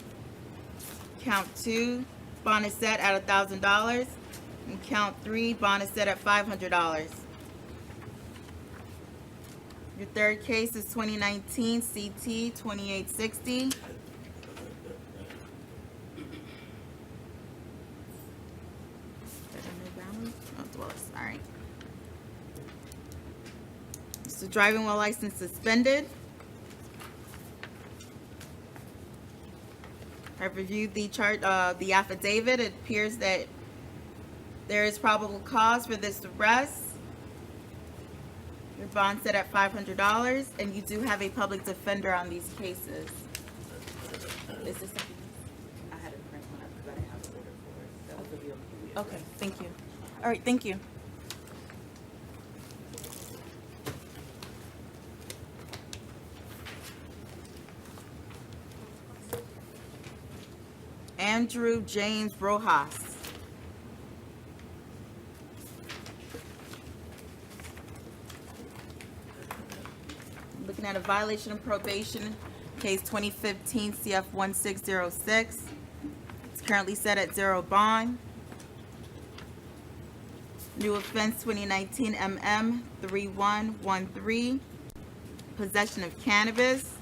Count 2, bond is set at $1,000. And count 3, bond is set at $500. Your third case is 2019 CT 2860. All right. So driving while license suspended. I've reviewed the the affidavit. It appears that there is probable cause for this arrest. Your bond set at $500, and you do have a public defender on these cases. Is this something? I had a print one because I didn't have an order for it. That was the VOP. Okay, thank you. All right, thank you. Andrew James Rojas. Looking at a violation of probation, case 2015 CF 1606. It's currently set at 0 bond. New offense 2019 MM 3113. Possession of cannabis.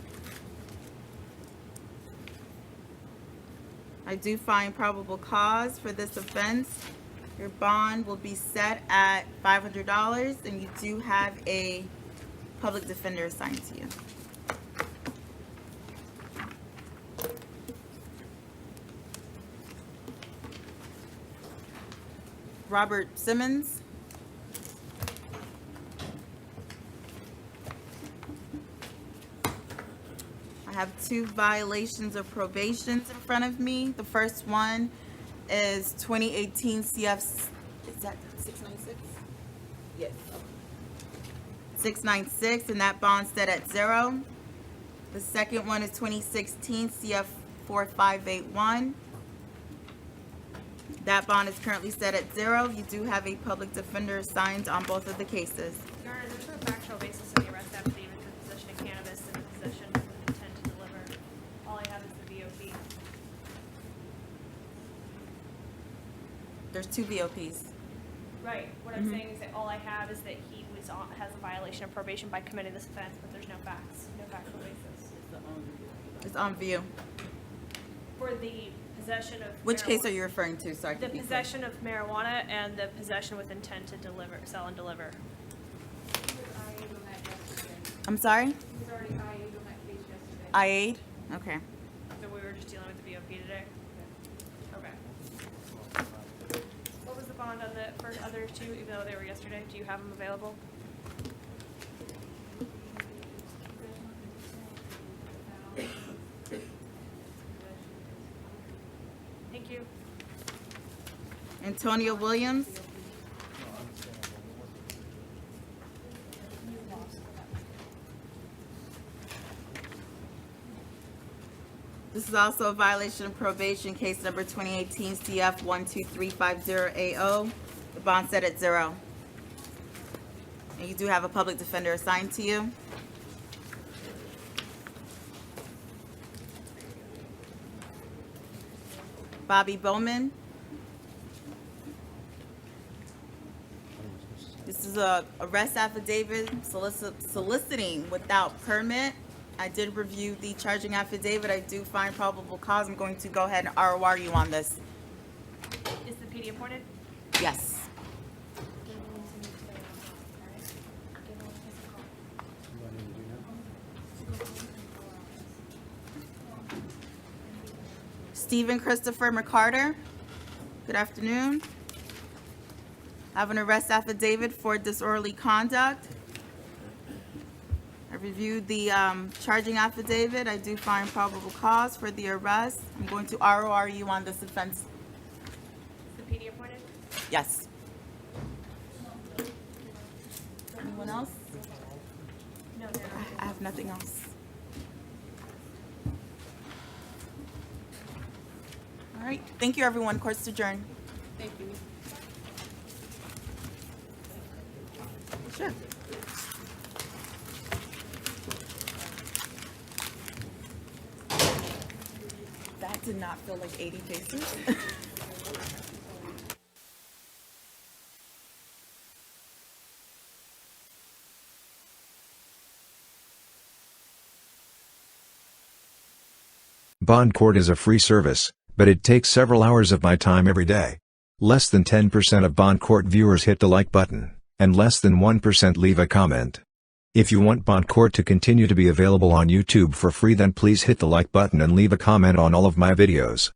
I do find probable cause for this offense. Your bond will be set at $500, and you do have a public defender assigned to you. Robert Simmons. I have 2 violations of probations in front of me. The first one is 2018 CF, is that 696? Yes. 696, and that bond set at 0. The second one is 2016 CF 4581. That bond is currently set at 0. You do have a public defender assigned on both of the cases. Your Honor, there's no factual basis in the arrest affidavit for possession of cannabis and possession with intent to deliver. All I have is the VOP. There's 2 VOPs. Right. What I'm saying is that all I have is that he has a violation of probation by committing this offense, but there's no facts, no factual basis. It's on view. For the possession of Which case are you referring to? So I The can be clear. possession of marijuana and the possession with intent to deliver, sell and deliver. I'm sorry? He's already IA'd on that case yesterday. IA'd? Okay. So we were just dealing with the VOP today? Okay. What was the bond on the first other 2, even though they were yesterday? Do you have them available? Thank you. Antonio Williams. This is also a violation of probation, case number 2018 CF 12350AO. The bond set at 0. And you do have a public defender assigned to you. Bobby Bowman. This is a arrest affidavit soliciting without permit. I did review the charging affidavit. I do find probable cause. I'm going to go ahead and ROR you on this. Is the PD appointed? Yes. Stephen Christopher McCarter. Good afternoon. I have an arrest affidavit for disorderly conduct. I reviewed the charging affidavit. I do find probable cause for the arrest. I'm going to ROR you on this offense. Is the PD appointed? Yes. Anyone else? No, they're not. I have nothing else. All right. Thank you, everyone. Court's adjourned. Thank you. Sure. That did not feel like 80 paces. Bond court is a free service, but it takes several hours of my time every day. Less than 10% of Bond court viewers hit the like button, and less than 1% leave a comment. If you want Bond Court to continue to be available on YouTube for free, then please hit the like button and leave a comment on all of my videos.